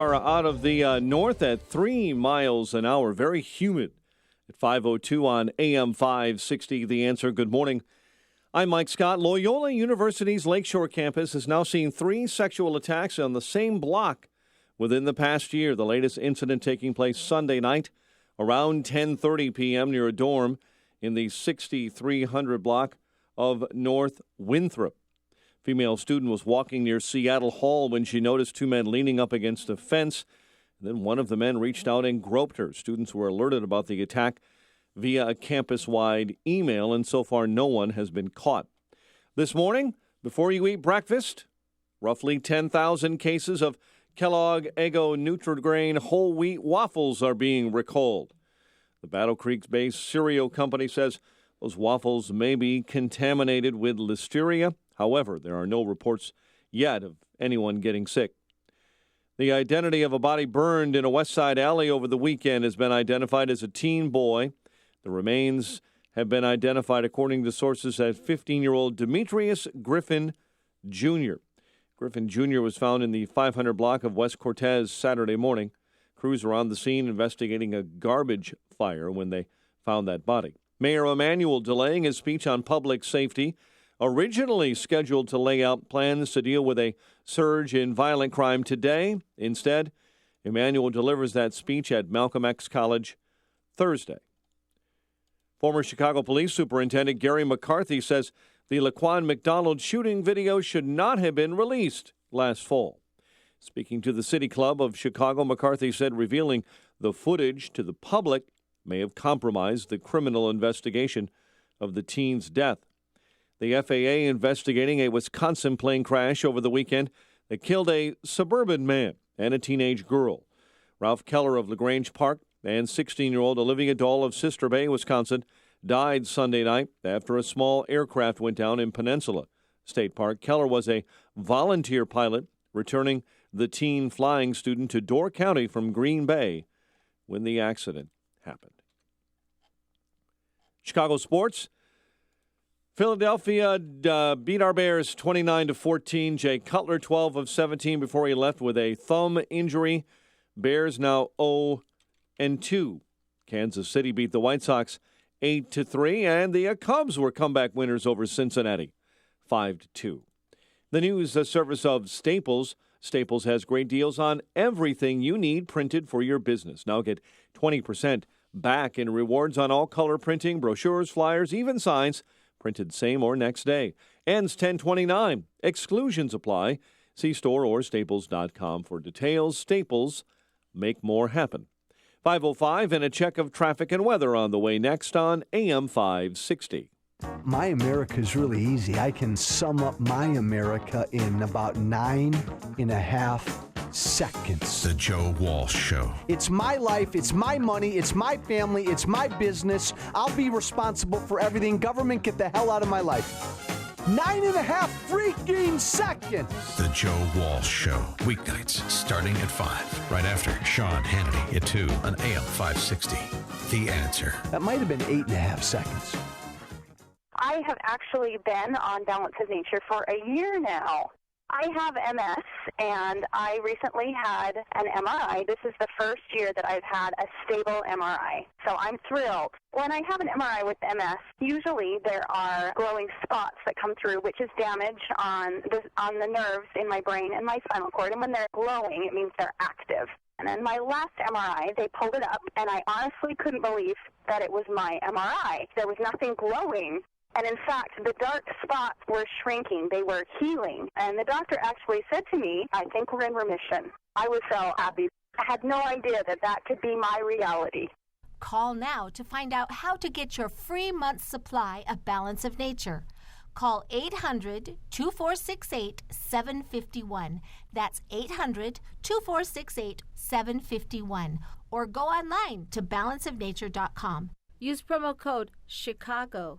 Are out of the north at 3 miles an hour. Very humid at 5:02 on AM 560. The Answer. Good morning. I'm Mike Scott. Loyola University's Lakeshore campus has now seen 3 sexual attacks on the same block within the past year. The latest incident taking place Sunday night around 10:30 p.m. near a dorm in the 6300 block of North Winthrop. Female student was walking near Seattle Hall when she noticed 2 men leaning up against a fence. Then one of the men reached out and groped her. Students were alerted about the attack via a campus-wide email, and so far no one has been caught. This morning, before you eat breakfast, roughly 10,000 cases of Kellogg Eggo Nutri-Grain whole wheat waffles are being recalled. The Battle Creek-based cereal company says those waffles may be contaminated with listeria. However, there are no reports yet of anyone getting sick. The identity of a body burned in a West Side alley over the weekend has been identified as a teen boy. The remains have been identified, according to sources, as 15-year-old Demetrius Griffin Jr. Griffin Jr. was found in the 500 block of West Cortez Saturday morning. Crews were on the scene investigating a garbage fire when they found that body. Mayor Emanuel delaying his speech on public safety, originally scheduled to lay out plans to deal with a surge in violent crime today. Instead, Emanuel delivers that speech at Malcolm X College Thursday. Former Chicago Police Superintendent Gary McCarthy says the Laquan McDonald shooting video should not have been released last fall. Speaking to the City Club of Chicago, McCarthy said revealing the footage to the public may have compromised the criminal investigation of the teen's death. The FAA investigating a Wisconsin plane crash over the weekend that killed a suburban man and a teenage girl. Ralph Keller of LaGrange Park and 16-year-old Olivia Dahl of Sister Bay, Wisconsin, died Sunday night after a small aircraft went down in Peninsula State Park. Keller was a volunteer pilot returning the teen flying student to Door County from Green Bay when the accident happened. Chicago sports. Philadelphia beat our Bears 29-14. Jay Cutler 12 of 17 before he left with a thumb injury. Bears now 0-2. Kansas City beat the White Sox 8-3, and the Cubs were comeback winners over Cincinnati 5-2. The news service of Staples. Staples has great deals on everything you need printed for your business. Now get 20% back in rewards on all color printing, brochures, flyers, even signs, printed same or next day. Ends 10/29. Exclusions apply. See store or staples.com for details. Staples, make more happen. 5:05 and a check of traffic and weather on the way next on AM 560. My America is really easy. I can sum up my America in about 9.5 seconds. The Joe Walsh Show. It's my life, it's my money, it's my family, it's my business. I'll be responsible for everything. Government, get the hell out of my life. 9.5 freaking seconds. The Joe Walsh Show. Weeknights starting at 5. Right after Sean Hannity at 2 on AM 560. The Answer. That might have been 8.5 seconds. I have actually been on Balance of Nature for a year now. I have MS, and I recently had an MRI. This is the first year that I've had a stable MRI, so I'm thrilled. When I have an MRI with MS, usually there are glowing spots that come through, which is damage on the nerves in my brain and my spinal cord, and when they're glowing, it means they're active. And then my last MRI, they pulled it up, and I honestly couldn't believe that it was my MRI. There was nothing glowing. And in fact, the dark spots were shrinking. They were healing. And the doctor actually said to me, I think we're in remission. I was so happy. I had no idea that that could be my reality. Call now to find out how to get your free month's supply of Balance of Nature. Call 800-2468-751. That's 800-2468-751. Or go online to balanceofnature.com. Use promo code CHICAGO.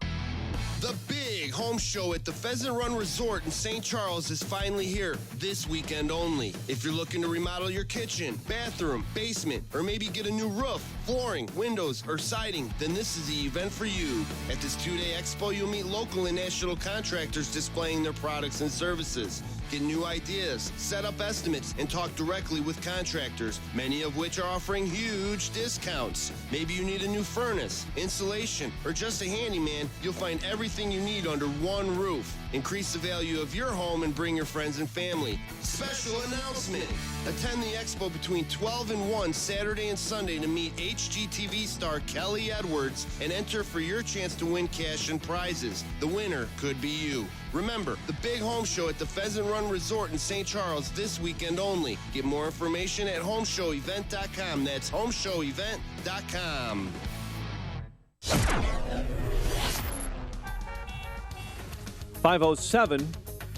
The big home show at the Pheasant Run Resort in St. Charles is finally here, this weekend only. If you're looking to remodel your kitchen, bathroom, basement, or maybe get a new roof, flooring, windows, or siding, then this is the event for you. At this two-day expo, you'll meet local and national contractors displaying their products and services. Get new ideas, set up estimates, and talk directly with contractors, many of which are offering huge discounts. Maybe you need a new furnace, insulation, or just a handyman. You'll find everything you need under one roof. Increase the value of your home and bring your friends and family. Special announcement! Attend the expo between 12 and 1 Saturday and Sunday to meet HGTV star Kelly Edwards and enter for your chance to win cash and prizes. The winner could be you. Remember, the big home show at the Pheasant Run Resort in St. Charles this weekend only. Get more information at homeshowevent.com. That's homeshowevent.com. 5:07.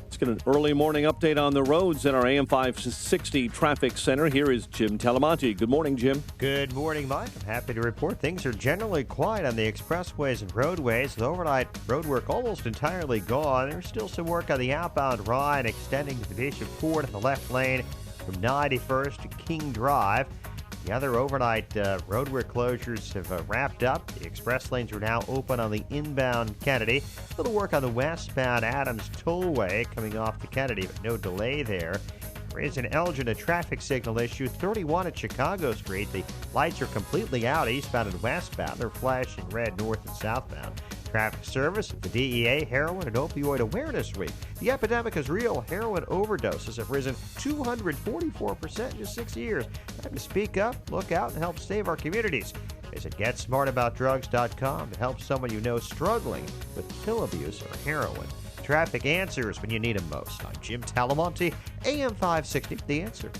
Let's get an early morning update on the roads in our AM 560 traffic center. Here is Jim Talamonte. Good morning, Jim. Good morning, Mike. I'm happy to report things are generally quiet on the expressways and roadways. The overnight road work almost entirely gone. There's still some work on the outbound Rhine extending to the Bishop Ford in the left lane from 91st to King Drive. The other overnight roadwork closures have wrapped up. The express lanes are now open on the inbound Kennedy. A little work on the westbound Adams Tollway coming off the Kennedy, but no delay there. There is an Elgin traffic signal issue, 31 at Chicago Street. The lights are completely out eastbound and westbound. They're flashing red north and southbound. Traffic service, the DEA, Heroin and Opioid Awareness Week. The epidemic is real. Heroin overdoses have risen 244% in just 6 years. Time to speak up, look out, and help save our communities. Visit GetSmartAboutDrugs.com to help someone you know struggling with pill abuse or heroin. Traffic answers when you need them most. I'm Jim Talamonte, AM 560, The Answer.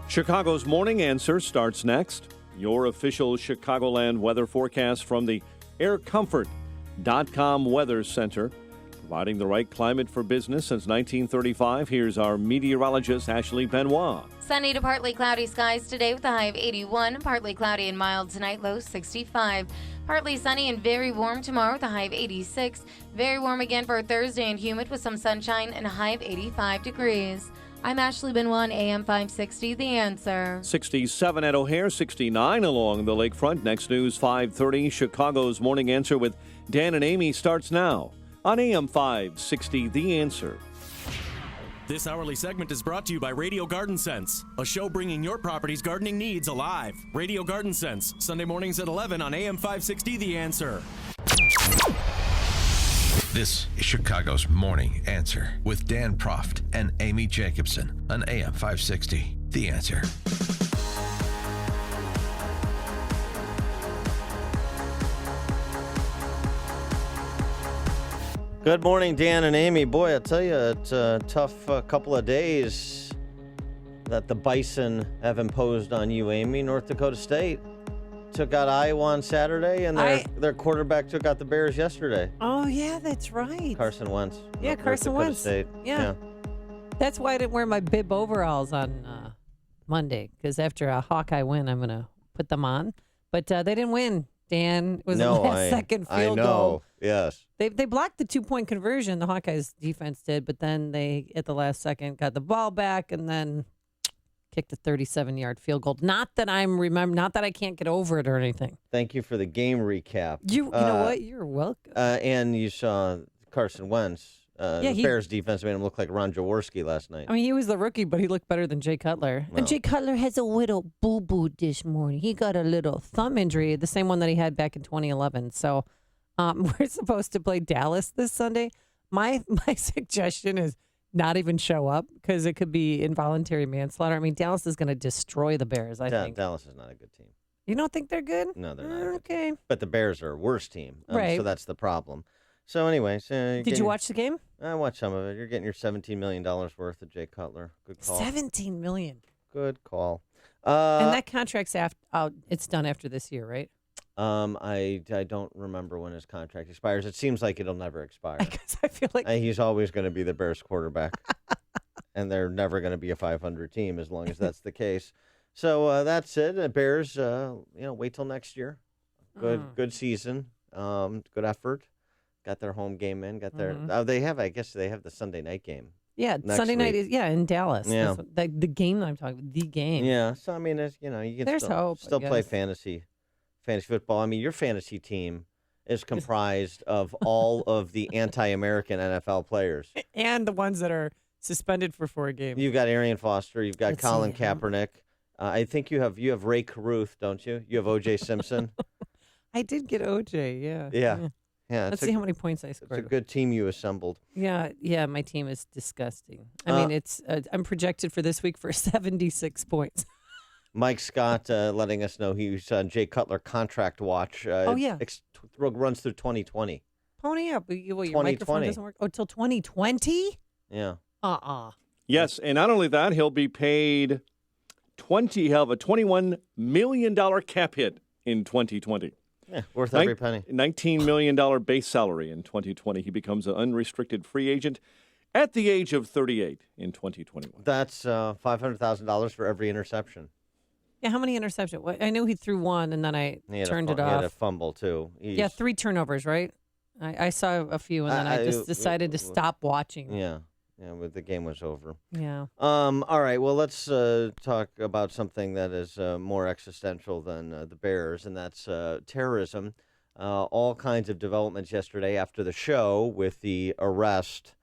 Chicago's Morning Answer starts next. Your official Chicagoland weather forecast from the AirComfort.com Weather Center. Providing the right climate for business since 1935. Here's our meteorologist, Ashley Benoit. Sunny to partly cloudy skies today with a high of 81. Partly cloudy and mild tonight, low 65. Partly sunny and very warm tomorrow with a high of 86. Very warm again for Thursday and humid with some sunshine and a high of 85 degrees. I'm Ashley Benoit, AM 560, The Answer. 67 at O'Hare, 69 along the lakefront. Next news, 5:30. Chicago's Morning Answer with Dan and Amy starts now on AM 560, The Answer. This hourly segment is brought to you by Radio Garden Sense, a show bringing your property's gardening needs alive. Radio Garden Sense, Sunday mornings at 11 on AM 560, The Answer. This is Chicago's Morning Answer with Dan Proft and Amy Jacobson on AM 560. The Answer. Good morning, Dan and Amy. Boy, I tell you, it's a tough couple of days that the Bison have imposed on you, Amy. North Dakota State took out Iowa on Saturday, and their quarterback took out the Bears yesterday. Oh, yeah, that's right. Carson Wentz. Yeah, Carson Wentz. State. Yeah. That's why I didn't wear my bib overalls on Monday, because after a Hawkeye win, I'm going to put them on. But they didn't win, Dan. It was a last-second field goal. I know, yes. They blocked the two-point conversion, the Hawkeyes defense did, but then they, at the last second, got the ball back and then kicked a 37-yard field goal. Not that I can't get over it or anything. Thank you for the game recap. You know what? You're welcome. And you saw Carson Wentz. The Bears defense made him look like Ron Jaworski last night. I mean, he was the rookie, but he looked better than Jay Cutler. No. And Jay Cutler has a little boo-boo this morning. He got a little thumb injury, the same one that he had back in 2011. So we're supposed to play Dallas this Sunday. My suggestion is not even show up because it could be involuntary manslaughter. I mean, Dallas is going to destroy the Bears, I think. Dallas is not a good team. You don't think they're good? No, they're not. Okay. But the Bears are a worse team. Right. So that's the problem. So anyway. Did you watch the game? I watched some of it. You're getting your $17 million worth of Jay Cutler. Good call. $17 million. Good call. And that contract's out. It's done after this year, right? I don't remember when his contract expires. It seems like it'll never expire. Because I feel like he's always going to be the Bears quarterback, and they're never going to be a 500 team as long as that's the case. So that's it. The Bears, wait till next year. Good season. Good effort. Got their home game in. Got their. I guess they have the Sunday night game. Yeah, Sunday night is in Dallas. Yeah, the game that I'm talking about. The game. Yeah. So I mean, you can still play fantasy football. I mean, your fantasy team is comprised of all of the anti-American NFL players and the ones that are suspended for 4 games. You've got Arian Foster. You've got Let's Colin see, Kaepernick. I think you have Ray Caruth, don't you? You have O.J. Simpson. I did get OJ, yeah. Yeah. Let's see how many points I It's a scored. good team you assembled. Yeah, my team is disgusting. I mean, it's I'm projected for this week for 76 points. Mike Scott letting us know he's on Jay Cutler contract watch. Runs through 2020. Pony up. Your microphone doesn't work? Oh, till 2020? Yeah. Yes, and not only that, he'll be paid he'll have a $21 million cap hit in 2020. Yeah, worth every penny. $19 million base salary in 2020. He becomes an unrestricted free agent at the age of 38 in 2021. That's $500,000 for every interception. Yeah, how many interceptions? Well, I knew he threw one, and then I turned it off. He had a fumble, too. Yeah, 3 turnovers, right? I saw a few, and then I just decided to stop watching. Yeah, but the game was over. Yeah. All right, well, let's talk about something that is more existential than the Bears, and that's terrorism. All kinds of developments yesterday after the show with the arrest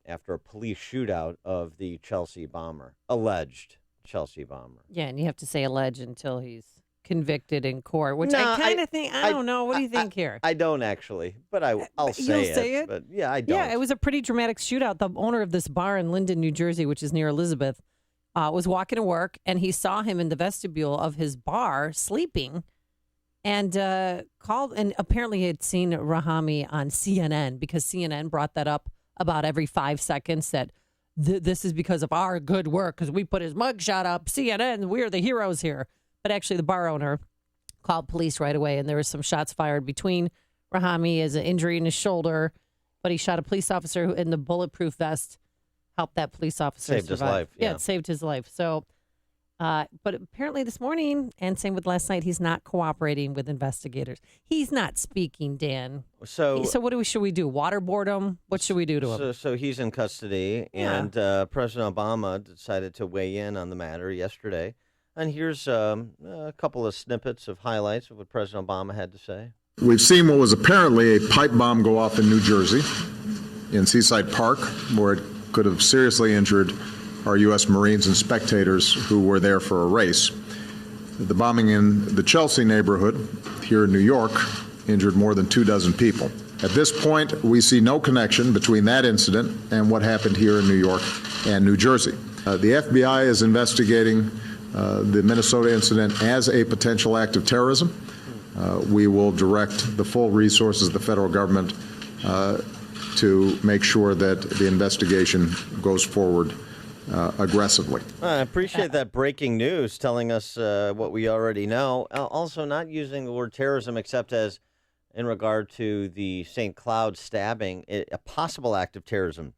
after a police shootout of the Chelsea bomber, alleged Chelsea bomber. Yeah, and you have to say alleged until he's convicted in court, which I kind of think, I don't know. What do you think here? I don't actually, but I'll say You'll say it? But yeah, I don't. Yeah, it was a pretty dramatic shootout. The owner of this bar in Linden, New Jersey, which is near Elizabeth, was walking to work, and he saw him in the vestibule of his bar sleeping, and called, and apparently he had seen Rahami on CNN because CNN brought that up about every 5 seconds that this is because of our good work because we put his mugshot up. CNN, we're the heroes here. But actually, the bar owner called police right away, and there was some shots fired between Rahami as an injury in his shoulder, but he shot a police officer who, in the bulletproof vest, helped that police officer Saved survive. his life. Yeah, it saved his life. So, but apparently this morning, and same with last night, he's not cooperating with investigators. He's not speaking, Dan. So what should we do? Waterboard him? What should we do to him? So he's in custody, and President Obama decided to weigh in on the matter yesterday. And here's a couple of snippets of highlights of what President Obama had to say. We've seen what was apparently a pipe bomb go off in New Jersey, in Seaside Park, where it could have seriously injured our U.S. Marines and spectators who were there for a race. The bombing in the Chelsea neighborhood here in New York injured more than 24 people. At this point, we see no connection between that incident and what happened here in New York and New Jersey. The FBI is investigating the Minnesota incident as a potential act of terrorism. We will direct the full resources of the federal government to make sure that the investigation goes forward aggressively. I appreciate that breaking news telling us what we already know. Also, not using the word terrorism except as in regard to the St. Cloud stabbing, a possible act of terrorism,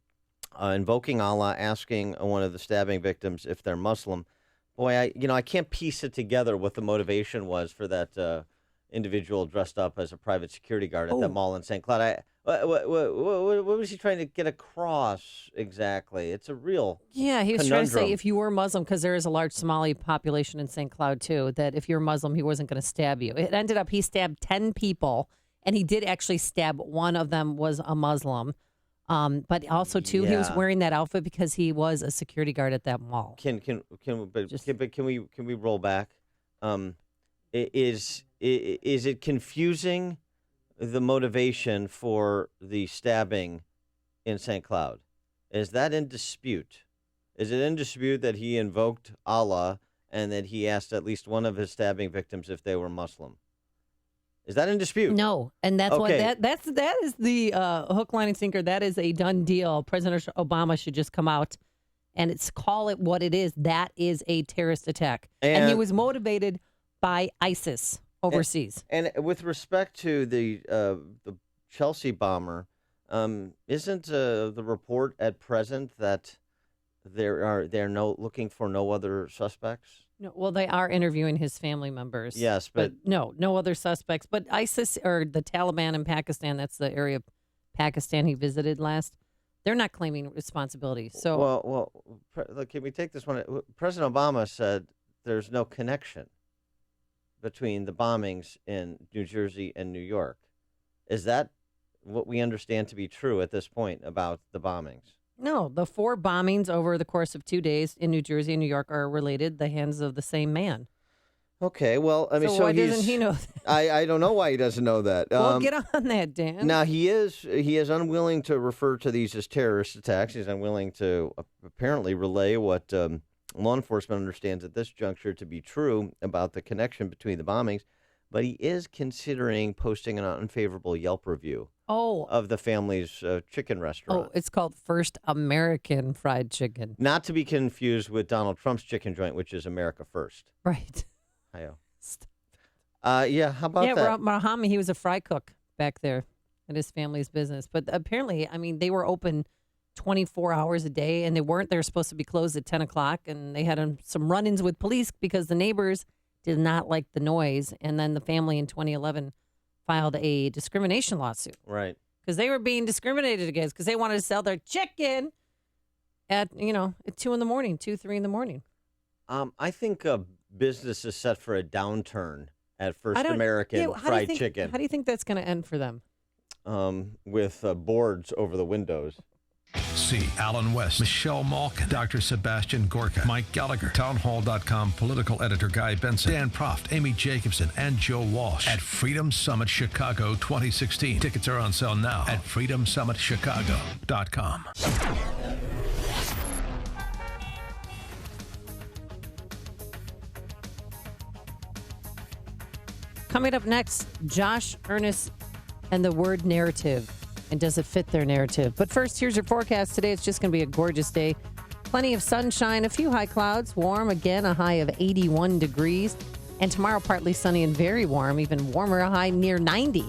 invoking Allah, asking one of the stabbing victims if they're Muslim. Boy, I can't piece it together what the motivation was for that individual dressed up as a private security guard at that mall in St. Cloud. What was he trying to get across exactly? It's a real he was conundrum. trying to say if you were Muslim, because there is a large Somali population in St. Cloud too, that if you're Muslim, he wasn't going to stab you. It ended up he stabbed 10 people, and he did actually stab one of them was a Muslim. But also too, he was wearing that outfit because he was a security guard at that mall. Can we roll back? Is it confusing the motivation for the stabbing in St. Cloud? Is that in dispute? Is it in dispute that he invoked Allah and that he asked at least one of his stabbing victims if they were Muslim? Is that in dispute? No, and that's why that is the hook, line, and sinker. That is a done deal. President Obama should just come out and call it what it is. That is a terrorist attack, and he was motivated by ISIS overseas. And with respect to the Chelsea bomber, isn't the report at present that they're looking for no other suspects? No, well, they are interviewing his family members. Yes, but no other suspects. But ISIS or the Taliban in Pakistan, that's the area of Pakistan he visited last, they're not claiming responsibility. So, can we take this one? President Obama said there's no connection between the bombings in New Jersey and New York. Is that what we understand to be true at this point about the bombings? No, the 4 bombings over the course of 2 days in New Jersey and New York are related, the hands of the same man. Okay, well, I mean, so why doesn't he know that? I don't know why he doesn't know that. Well, get on that, Dan. Now, he is unwilling to refer to these as terrorist attacks. He's unwilling to apparently relay what law enforcement understands at this juncture to be true about the connection between the bombings, but he is considering posting an unfavorable Yelp review of the family's chicken restaurant. Oh, it's called First American Fried Chicken. Not to be confused with Donald Trump's chicken joint, which is America First. Right. Yeah, how about that? Yeah, Muhammad, he was a fry cook back there at his family's business. But apparently, I mean, they were open 24 hours a day, and they weren't. They were supposed to be closed at 10 o'clock, and they had some run-ins with police because the neighbors did not like the noise. And then the family in 2011 filed a discrimination lawsuit. Right. Because they were being discriminated against because they wanted to sell their chicken at 2 in the morning, 2, 3 in the morning. I think business is set for a downturn at First American Fried Chicken. How do you think that's going to end for them? With boards over the windows. See Alan West, Michelle Malkin, Dr. Sebastian Gorka, Mike Gallagher, townhall.com political editor Guy Benson, Dan Proft, Amy Jacobson, and Joe Walsh at Freedom Summit Chicago 2016. Tickets are on sale now at freedomsummitchicago.com. Coming up next, Josh Earnest and the word narrative. And does it fit their narrative? But first, here's your forecast. Today, it's just going to be a gorgeous day. Plenty of sunshine, a few high clouds, warm again, a high of 81 degrees. And tomorrow, partly sunny and very warm, even warmer, a high near 90.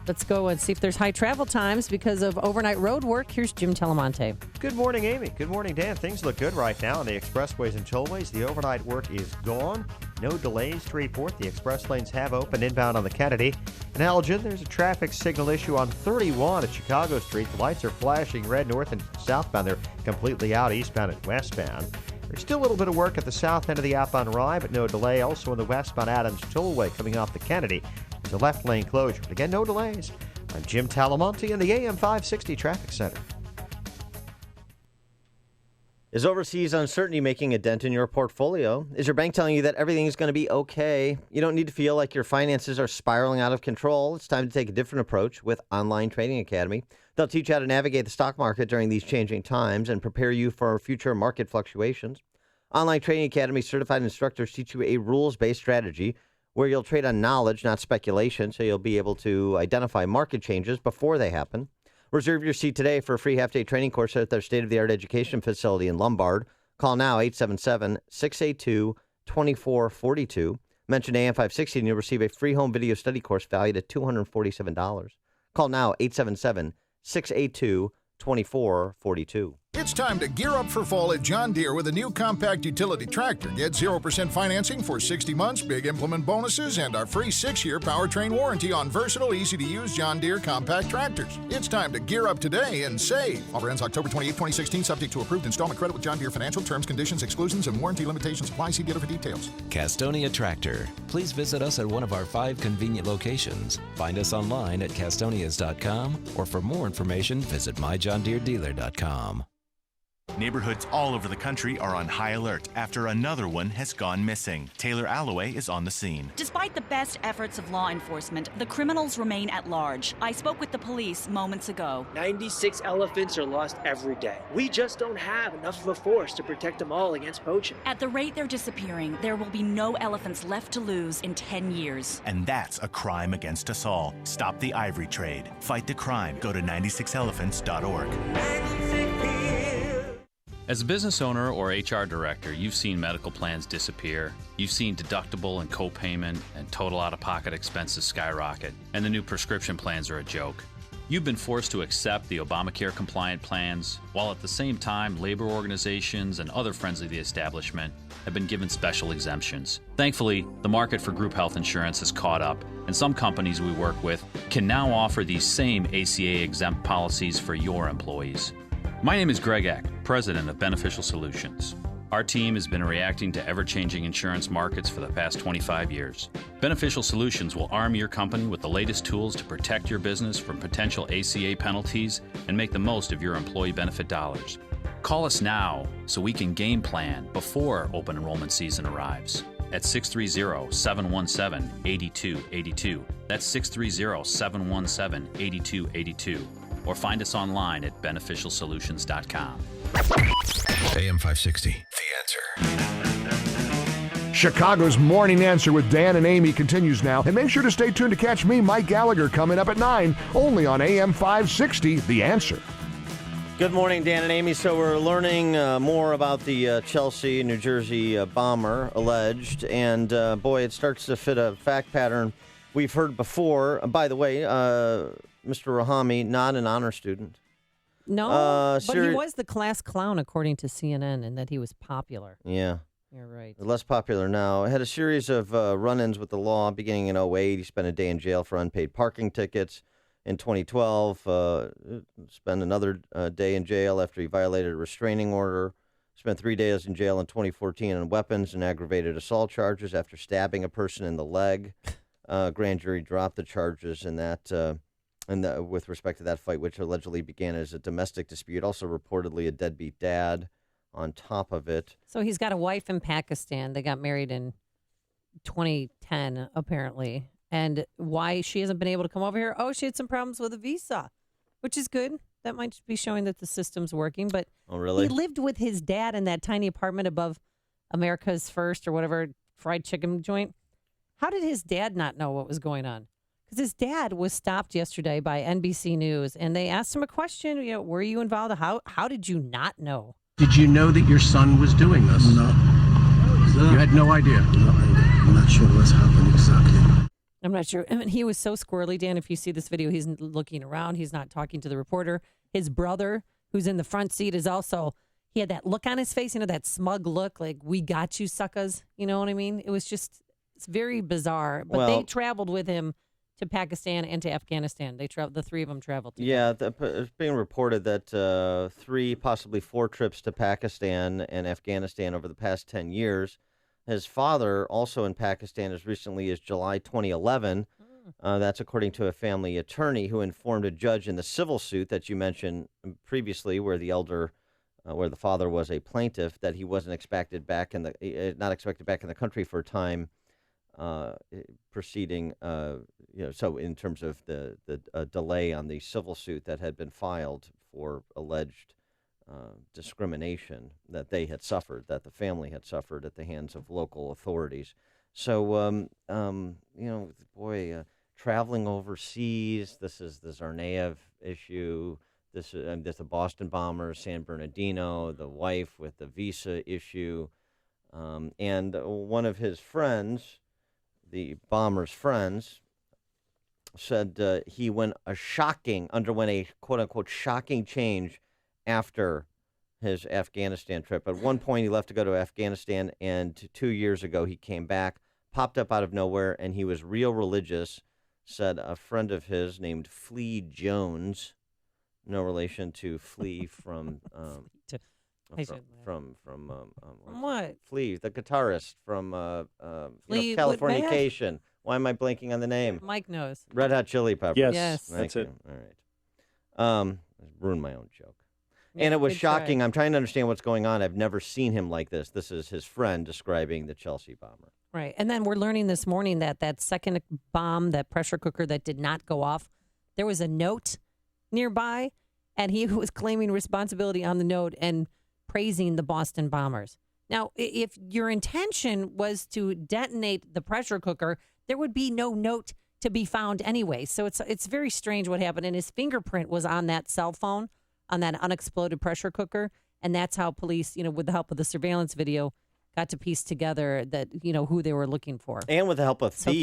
Let's go and see if there's high travel times because of overnight road work. Here's Jim Telemonte. Good morning, Amy. Good morning, Dan. Things look good right now on the expressways and tollways. The overnight work is gone. No delays to report. The express lanes have opened inbound on the Kennedy. In Elgin, there's a traffic signal issue on 31 at Chicago Street. The lights are flashing red north and southbound. They're completely out eastbound and westbound. There's still a little bit of work at the south end of the outbound Rye, but no delay. Also in the westbound Adams Tollway coming off the Kennedy. It's a left lane closure. But again, no delays. I'm Jim Talamonte in the AM 560 Traffic Center. Is overseas uncertainty making a dent in your portfolio? Is your bank telling you that everything is going to be okay? You don't need to feel like your finances are spiraling out of control. It's time to take a different approach with Online Trading Academy. They'll teach you how to navigate the stock market during these changing times and prepare you for future market fluctuations. Online Trading Academy certified instructors teach you a rules-based strategy where you'll trade on knowledge, not speculation, so you'll be able to identify market changes before they happen. Reserve your seat today for a free half-day training course at their state-of-the-art education facility in Lombard. Call now, 877-682-2442. Mention AM 560 and you'll receive a free home video study course valued at $247. Call now, 877-682-2442. It's time to gear up for fall at John Deere with a new compact utility tractor. Get 0% financing for 60 months, big implement bonuses, and our free 6-year powertrain warranty on versatile, easy-to-use John Deere compact tractors. It's time to gear up today and save. Offer ends October 28, 2016, subject to approved installment credit with John Deere Financial. Terms, conditions, exclusions, and warranty limitations apply. See dealer for details. Castonia Tractor. Please visit us at one of our 5 convenient locations. Find us online at castonias.com, or for more information, visit myjohndeeredealer.com. Neighborhoods all over the country are on high alert after another one has gone missing. Taylor Alloway is on the scene. Despite the best efforts of law enforcement, the criminals remain at large. I spoke with the police moments ago. 96 elephants are lost every day. We just don't have enough of a force to protect them all against poaching. At the rate they're disappearing, there will be no elephants left to lose in 10 years. And that's a crime against us all. Stop the ivory trade. Fight the crime. Go to 96elephants.org. As a business owner or HR director, you've seen medical plans disappear. You've seen deductible and co-payment and total out-of-pocket expenses skyrocket, and the new prescription plans are a joke. You've been forced to accept the Obamacare-compliant plans, while at the same time, labor organizations and other friends of the establishment have been given special exemptions. Thankfully, the market for group health insurance has caught up, and some companies we work with can now offer these same ACA-exempt policies for your employees. My name is Greg Eck, president of Beneficial Solutions. Our team has been reacting to ever-changing insurance markets for the past 25 years. Beneficial Solutions will arm your company with the latest tools to protect your business from potential ACA penalties and make the most of your employee benefit dollars. Call us now so we can game plan before open enrollment season arrives at 630-717-8282. That's 630-717-8282. Or find us online at beneficialsolutions.com. AM 560, The Answer. Chicago's Morning Answer with Dan and Amy continues now. And make sure to stay tuned to catch me, Mike Gallagher, coming up at 9, only on AM 560, The Answer. Good morning, Dan and Amy. So we're learning more about the Chelsea, New Jersey bomber, alleged. And, boy, it starts to fit a fact pattern we've heard before. By the way, Mr. Rahami, not an honor student. No, but he was the class clown, according to CNN, and that he was popular. Yeah. You're right. Less popular now. Had a series of run-ins with the law beginning in 2008. He spent a day in jail for unpaid parking tickets. In 2012, spent another day in jail after he violated a restraining order. Spent 3 days in jail in 2014 on weapons and aggravated assault charges after stabbing a person in the leg. Grand jury dropped the charges in that... with respect to that fight, which allegedly began as a domestic dispute, also reportedly a deadbeat dad on top of it. So he's got a wife in Pakistan. They got married in 2010, apparently. And why she hasn't been able to come over here? Oh, she had some problems with a visa, which is good. That might be showing that the system's working. But oh, really? He lived with his dad in that tiny apartment above America's First or whatever fried chicken joint. How did his dad not know what was going on? Because his dad was stopped yesterday by NBC News, and they asked him a question. You know, were you involved? How did you not know? Did you know that your son was doing this? No. You had no idea? No idea. I'm not sure what's happened exactly. I'm not sure. I mean, he was so squirrely, Dan. If you see this video, he's looking around. He's not talking to the reporter. His brother, who's in the front seat, is also, he had that look on his face, you know, that smug look, like, we got you, suckers. You know what I mean? It was just, it's very bizarre. But they traveled with him to Pakistan and to Afghanistan. The three of them traveled together. Yeah, it's being reported that 3, possibly 4 trips to Pakistan and Afghanistan over the past 10 years. His father, also in Pakistan as recently as July 2011. That's according to a family attorney who informed a judge in the civil suit that you mentioned previously, where the father was a plaintiff, that he wasn't expected back in the country for a time. Proceeding, so in terms of the delay on the civil suit that had been filed for alleged discrimination that they had suffered, that the family had suffered at the hands of local authorities. So, traveling overseas, this is the Tsarnaev issue. This is the Boston bombers, San Bernardino, the wife with the visa issue, and one of his friends, the bomber's friends, said he underwent a quote-unquote shocking change after his Afghanistan trip. At one point, he left to go to Afghanistan, and 2 years ago, he came back, popped up out of nowhere, and he was real religious, said a friend of his named Flea Jones, no relation to Flea from... what? Flea, the guitarist from Flea, Californication. Why am I blanking on the name? Mike knows. Red Hot Chili Peppers. Yes. That's it. All right. I ruined my own joke. And it was shocking. I'm trying to understand what's going on. I've never seen him like this. This is his friend describing the Chelsea bomber. Right. And then we're learning this morning that second bomb, that pressure cooker that did not go off, there was a note nearby, and he was claiming responsibility on the note and praising the Boston bombers. Now, if your intention was to detonate the pressure cooker, there would be no note to be found anyway. So it's very strange what happened. And his fingerprint was on that cell phone, on that unexploded pressure cooker. And that's how police, with the help of the surveillance video, got to piece together that, who they were looking for. And with the help of thieves. So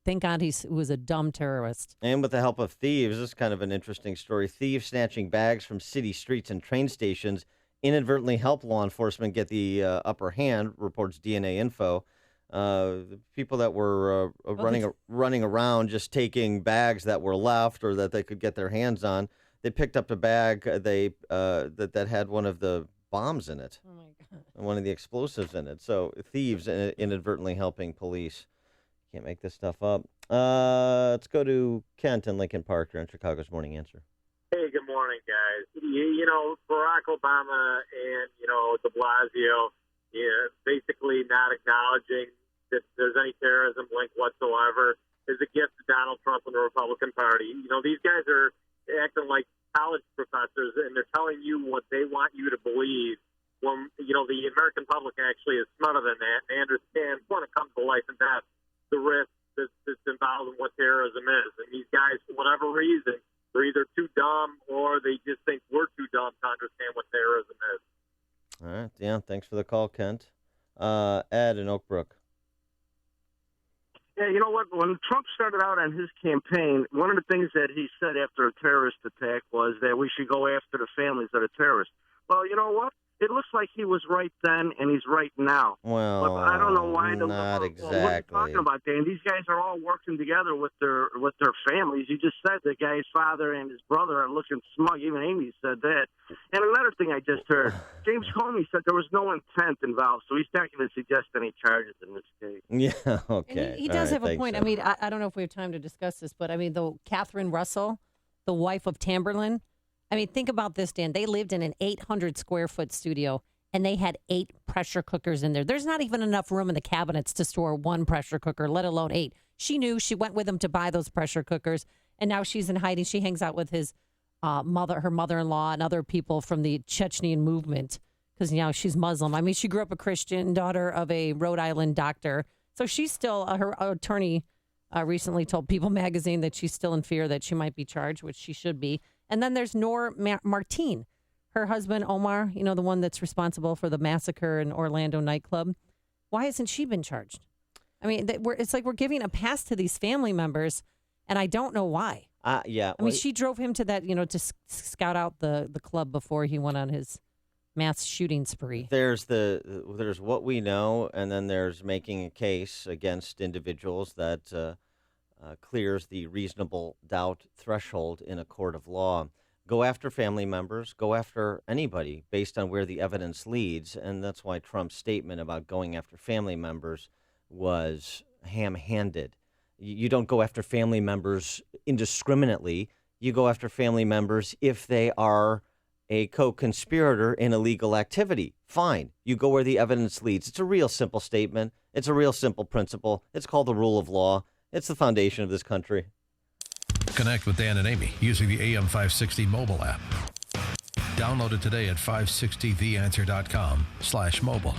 thank God he was a dumb terrorist. And with the help of thieves, this is kind of an interesting story. Thieves snatching bags from city streets and train stations inadvertently helped law enforcement get the upper hand, reports DNA Info. The people that were running around just taking bags that were left or that they could get their hands on, they picked up a bag that had one of the bombs in it. Oh, my God. one of the explosives in it. So thieves inadvertently helping police. Can't make this stuff up. Let's go to Kent in Lincoln Park here on Chicago's Morning Answer. Hey, good morning, guys. You know, Barack Obama and, de Blasio, basically not acknowledging that there's any terrorism link whatsoever is a gift to Donald Trump and the Republican Party. These guys are acting like college professors, and they're telling you what they want you to believe when, the American public actually is smarter than that and they understand when it comes to life and death, the risk that's involved in what terrorism is. And these guys, for whatever reason, they're either too dumb or they just think we're too dumb to understand what terrorism is. All right. Yeah, thanks for the call, Kent. Ed in Oak Brook. Yeah, you know what? When Trump started out on his campaign, one of the things that he said after a terrorist attack was that we should go after the families of the terrorists. Well, you know what? It looks like he was right then, and he's right now. Well, but I don't know why. Not exactly. What are you talking about, Dan? These guys are all working together with their families. You just said the guy's father and his brother are looking smug. Even Amy said that. And another thing I just heard, James Comey said there was no intent involved, so he's not going to suggest any charges in this case. Yeah, okay. And he does have a point. So. I mean, I don't know if we have time to discuss this, but I mean, Catherine Russell, the wife of Tamberlin, I mean, think about this, Dan. They lived in an 800-square-foot studio, and they had 8 pressure cookers in there. There's not even enough room in the cabinets to store 1 pressure cooker, let alone 8. She knew. She went with him to buy those pressure cookers, and now she's in hiding. She hangs out with his her mother-in-law, and other people from the Chechnyan movement because she's Muslim. I mean, she grew up a Christian, daughter of a Rhode Island doctor. So she's still, her attorney recently told People magazine that she's still in fear that she might be charged, which she should be. And then there's Noor Martine, her husband, Omar, the one that's responsible for the massacre in Orlando nightclub. Why hasn't she been charged? I mean, it's like we're giving a pass to these family members, and I don't know why. Yeah. I mean, she drove him to that, to scout out the club before he went on his mass shooting spree. There's what we know, and then there's making a case against individuals that clears the reasonable doubt threshold in a court of law. Go after family members, go after anybody based on where the evidence leads, and that's why Trump's statement about going after family members was ham-handed. You don't go after family members indiscriminately. You go after family members if they are a co-conspirator in illegal activity. Fine. You go where the evidence leads. It's a real simple statement. It's a real simple principle. It's called the rule of law. It's the foundation of this country. Connect with Dan and Amy using the AM 560 mobile app. Download it today at 560theanswer.com/mobile.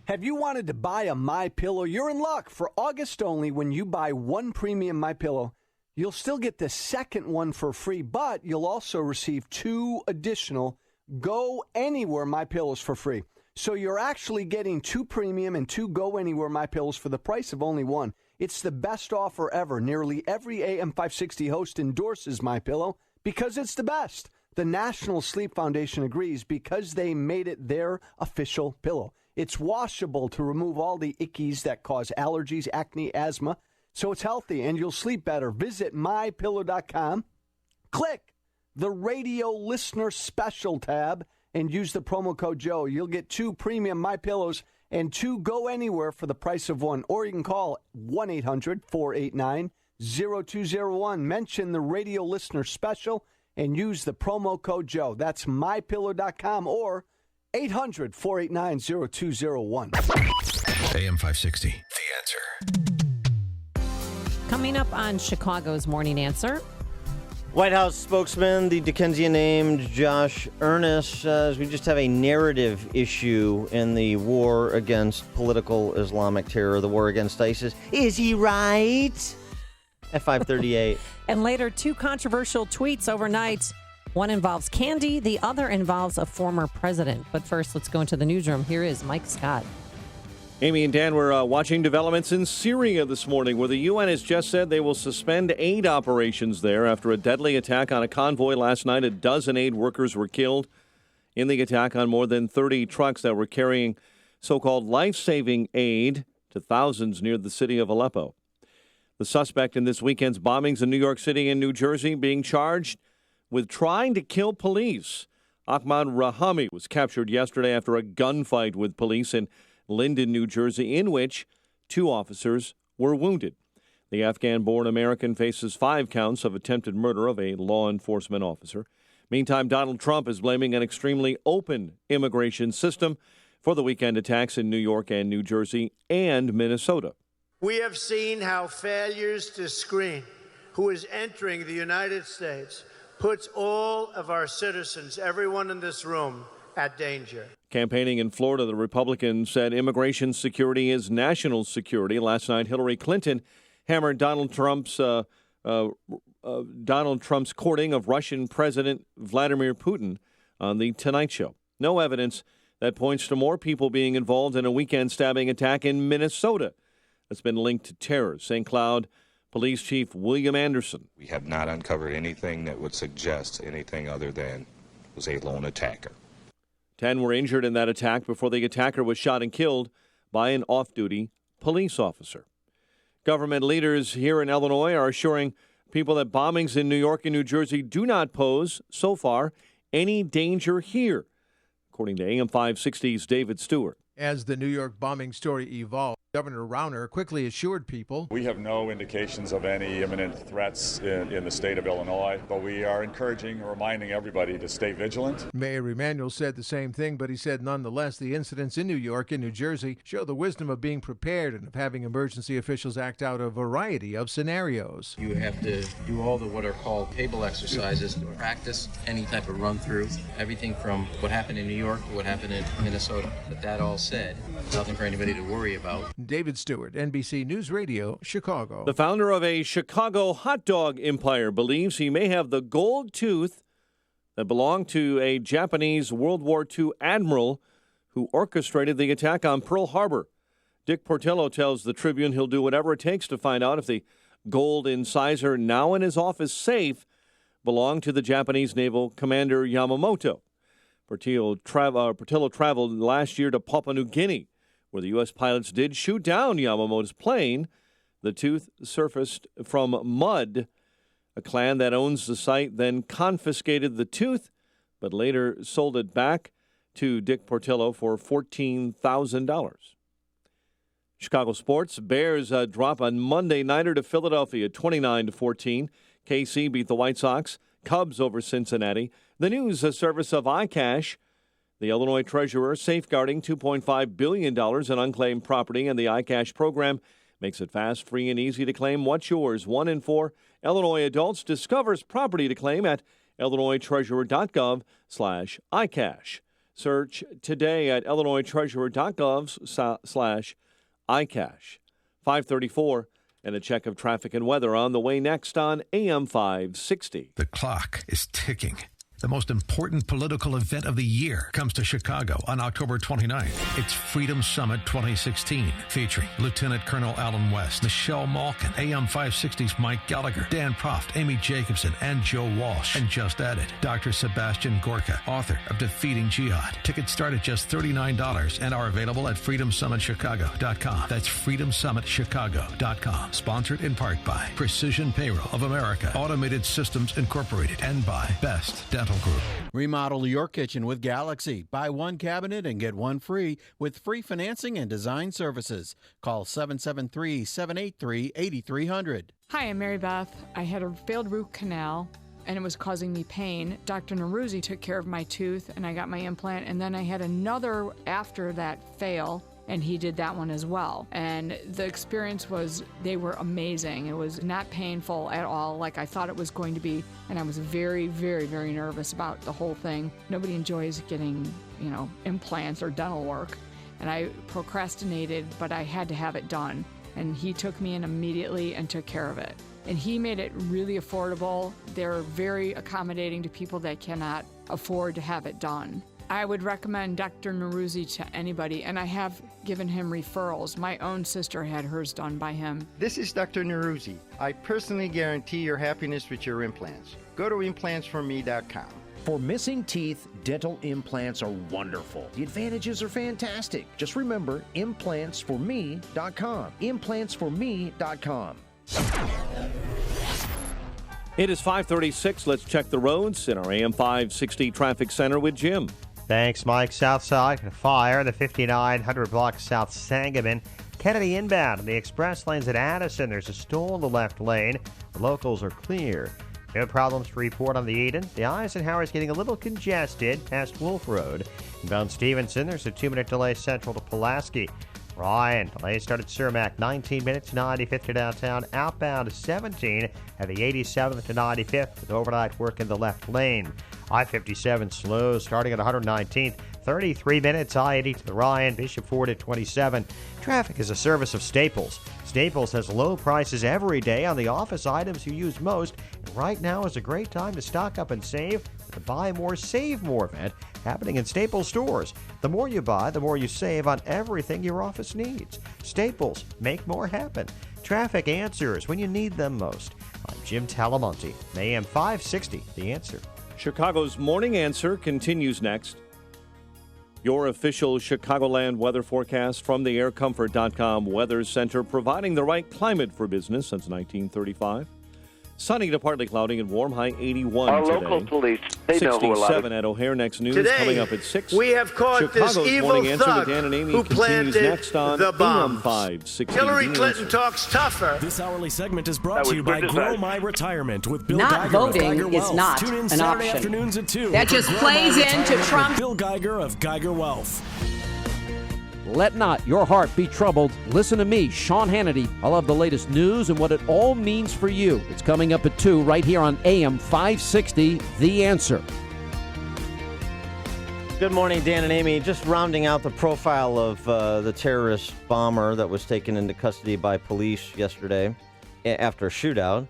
Have you wanted to buy a MyPillow? You're in luck. For August only, when you buy one premium MyPillow, you'll still get the second one for free, but you'll also receive 2 additional Go Anywhere MyPillows for free. So you're actually getting 2 premium and 2 Go Anywhere MyPillows for the price of only 1. It's the best offer ever. Nearly every AM 560 host endorses MyPillow because it's the best. The National Sleep Foundation agrees because they made it their official pillow. It's washable to remove all the ickies that cause allergies, acne, asthma. So it's healthy and you'll sleep better. Visit MyPillow.com. Click the radio listener special tab and use the promo code Joe. You'll get 2 premium MyPillows and 2 Go Anywhere for the price of 1. Or you can call 1-800-489-0201. Mention the radio listener special and use the promo code Joe. That's MyPillow.com or 800-489-0201. AM 560, The Answer. Coming up on Chicago's Morning Answer. White House spokesman, the Dickensian named Josh Earnest, says we just have a narrative issue in the war against political Islamic terror, the war against ISIS. Is he right? At 5:38. And later, 2 controversial tweets overnight. One involves candy, the other involves a former president. But first, let's go into the newsroom. Here is Mike Scott. Amy and Dan, we're watching developments in Syria this morning, where the UN has just said they will suspend aid operations there after a deadly attack on a convoy last night. A dozen aid workers were killed in the attack on more than 30 trucks that were carrying so-called life-saving aid to thousands near the city of Aleppo. The suspect in this weekend's bombings in New York City and New Jersey being charged with trying to kill police. Ahmad Rahami was captured yesterday after a gunfight with police in Linden, New Jersey, in which 2 officers were wounded. The Afghan-born American faces 5 counts of attempted murder of a law enforcement officer. Meantime, Donald Trump is blaming an extremely open immigration system for the weekend attacks in New York and New Jersey and Minnesota. We have seen how failures to screen who is entering the United States puts all of our citizens, everyone in this room, at danger. Campaigning in Florida, the Republican said immigration security is national security. Last night, Hillary Clinton hammered Donald Trump's courting of Russian President Vladimir Putin on The Tonight Show. No evidence that points to more people being involved in a weekend stabbing attack in Minnesota that's been linked to terror. St. Cloud Police Chief William Anderson. We have not uncovered anything that would suggest anything other than it was a lone attacker. 10 were injured in that attack before the attacker was shot and killed by an off-duty police officer. Government leaders here in Illinois are assuring people that bombings in New York and New Jersey do not pose, so far, any danger here, according to AM 560's David Stewart. As the New York bombing story evolved, Governor Rauner quickly assured people, we have no indications of any imminent threats in the state of Illinois, but we are encouraging and reminding everybody to stay vigilant. Mayor Emanuel said the same thing, but he said nonetheless the incidents in New York and New Jersey show the wisdom of being prepared and of having emergency officials act out a variety of scenarios. You have to do all the what are called table exercises to practice any type of run-through, everything from what happened in New York to what happened in Minnesota. But that all said, nothing for anybody to worry about. David Stewart, NBC News Radio, Chicago. The founder of a Chicago hot dog empire believes he may have the gold tooth that belonged to a Japanese World War II admiral who orchestrated the attack on Pearl Harbor. Dick Portillo tells the Tribune he'll do whatever it takes to find out if the gold incisor now in his office safe belonged to the Japanese naval commander Yamamoto. Portillo traveled last year to Papua New Guinea, where the U.S. pilots did shoot down Yamamoto's plane. The tooth surfaced from mud. A clan that owns the site then confiscated the tooth, but later sold it back to Dick Portillo for $14,000. Chicago sports. Bears drop a Monday nighter to Philadelphia, 29-14. KC beat the White Sox. Cubs over Cincinnati. The news service of iCash. The Illinois treasurer safeguarding $2.5 billion in unclaimed property, and the iCash program makes it fast, free, and easy to claim what's yours. 1 in 4 Illinois adults discovers property to claim at illinoistreasurer.gov/iCash. Search today at illinoistreasurer.gov/iCash. 5:34 and a check of traffic and weather on the way next on AM 560. The clock is ticking. The most important political event of the year comes to Chicago on October 29th. It's Freedom Summit 2016, featuring Lieutenant Colonel Alan West, Michelle Malkin, AM 560's Mike Gallagher, Dan Proft, Amy Jacobson, and Joe Walsh. And just added, Dr. Sebastian Gorka, author of Defeating Jihad. Tickets start at just $39 and are available at freedomsummitchicago.com. That's freedomsummitchicago.com. Sponsored in part by Precision Payroll of America, Automated Systems Incorporated, and by Best Dental Group. Remodel your kitchen with Galaxy. Buy one cabinet and get one free with free financing and design services. Call 773-783-8300. Hi, I'm Mary Beth. I had a failed root canal and it was causing me pain. Dr. Neruzzi took care of my tooth and I got my implant, and then I had another after that fail, and he did that one as well. And the experience was, they were amazing. It was not painful at all like I thought it was going to be, and I was very, very, very nervous about the whole thing. Nobody enjoys getting, implants or dental work. And I procrastinated, but I had to have it done. And he took me in immediately and took care of it. And he made it really affordable. They're very accommodating to people that cannot afford to have it done. I would recommend Dr. Neruzzi to anybody, and I have given him referrals. My own sister had hers done by him. This is Dr. Neruzzi. I personally guarantee your happiness with your implants. Go to implantsforme.com. For missing teeth, dental implants are wonderful. The advantages are fantastic. Just remember, implantsforme.com. Implantsforme.com. It is 5:36. Let's check the roads in our AM 560 traffic center with Jim. Thanks, Mike. Southside, fire, the 5900 block South Sangamon. Kennedy inbound in the express lanes at Addison. There's a stall in the left lane. The locals are clear. No problems to report on the Eden. The Eisenhower is getting a little congested past Wolf Road. Inbound Stevenson, there's a 2-minute delay central to Pulaski. Ryan, delay started Cermak, 19 minutes, 95th to downtown. Outbound 17 at the 87th to 95th with overnight work in the left lane. I-57 slow starting at 119th. 33 minutes, I-80 to the Ryan, Bishop Ford at 27. Traffic is a service of Staples. Staples has low prices every day on the office items you use most. And right now is a great time to stock up and save with the Buy More, Save More event happening in Staples stores. The more you buy, the more you save on everything your office needs. Staples, make more happen. Traffic answers when you need them most. I'm Jim Talamonte, AM 560, The Answer. Chicago's Morning Answer continues next. Your official Chicagoland weather forecast from the aircomfort.com Weather Center, providing the right climate for business since 1935. Sunny to partly cloudy and warm, high 81 Our today. local police, they know who 67 at O'Hare. Next news Today, coming up at 6. we have caught Chicago's this evil Morning Answer thug with Dan and Amy who continues planted next on the AM bomb. 560. Hillary Clinton talks tougher. This hourly segment is brought to you by Grow My Retirement with Bill Not Geiger voting of Geiger is Wealth. not Tune in an Saturday option. afternoons at 2. That for just Grow plays My into Retirement Trump. with Bill Geiger of Geiger Wealth. Let not your heart be troubled. Listen to me, Sean Hannity. I'll have the latest news and what it all means for you. It's coming up at 2 right here on AM 560, The Answer. Good morning, Dan and Amy. Just rounding out the profile of the terrorist bomber that was taken into custody by police yesterday after a shootout.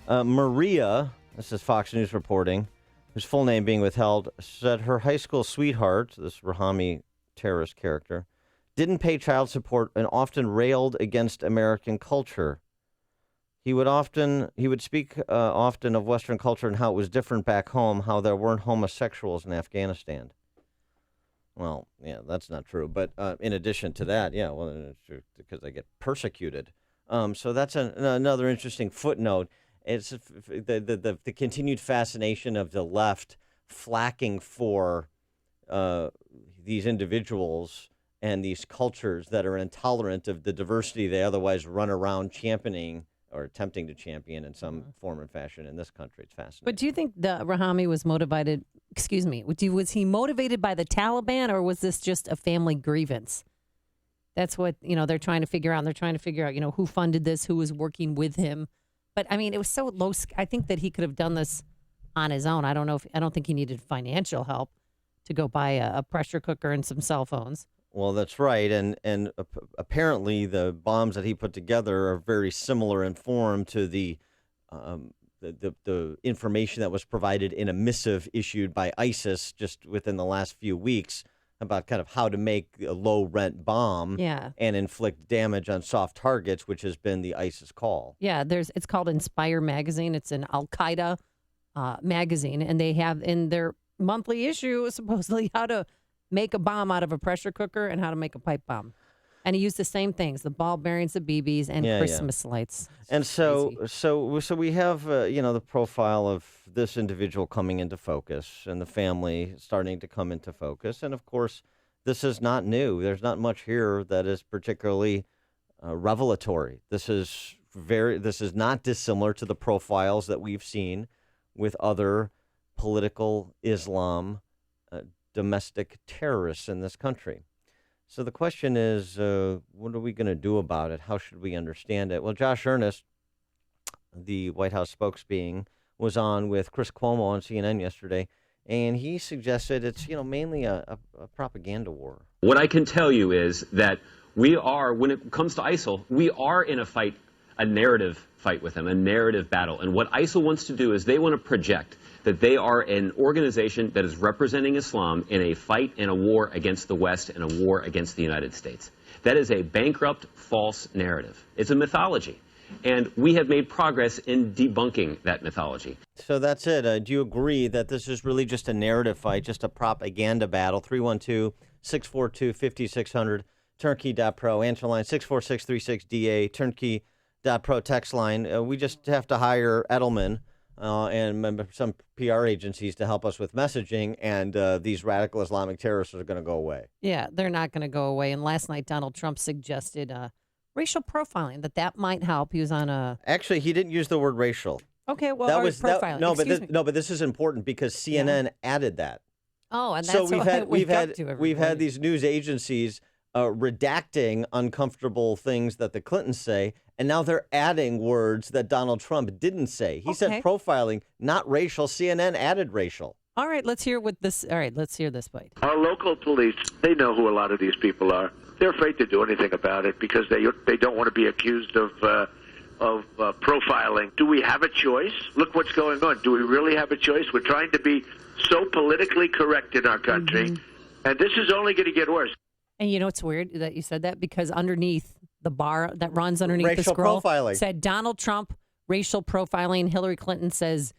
Maria, this is Fox News reporting, whose full name being withheld, said her high school sweetheart, this Rahami terrorist character, didn't pay child support and often railed against American culture. He would speak often of Western culture and how it was different back home, how there weren't homosexuals in Afghanistan. Well, yeah, that's not true. But in addition to that, yeah, well, it's true because they get persecuted. So that's another interesting footnote. It's the continued fascination of the left flacking for these individuals and these cultures that are intolerant of the diversity they otherwise run around championing or attempting to champion in some form and fashion in this country. It's fascinating. But do you think the Rahami was motivated, was he motivated by the Taliban, or was this just a family grievance? That's what, they're trying to figure out. And they're trying to figure out, who funded this, who was working with him. But, I mean, it was so low. I think that he could have done this on his own. I don't think he needed financial help to go buy a pressure cooker and some cell phones. Well, that's right, and apparently the bombs that he put together are very similar in form to the information that was provided in a missive issued by ISIS just within the last few weeks about kind of how to make a low-rent bomb and inflict damage on soft targets, which has been the ISIS call. Yeah, it's called Inspire Magazine. It's an Al-Qaeda magazine, and they have in their monthly issue supposedly how to make a bomb out of a pressure cooker and how to make a pipe bomb. And he used the same things, the ball bearings, the BBs, and Christmas lights. And so we have, the profile of this individual coming into focus and the family starting to come into focus. And, of course, this is not new. There's not much here that is particularly revelatory. This is not dissimilar to the profiles that we've seen with other political Islam domestic terrorists in this country. So the question is, what are we going to do about it? How should we understand it? Well, Josh Earnest, the White House spokesbeing, was on with Chris Cuomo on CNN yesterday, and he suggested it's mainly a propaganda war. What I can tell you is that we are, when it comes to ISIL, we are in a fight, a narrative fight with them, a narrative battle. And what ISIL wants to do is they want to project that they are an organization that is representing Islam in a fight and a war against the West and a war against the United States. That is a bankrupt, false narrative. It's a mythology. And we have made progress in debunking that mythology. So that's it. Do you agree that this is really just a narrative fight, just a propaganda battle? 312-642-5600, turnkey.pro, answer line 64636DA, turnkey.pro text line. We just have to hire Edelman and some PR agencies to help us with messaging, and these radical Islamic terrorists are going to go away. Yeah, they're not going to go away. And last night, Donald Trump suggested racial profiling, that might help. He was on a... Actually, he didn't use the word racial. Okay, well, profiling. But this is important because CNN added that. Oh, and that's we've had these news agencies redacting uncomfortable things that the Clintons say, and now they're adding words that Donald Trump didn't say. He said profiling, not racial. CNN added racial. All right, let's hear this bite. Our local police, they know who a lot of these people are. They're afraid to do anything about it because they don't want to be accused of profiling. Do we have a choice? Look what's going on. Do we really have a choice? We're trying to be so politically correct in our country, and this is only going to get worse. And you know what's weird that you said that? Because underneath the bar that runs underneath racial the scroll profiling said Donald Trump, racial profiling. Hillary Clinton says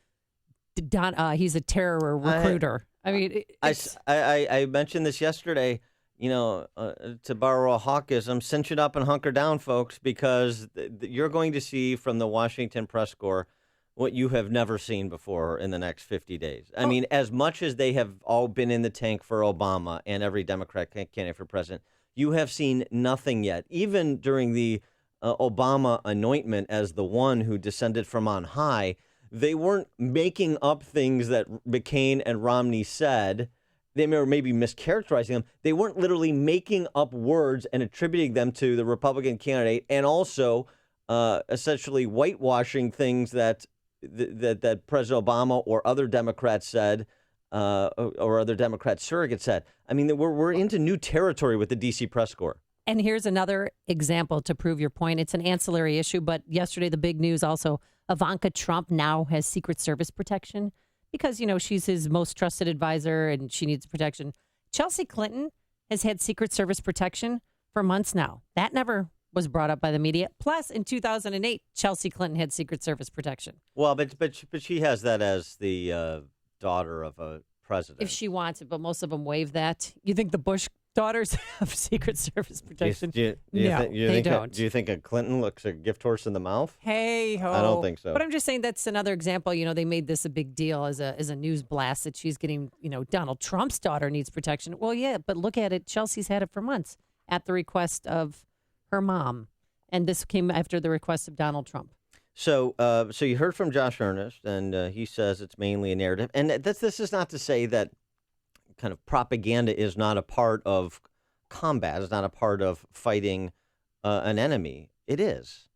he's a terror recruiter. I mentioned this yesterday. To borrow a Hawkism, cinch it up and hunker down, folks, because you're going to see from the Washington press corps what you have never seen before in the next 50 days. I mean, as much as they have all been in the tank for Obama and every Democrat candidate for president, you have seen nothing yet. Even during the Obama anointment as the one who descended from on high, they weren't making up things that McCain and Romney said. They were maybe mischaracterizing them. They weren't literally making up words and attributing them to the Republican candidate, and also essentially whitewashing things that President Obama or other Democrats said, or other Democrat surrogates said. I mean, we're into new territory with the D.C. press corps. And here's another example to prove your point. It's an ancillary issue, but yesterday the big news also, Ivanka Trump now has Secret Service protection. Because, she's his most trusted advisor and she needs protection. Chelsea Clinton has had Secret Service protection for months now. That never was brought up by the media. Plus, in 2008, Chelsea Clinton had Secret Service protection. Well, but she has that as the daughter of a president. If she wants it, but most of them waive that. You think the Bush daughters have Secret Service protection? They don't. Do you think a Clinton looks a gift horse in the mouth? Hey ho! I don't think so. But I'm just saying that's another example. They made this a big deal as a news blast that she's getting. Donald Trump's daughter needs protection. Well, yeah, but look at it. Chelsea's had it for months at the request of her mom, and this came after the request of Donald Trump. So you heard from Josh Earnest, and he says it's mainly a narrative. And this is not to say that kind of propaganda is not a part of combat, is not a part of fighting an enemy. It is.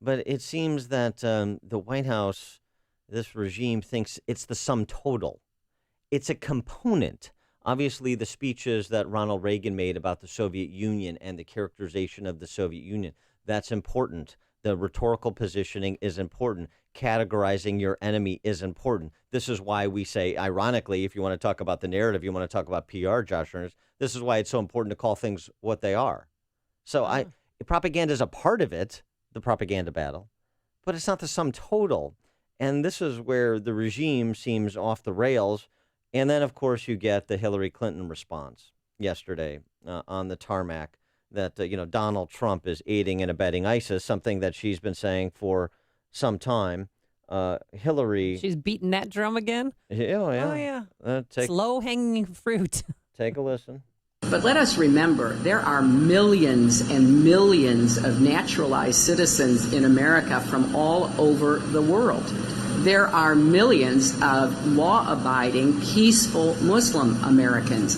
But it seems that the White House, this regime, thinks it's the sum total. It's a component. Obviously, the speeches that Ronald Reagan made about the Soviet Union and the characterization of the Soviet Union, that's important. The rhetorical positioning is important. Categorizing your enemy is important. This is why we say, ironically, if you want to talk about the narrative, you want to talk about PR, Josh Earnest, this is why it's so important to call things what they are. So propaganda is a part of it, the propaganda battle, but it's not the sum total. And this is where the regime seems off the rails. And then, of course, you get the Hillary Clinton response yesterday on the tarmac that, Donald Trump is aiding and abetting ISIS, something that she's been saying for some time. Hillary. She's beating that drum again? Yeah. Oh, yeah. It's low-hanging fruit. Take a listen. But let us remember, there are millions and millions of naturalized citizens in America from all over the world. There are millions of law-abiding, peaceful Muslim Americans.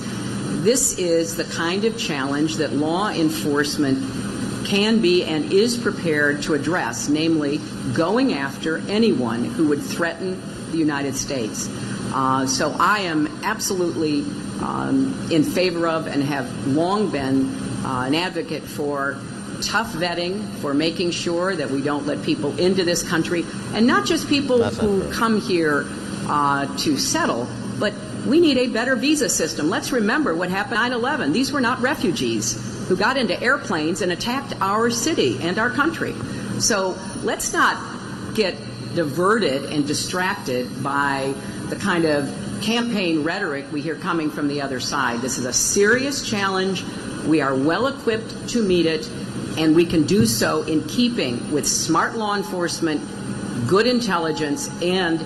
This is the kind of challenge that law enforcement can be and is prepared to address, namely going after anyone who would threaten the United States. So I am absolutely in favor of and have long been an advocate for tough vetting, for making sure that we don't let people into this country, and not just people who come here to settle, but we need a better visa system. Let's remember what happened 9/11. These were not refugees who got into airplanes and attacked our city and our country. So let's not get diverted and distracted by the kind of campaign rhetoric we hear coming from the other side. This is a serious challenge. We are well equipped to meet it, and we can do so in keeping with smart law enforcement, good intelligence, and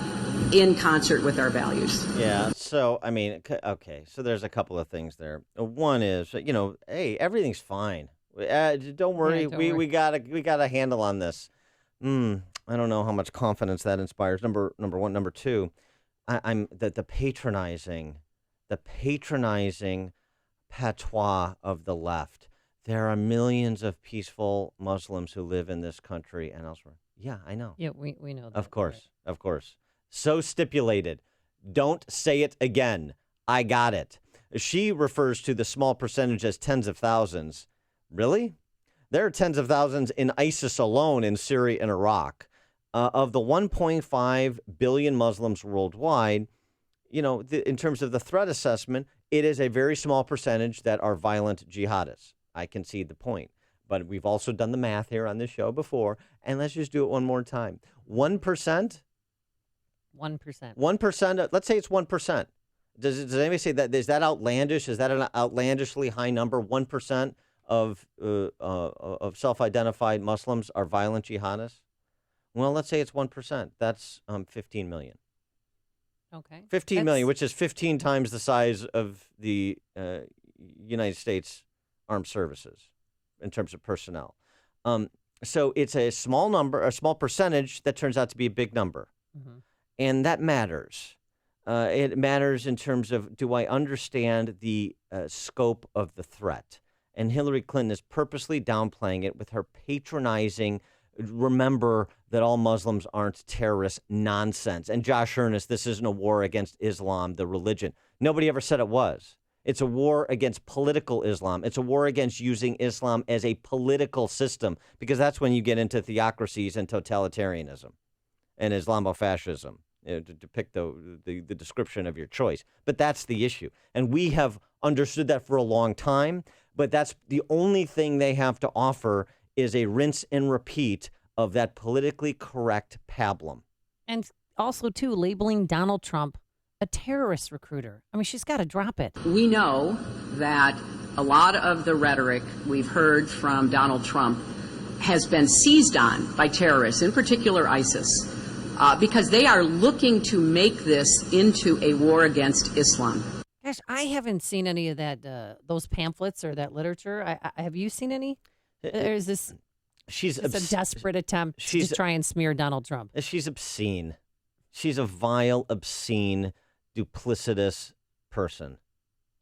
in concert with our values. Yeah. So, I mean, okay. So there's a couple of things there. One is, hey, everything's fine. Don't worry. We got a handle on this. I don't know how much confidence that inspires. Number one. Number two, I'm the patronizing patois of the left. There are millions of peaceful Muslims who live in this country and elsewhere. Yeah, I know. Yeah, we know that. Of course. So stipulated. Don't say it again. I got it. She refers to the small percentage as tens of thousands. Really? There are tens of thousands in ISIS alone in Syria and Iraq. Of the 1.5 billion Muslims worldwide, in terms of the threat assessment, it is a very small percentage that are violent jihadists. I concede the point. But we've also done the math here on this show before, and let's just do it one more time. 1%? 1%. 1%, let's say it's 1%. Does anybody say that? Is that outlandish? Is that an outlandishly high number? 1% of self-identified Muslims are violent jihadists? Well, let's say it's 1%. That's 15 million. Okay. 15 million, which is 15 times the size of the United States Armed Services in terms of personnel. So it's a small number, a small percentage that turns out to be a big number. Mm-hmm. And that matters. It matters in terms of, do I understand the scope of the threat? And Hillary Clinton is purposely downplaying it with her patronizing, remember that all Muslims aren't terrorists nonsense. And Josh Earnest, this isn't a war against Islam, the religion. Nobody ever said it was. It's a war against political Islam. It's a war against using Islam as a political system, because that's when you get into theocracies and totalitarianism and Islamofascism, to pick the description of your choice. But that's the issue. And we have understood that for a long time, but that's the only thing they have to offer is a rinse and repeat of that politically correct pablum. And also, too, labeling Donald Trump a terrorist recruiter. I mean, she's got to drop it. We know that a lot of the rhetoric we've heard from Donald Trump has been seized on by terrorists, in particular ISIS, because they are looking to make this into a war against Islam. Gosh, I haven't seen any of that, those pamphlets or that literature. Have you seen any? There's this. It's a desperate attempt to try and smear Donald Trump. She's obscene. She's a vile, obscene, duplicitous person.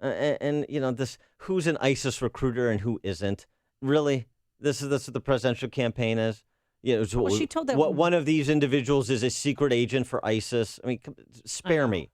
And this, who's an ISIS recruiter and who isn't? Really? This is what the presidential campaign is? Well, she told that one of these individuals is a secret agent for ISIS. I mean, spare me.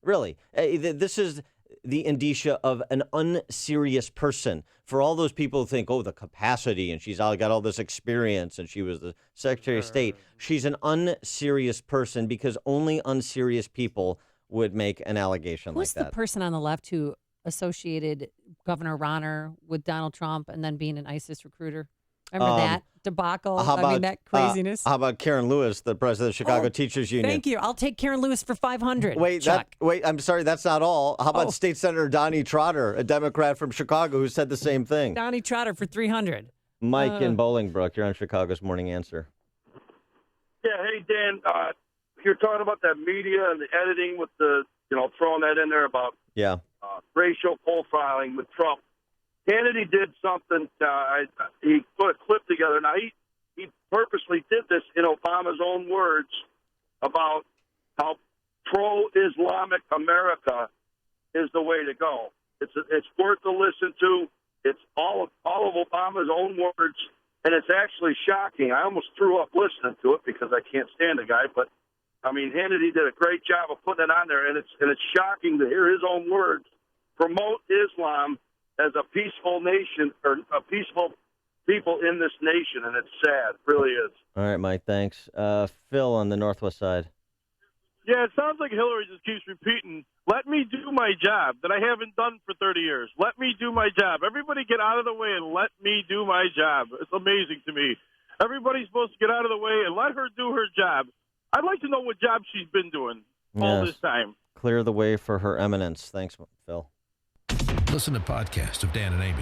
Really. This is the indicia of an unserious person. For all those people who think, the capacity, and she's got all this experience, and she was the Secretary of State. She's an unserious person, because only unserious people would make an allegation like that. Who's the person on the left who associated Governor Ronner with Donald Trump and then being an ISIS recruiter? Remember that debacle? That craziness? How about Karen Lewis, the president of the Chicago Teachers Union? Thank you. I'll take Karen Lewis for $500. Wait, I'm sorry, that's not all. How about State Senator Donnie Trotter, a Democrat from Chicago, who said the same thing? Donnie Trotter for $300. Mike in Bolingbrook, you're on Chicago's Morning Answer. Yeah, hey, Dan, you're talking about that media and the editing with the, throwing that in there about racial profiling with Trump. Hannity did something. He put a clip together. Now, he purposely did this in Obama's own words about how pro-Islamic America is the way to go. It's worth to listen to. It's all of Obama's own words, and it's actually shocking. I almost threw up listening to it because I can't stand the guy. But I mean, Hannity did a great job of putting it on there, and it's shocking to hear his own words promote Islam as a peaceful nation, or a peaceful people in this nation, and it's sad. It really is. All right, Mike, thanks. Phil on the Northwest side. Yeah, it sounds like Hillary just keeps repeating, let me do my job that I haven't done for 30 years. Let me do my job. Everybody get out of the way and let me do my job. It's amazing to me. Everybody's supposed to get out of the way and let her do her job. I'd like to know what job she's been doing all this time. Clear the way for her eminence. Thanks, Phil. Listen to podcasts of Dan and Amy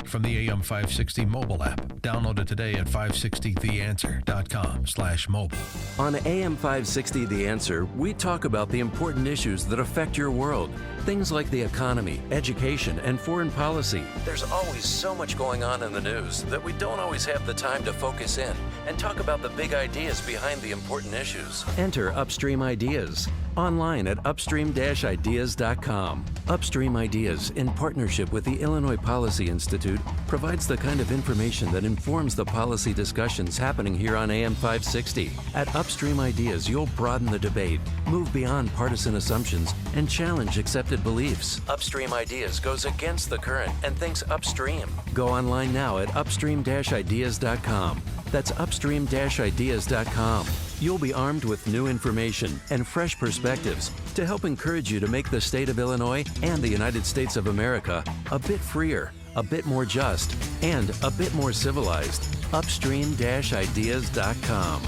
from the AM 560 mobile app. Download it today at 560theanswer.com/mobile. On AM 560 The Answer, we talk about the important issues that affect your world. Things like the economy, education, and foreign policy. There's always so much going on in the news that we don't always have the time to focus in and talk about the big ideas behind the important issues. Enter Upstream Ideas online at upstream-ideas.com. Upstream Ideas, in partnership with the Illinois Policy Institute, provides the kind of information that informs the policy discussions happening here on AM 560. At Upstream Ideas, you'll broaden the debate, move beyond partisan assumptions, and challenge accepted beliefs. Upstream Ideas goes against the current and thinks upstream. Go online now at upstream-ideas.com. That's upstream-ideas.com. You'll be armed with new information and fresh perspectives to help encourage you to make the state of Illinois and the United States of America a bit freer, a bit more just, and a bit more civilized. Upstream-ideas.com.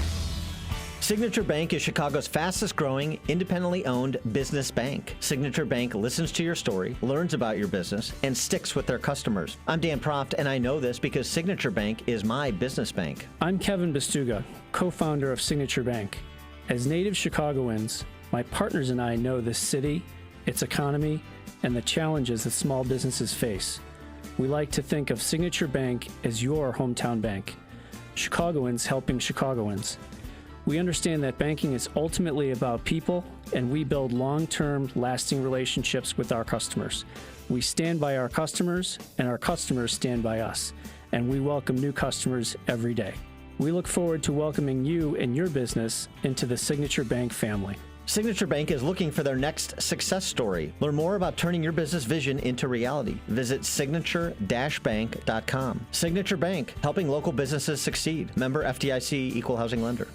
Signature Bank is Chicago's fastest growing, independently owned business bank. Signature Bank listens to your story, learns about your business, and sticks with their customers. I'm Dan Proft, and I know this because Signature Bank is my business bank. I'm Kevin Bastuga, co-founder of Signature Bank. As native Chicagoans, my partners and I know this city, its economy, and the challenges that small businesses face. We like to think of Signature Bank as your hometown bank. Chicagoans helping Chicagoans. We understand that banking is ultimately about people, and we build long-term, lasting relationships with our customers. We stand by our customers, and our customers stand by us, and we welcome new customers every day. We look forward to welcoming you and your business into the Signature Bank family. Signature Bank is looking for their next success story. Learn more about turning your business vision into reality. Visit signature-bank.com. Signature Bank, helping local businesses succeed. Member FDIC, Equal Housing Lender.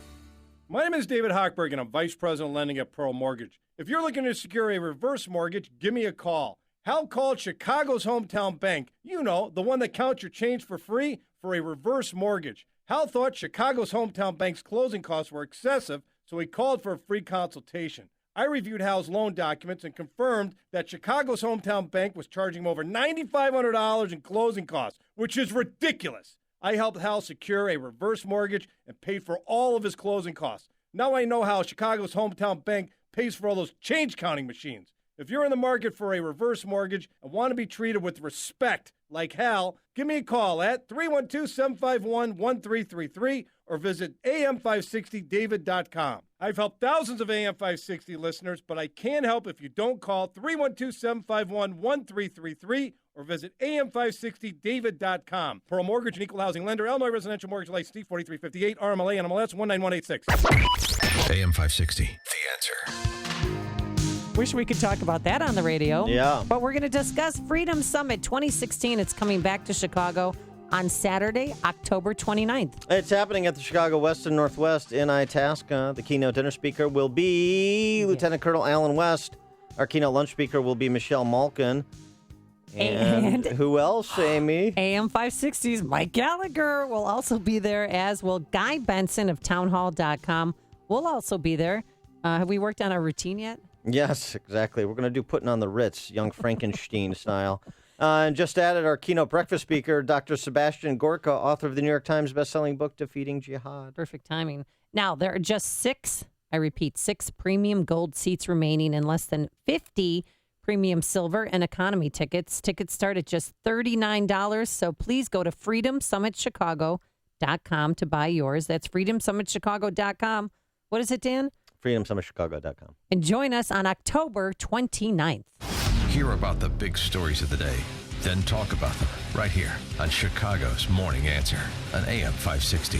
My name is David Hochberg, and I'm Vice President of Lending at Pearl Mortgage. If you're looking to secure a reverse mortgage, give me a call. Hal called Chicago's hometown bank. You know, the one that counts your change for free for a reverse mortgage. Hal thought Chicago's hometown bank's closing costs were excessive, so he called for a free consultation. I reviewed Hal's loan documents and confirmed that Chicago's hometown bank was charging him over $9,500 in closing costs, which is ridiculous. I helped Hal secure a reverse mortgage and paid for all of his closing costs. Now I know how Chicago's hometown bank pays for all those change counting machines. If you're in the market for a reverse mortgage and want to be treated with respect like Hal, give me a call at 312-751-1333 or visit am560david.com. I've helped thousands of AM 560 listeners, but I can't help if you don't call 312-751-1333 or visit am560david.com. Pearl Mortgage and Equal Housing Lender, Illinois Residential Mortgage License D4358, RMLA, NMLS 19186. AM 560, The Answer. Wish we could talk about that on the radio. Yeah. But we're going to discuss Freedom Summit 2016. It's coming back to Chicago on Saturday, October 29th. It's happening at the Chicago West and Northwest in Itasca. The keynote dinner speaker will be Lieutenant Colonel Alan West. Our keynote lunch speaker will be Michelle Malkin. And who else, Amy? AM 560's Mike Gallagher will also be there, as will Guy Benson of townhall.com. We'll also be there. Have we worked on our routine yet? Yes, exactly. We're going to do Putting on the Ritz, Young Frankenstein style. And just added our keynote breakfast speaker, Dr. Sebastian Gorka, author of the New York Times bestselling book, Defeating Jihad. Perfect timing. Now, there are just six premium gold seats remaining and less than 50 premium silver and economy tickets. Tickets start at just $39, so please go to freedomsummitchicago.com to buy yours. That's freedomsummitchicago.com. What is it, Dan? freedomsummitchicago.com. And join us on October 29th. Hear about the big stories of the day, then talk about them right here on Chicago's Morning Answer on AM 560.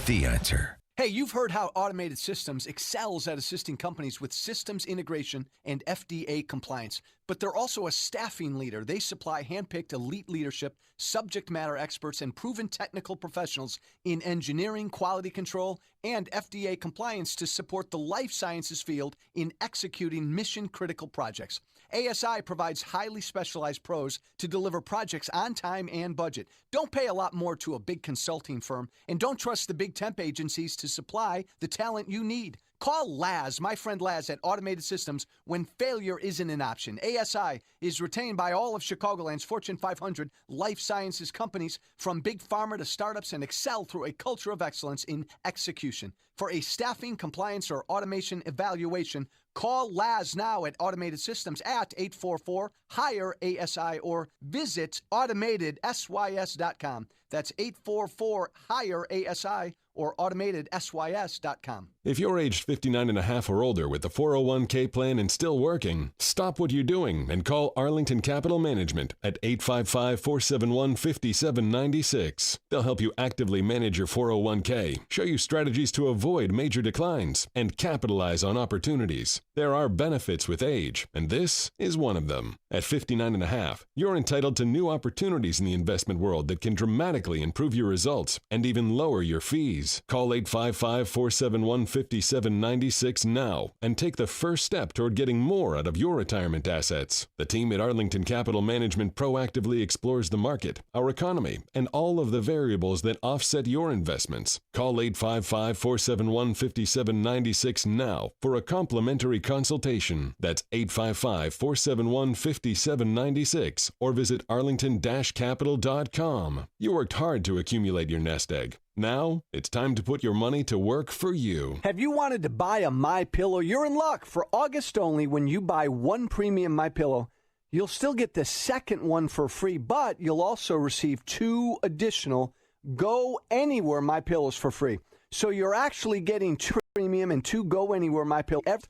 The Answer. Hey, you've heard how Automated Systems excels at assisting companies with systems integration and FDA compliance, but they're also a staffing leader. They supply handpicked elite leadership, subject matter experts, and proven technical professionals in engineering, quality control, and FDA compliance to support the life sciences field in executing mission-critical projects. ASI provides highly specialized pros to deliver projects on time and budget. Don't pay a lot more to a big consulting firm, and don't trust the big temp agencies to supply the talent you need. Call Laz, my friend Laz at Automated Systems, when failure isn't an option. ASI is retained by all of Chicagoland's Fortune 500 life sciences companies, from big pharma to startups, and excel through a culture of excellence in execution. For a staffing, compliance, or automation evaluation, call Laz now at Automated Systems at 844-HIRE-ASI or visit AutomatedSYS.com. That's 844-HIRE-ASI or AutomatedSYS.com. If you're aged 59 and a half or older with the 401k plan and still working, stop what you're doing and call Arlington Capital Management at 855-471-5796. They'll help you actively manage your 401k, show you strategies to avoid major declines, and capitalize on opportunities. There are benefits with age, and this is one of them. At 59 and a half, you're entitled to new opportunities in the investment world that can dramatically improve your results and even lower your fees. Call 855-471-5796 now and take the first step toward getting more out of your retirement assets. The team at Arlington Capital Management proactively explores the market, our economy, and all of the variables that offset your investments. Call 855-471-5796 now for a complimentary consultation. That's 855-471-5796 or visit arlington-capital.com. You worked hard to accumulate your nest egg. Now, it's time to put your money to work for you. Have you wanted to buy a MyPillow? You're in luck. For August only, when you buy one premium MyPillow, you'll still get the second one for free, but you'll also receive 2 additional Go Anywhere MyPillows for free. So you're actually getting 2 premium and 2 Go Anywhere MyPillows.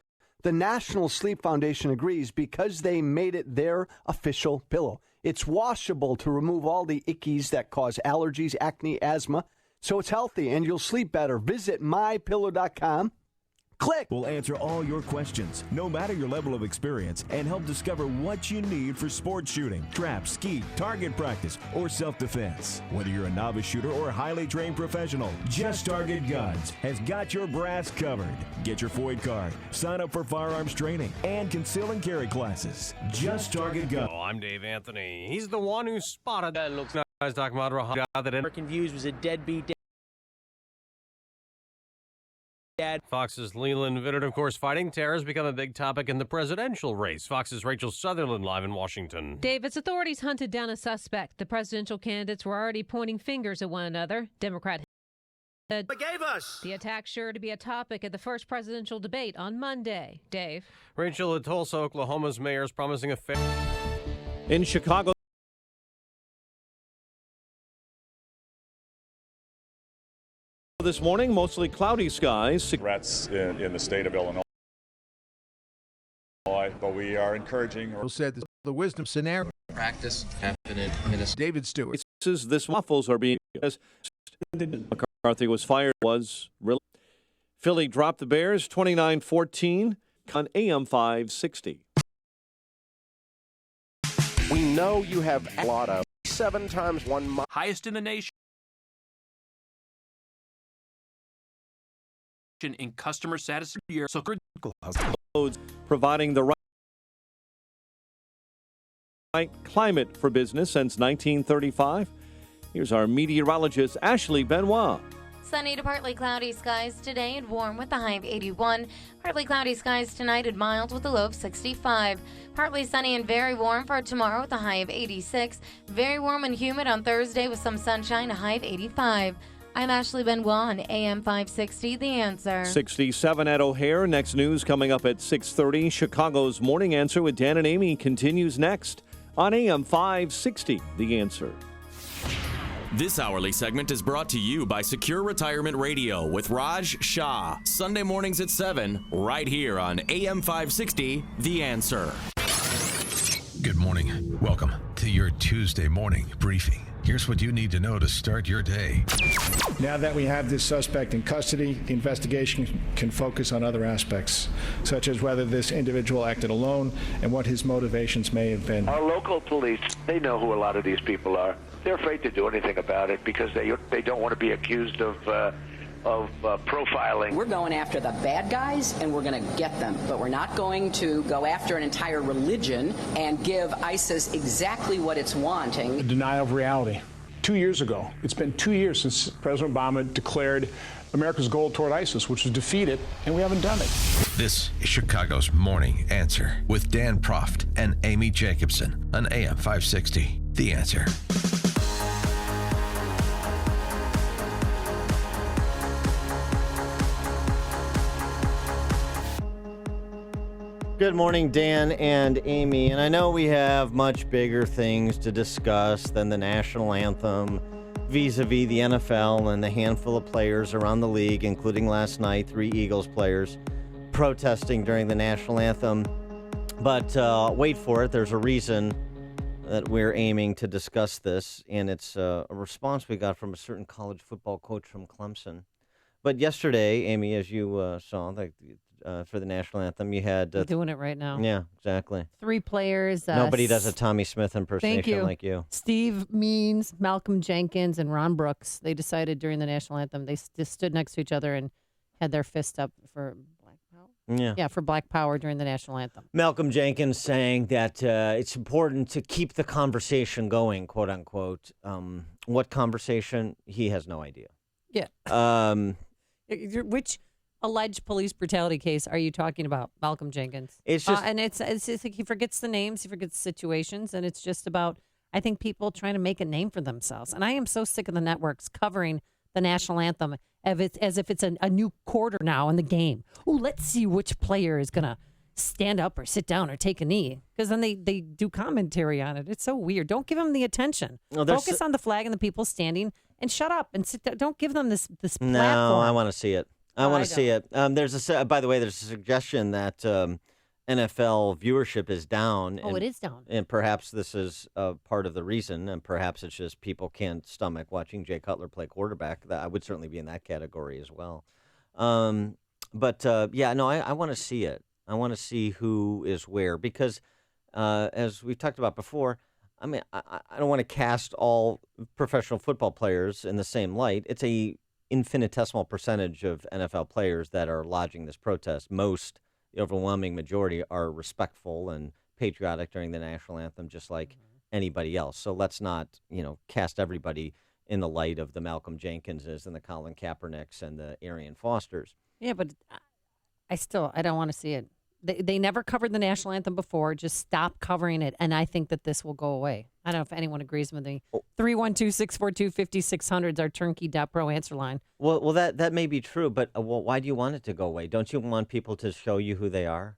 The National Sleep Foundation agrees because they made it their official pillow. It's washable to remove all the ickies that cause allergies, acne, asthma. So it's healthy and you'll sleep better. Visit mypillow.com. Click. We'll answer all your questions, no matter your level of experience, and help discover what you need for sport shooting, trap, ski, target practice, or self-defense. Whether you're a novice shooter or a highly trained professional, Just Target Guns has got your brass covered. Get your FOID card, sign up for firearms training, and conceal and carry classes. Just Target Guns. Oh, I'm Dave Anthony. He's the one who spotted that looks nice. Talking about that American Views was a deadbeat dad. Fox's Leland Vittert, of course, fighting terror has become a big topic in the presidential race. Fox's Rachel Sutherland live in Washington. Dave, as authorities hunted down a suspect, the presidential candidates were already pointing fingers at one another. Democrat said gave us the attack sure to be a topic at the first presidential debate on Monday. Dave. Rachel, at Tulsa, Oklahoma's mayor is promising a fair. In Chicago this morning, mostly cloudy skies. Threats in the state of Illinois, but we are encouraging. Said the wisdom scenario. Practice happening in David Stewart. This waffles are being. McCarthy was fired. Was really. Philly dropped the Bears 29-14 on AM 560. We know you have a lot of 7 times 1 mile. Highest in the nation. In customer satisfaction, so critical. Providing the right climate for business since 1935. Here's our meteorologist, Ashley Benoit. Sunny to partly cloudy skies today and warm with a high of 81. Partly cloudy skies tonight and mild with a low of 65. Partly sunny and very warm for tomorrow with a high of 86. Very warm and humid on Thursday with some sunshine, a high of 85. I'm Ashley Benoit on AM 560, The Answer. 67 at O'Hare. Next news coming up at 6:30. Chicago's Morning Answer with Dan and Amy continues next on AM 560, The Answer. This hourly segment is brought to you by Secure Retirement Radio with Raj Shah. Sunday mornings at 7, right here on AM 560, The Answer. Good morning. Welcome to your Tuesday morning briefing. Here's what you need to know to start your day. Now that we have this suspect in custody, the investigation can focus on other aspects, such as whether this individual acted alone and what his motivations may have been. Our local police, they know who a lot of these people are. They're afraid to do anything about it because they don't want to be accused of profiling. We're going after the bad guys, and we're going to get them. But we're not going to go after an entire religion and give ISIS exactly what it's wanting. A denial of reality. 2 years ago. It's been 2 years since President Obama declared America's goal toward ISIS, which was defeated, and we haven't done it. This is Chicago's Morning Answer with Dan Proft and Amy Jacobson on AM 560. The Answer. Good morning, Dan and Amy. And I know we have much bigger things to discuss than the national anthem vis-a-vis the NFL and the handful of players around the league, including last night, 3 Eagles players protesting during the national anthem. But wait for it. There's a reason that we're aiming to discuss this, and it's a response we got from a certain college football coach from Clemson. But yesterday, Amy, as you saw, for the national anthem, you had... We're doing it right now. Yeah, exactly. 3 players. Nobody does a Tommy Smith impersonation like you. Steve Means, Malcolm Jenkins, and Ron Brooks. They decided during the national anthem, they just stood next to each other and had their fist up for Black Power. Yeah, for Black Power during the national anthem. Malcolm Jenkins saying that it's important to keep the conversation going, quote unquote. What conversation? He has no idea. Yeah. Which alleged police brutality case are you talking about, Malcolm Jenkins? It's just, and it's just like he forgets the names, he forgets situations, and it's just about, I think, people trying to make a name for themselves. And I am so sick of the networks covering the national anthem as if it's a new quarter now in the game. Oh, let's see which player is going to stand up or sit down or take a knee, because then they do commentary on it. It's so weird. Don't give them the attention. Focus on the flag and the people standing and shut up and sit down. Don't give them this platform. No, I want to see it. I want to see it. By the way, there's a suggestion that NFL viewership is down. It is down. And perhaps this is part of the reason, and perhaps it's just people can't stomach watching Jay Cutler play quarterback. I would certainly be in that category as well. I want to see it. I want to see who is where, because as we've talked about before, I mean, I don't want to cast all professional football players in the same light. It's a infinitesimal percentage of NFL players that are lodging this protest. Most, the overwhelming majority, are respectful and patriotic during the national anthem, just like anybody else. So let's not, cast everybody in the light of the Malcolm Jenkinses and the Colin Kaepernicks and the Arian Fosters. Yeah, but I don't want to see it. They never covered the national anthem before. Just stop covering it, and I think that this will go away. I don't know if anyone agrees with me. 312-642-5600 is our turnkey.pro answer line. Well, that may be true, but why do you want it to go away? Don't you want people to show you who they are?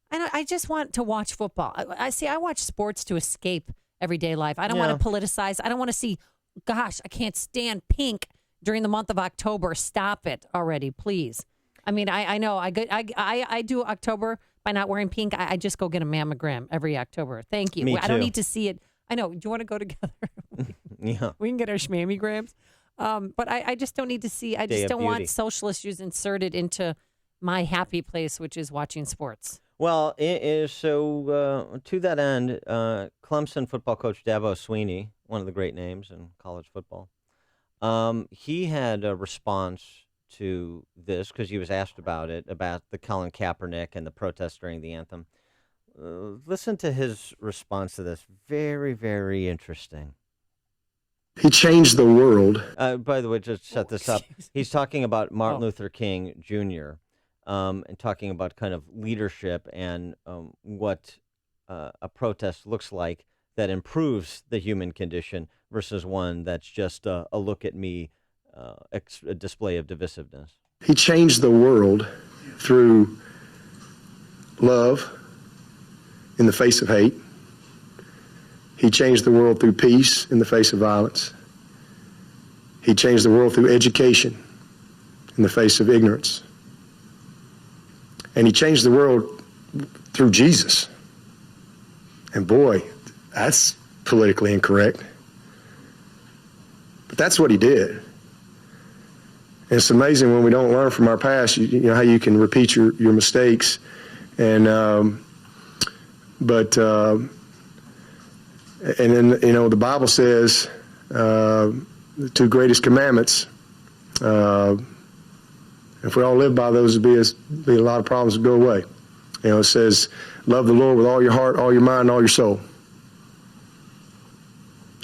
I just want to watch football. I watch sports to escape everyday life. I don't want to politicize. I don't want to see, gosh, I can't stand pink during the month of October. Stop it already, please. I mean, I know I do October by not wearing pink. I just go get a mammogram every October. Thank you. Me too. I don't need to see it. I know. Do you want to go together? Yeah. We can get our schmammograms. But I just don't need to see. I just don't want social issues inserted into my happy place, which is watching sports. Well, to that end, Clemson football coach Dabo Swinney, one of the great names in college football, he had a response to this because he was asked about the Colin Kaepernick and the protest during the anthem. Listen to his response to this. Very, very interesting. He changed the world. By the way, just set this up. He's talking about Martin Luther King Jr. And talking about kind of leadership and what a protest looks like that improves the human condition versus one that's just a look at me, a display of divisiveness. He changed the world through love in the face of hate. He changed the world through peace in the face of violence. He changed the world through education in the face of ignorance. And he changed the world through Jesus. And boy, that's politically incorrect. But that's what he did. And it's amazing when we don't learn from our past, you know how you can repeat your mistakes. And and then, the Bible says the 2 greatest commandments, if we all live by those, there'd be a lot of problems that go away. It says, love the Lord with all your heart, all your mind, and all your soul.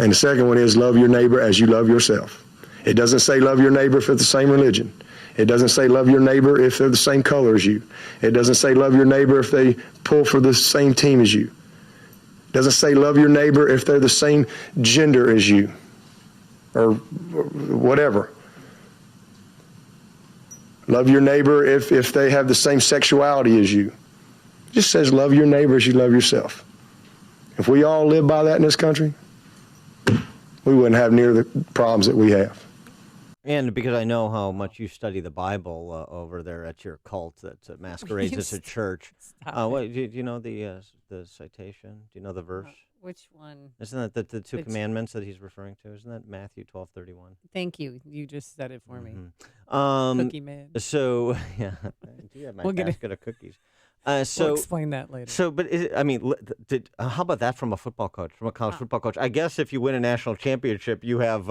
And the second one is love your neighbor as you love yourself. It doesn't say love your neighbor if they're the same religion. It doesn't say love your neighbor if they're the same color as you. It doesn't say love your neighbor if they pull for the same team as you. It doesn't say love your neighbor if they're the same gender as you or whatever. Love your neighbor if they have the same sexuality as you. It just says love your neighbor as you love yourself. If we all live by that in this country, we wouldn't have near the problems that we have. And because I know how much you study the Bible over there at your cult that masquerades as a church. Do you know the citation? Do you know the verse? Which one? Isn't that the two commandments that he's referring to? Isn't that Matthew 12:31? Thank you. You just said it for me. Cookie man. So, yeah, you have my basket of cookies. We'll explain that later. So, but how about that from a football coach, from a college football coach? I guess if you win a national championship, you have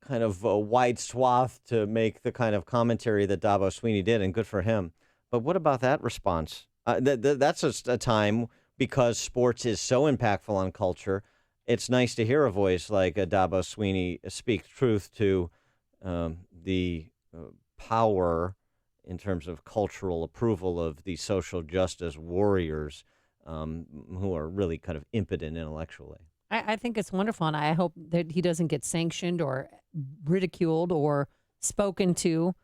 kind of a wide swath to make the kind of commentary that Dabo Swinney did, and good for him. But what about that response? That's a time, because sports is so impactful on culture, it's nice to hear a voice like Dabo Swinney speak truth to the power in terms of cultural approval of the social justice warriors who are really kind of impotent intellectually. I think it's wonderful, and I hope that he doesn't get sanctioned or ridiculed or spoken to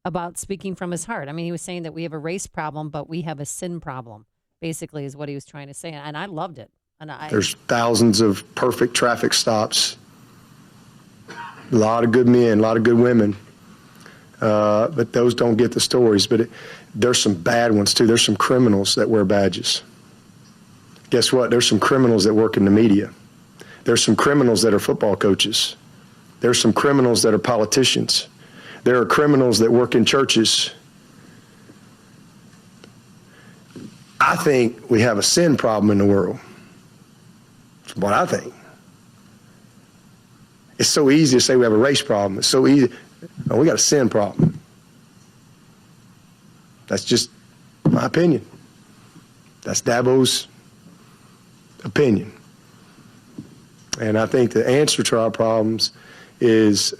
about speaking from his heart. I mean, he was saying that we have a race problem, but we have a sin problem, basically, is what he was trying to say, and I loved it. And there's thousands of perfect traffic stops, a lot of good men, a lot of good women, but those don't get the stories. But there's some bad ones, too. There's some criminals that wear badges. Guess what? There's some criminals that work in the media. There's some criminals that are football coaches. There's some criminals that are politicians. There are criminals that work in churches. I think we have a sin problem in the world. That's what I think. It's so easy to say we have a race problem. It's so easy. No, we got a sin problem. That's just my opinion. That's Dabo's opinion. And I think the answer to our problems is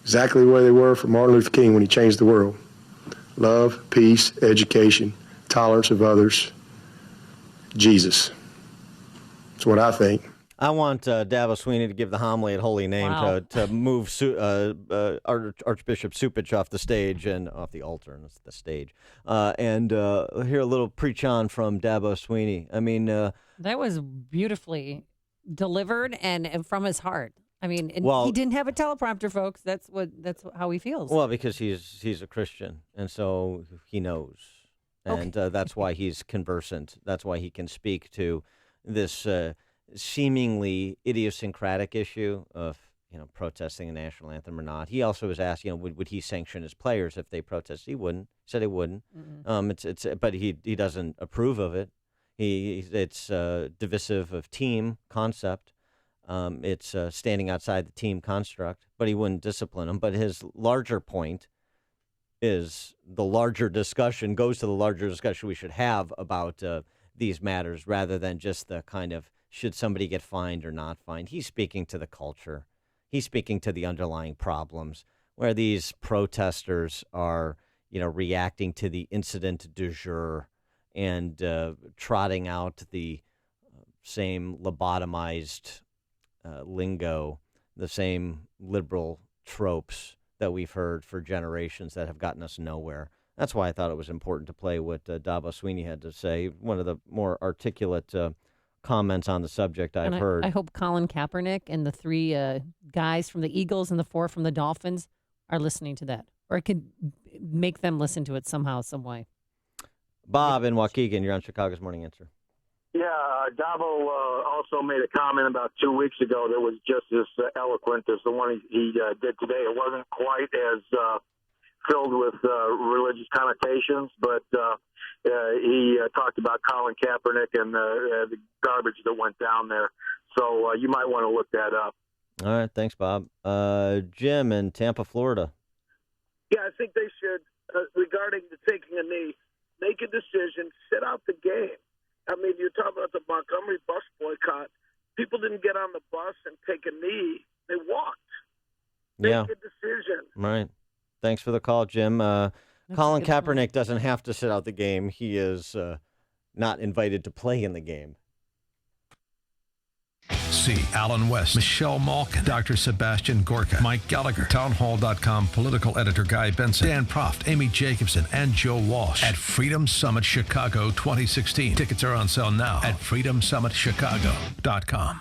exactly where they were for Martin Luther King when he changed the world. Love, peace, education, tolerance of others, Jesus. That's what I think. I want Dabo Swinney to give the homily at Holy Name to move Archbishop Supich off the stage and off the altar, and the stage, and hear a little preach on from Dabo Swinney. I mean, that was beautifully delivered and from his heart. I mean, he didn't have a teleprompter, folks. That's how he feels. Well, because he's a Christian, and so he knows, and that's why he's conversant. That's why he can speak to this seemingly idiosyncratic issue of protesting the national anthem or not. He also was asked, would he sanction his players if they protest? He wouldn't. He said he wouldn't. But he doesn't approve of it. It's divisive of team concept. It's standing outside the team construct. But he wouldn't discipline them. But his larger point is the larger discussion goes to the larger discussion we should have about these matters, rather than just the kind of should somebody get fined or not fined. He's speaking to the culture. He's speaking to the underlying problems where these protesters are, reacting to the incident du jour and trotting out the same lobotomized lingo, the same liberal tropes that we've heard for generations that have gotten us nowhere. That's why I thought it was important to play what Dabo Swinney had to say, one of the more articulate comments on the subject I've heard. I hope Colin Kaepernick and the 3 guys from the Eagles and the 4 from the Dolphins are listening to that, or it could make them listen to it somehow, some way. Bob in Waukegan, you're on Chicago's Morning Answer. Yeah, Dabo also made a comment about 2 weeks ago that was just as eloquent as the one he did today. It wasn't quite as filled with religious connotations, but he talked about Colin Kaepernick and the garbage that went down there. So you might want to look that up. All right, thanks, Bob. Jim in Tampa, Florida. Yeah, I think they should, regarding the taking a knee, make a decision, sit out the game. I mean, you're talking about the Montgomery bus boycott. people didn't get on the bus and take a knee. They walked. Make Yeah. a decision. Right. Thanks for the call, Jim. Colin Kaepernick doesn't have to sit out the game. He is not invited to play in the game. See Alan West, Michelle Malkin, Dr. Sebastian Gorka, Mike Gallagher, townhall.com political editor Guy Benson, Dan Proft, Amy Jacobson, and Joe Walsh at Freedom Summit Chicago 2016. Tickets are on sale now at freedomsummitchicago.com.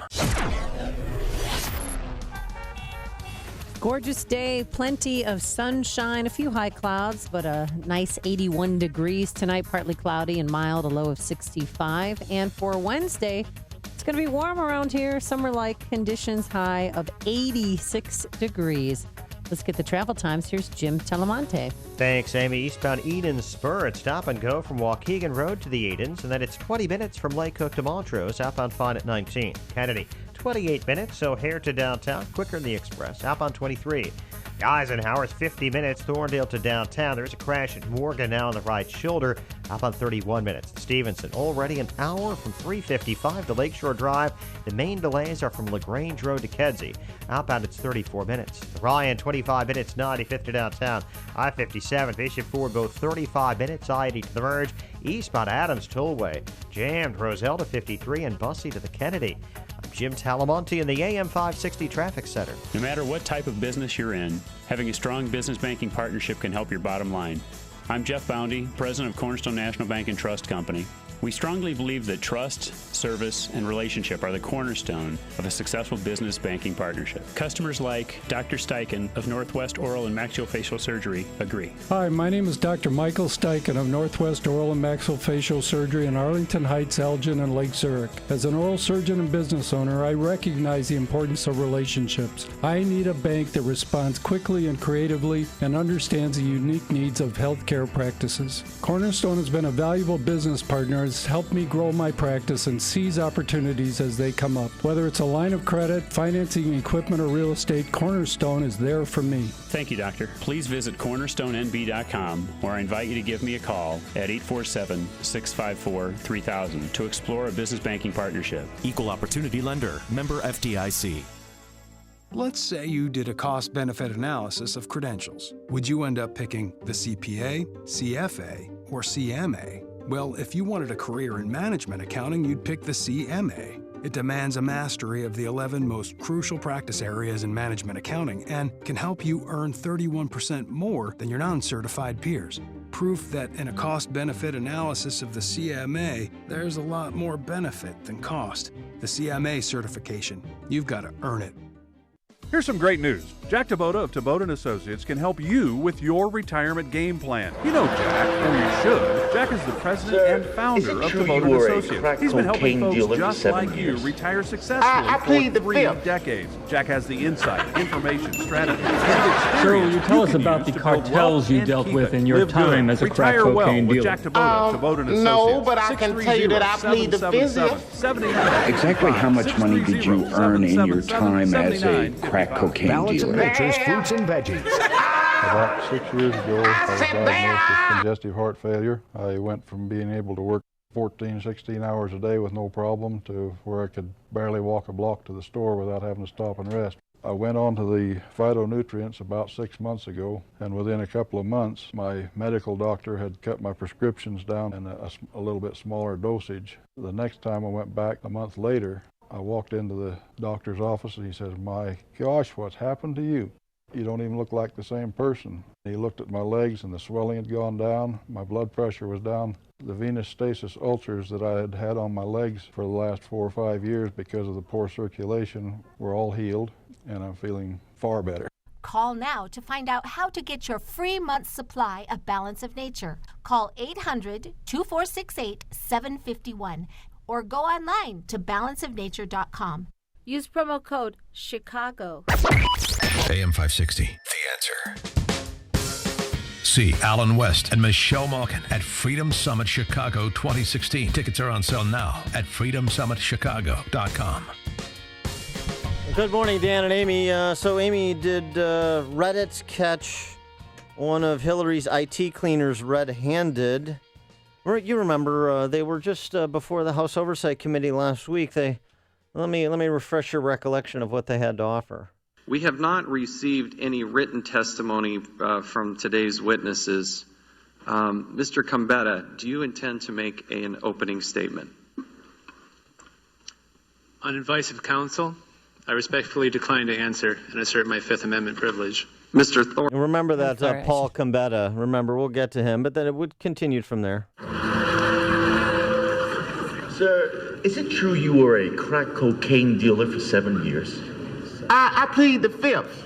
Gorgeous day, plenty of sunshine, a few high clouds, but a nice 81 degrees tonight, partly cloudy and mild, a low of 65. And for Wednesday, it's going to be warm around here, summer-like conditions, high of 86 degrees. Let's get the travel times. Here's Jim Telemonte. Thanks, Amy. Eastbound Eden Spur at Stop and Go from Waukegan Road to the Edens, and then it's 20 minutes from Lake Cook to Montrose, outbound fine at 19. Kennedy, 28 minutes, O'Hare to downtown, quicker in the Express, outbound 23. Eisenhower's 50 minutes, Thorndale to downtown. There's a crash at Morgan now on the right shoulder, outbound 31 minutes. Stevenson, already an hour from 355 to Lakeshore Drive. The main delays are from LaGrange Road to Kedzie. Outbound, it's 34 minutes. The Ryan, 25 minutes, 95th to downtown. I-57, Bishop Ford, both 35 minutes, I-80 to the merge. Eastbound Adams Tollway, jammed Roselle to 53 and Bussy to the Kennedy. I'm Jim Talamonte in the AM 560 Traffic Center. No matter what type of business you're in, having a strong business banking partnership can help your bottom line. I'm Jeff Boundy, president of Cornerstone National Bank and Trust Company. We strongly believe that trust, service, and relationship are the cornerstone of a successful business banking partnership. Customers like Dr. Steichen of Northwest Oral and Maxillofacial Surgery agree. Hi, my name is Dr. Michael Steichen of Northwest Oral and Maxillofacial Surgery in Arlington Heights, Elgin, and Lake Zurich. As an oral surgeon and business owner, I recognize the importance of relationships. I need a bank that responds quickly and creatively and understands the unique needs of healthcare practices. Cornerstone has been a valuable business partner, has helped me grow my practice and seize opportunities as they come up. Whether it's a line of credit, financing equipment, or real estate, Cornerstone is there for me. Thank you, Doctor. Please visit cornerstonenb.com, or I invite you to give me a call at 847-654-3000 to explore a business banking partnership. Equal Opportunity Lender, member FDIC. Let's say you did a cost-benefit analysis of credentials. Would you end up picking the CPA, CFA, or CMA? Well, if you wanted a career in management accounting, you'd pick the CMA. It demands a mastery of the 11 most crucial practice areas in management accounting and can help you earn 31% more than your non-certified peers. Proof that in a cost-benefit analysis of the CMA, there's a lot more benefit than cost. The CMA certification. You've got to earn it. Here's some great news. Jack Taboda of Taboda & Associates can help you with your retirement game plan. You know Jack, or you should. Jack is the president and founder of Taboda & Associates. He's been helping folks just like you retire successfully for 3 decades. Jack has the insight, information, strategy, and Sir, will you tell us about the cartels you dealt with in your time as a crack cocaine dealer? Jack Taboda, Taboda & Associates. No, but I can tell you that I plead the fifth. Exactly how much money did you earn in your time as a crack cocaine Balance dealer? of Nature's fruits and veggies. About 6 years ago, I was diagnosed with congestive heart failure. I went from being able to work 14, 16 hours a day with no problem to where I could barely walk a block to the store without having to stop and rest. I went on to the phytonutrients about 6 months ago, and within a couple of months, my medical doctor had cut my prescriptions down in a little bit smaller dosage. The next time I went back a month later, I walked into the doctor's office and he says, "My gosh, what's happened to you? You don't even look like the same person." He looked at my legs and the swelling had gone down. My blood pressure was down. The venous stasis ulcers that I had had on my legs for the last 4 or 5 years because of the poor circulation were all healed, and I'm feeling far better. Call now to find out how to get your free month's supply of Balance of Nature. Call 800-2468-751 or go online to balanceofnature.com. Use promo code CHICAGO. AM 560, The Answer. See Alan West and Michelle Malkin at Freedom Summit Chicago 2016. Tickets are on sale now at freedomsummitchicago.com. Good morning, Dan and Amy. So, Amy, did Reddit catch one of Hillary's IT cleaners red-handed? You remember, they were just before the House Oversight Committee last week. They Let me refresh your recollection of what they had to offer. We have not received any written testimony from today's witnesses. Mr. Combetta, do you intend to make an opening statement? On advice of counsel, I respectfully decline to answer and assert my Fifth Amendment privilege. Mr. Thorne. Remember that Paul Combetta. Remember, we'll get to him, but then it would continue from there. Sir, is it true you were a crack cocaine dealer for 7 years? I plead the Fifth.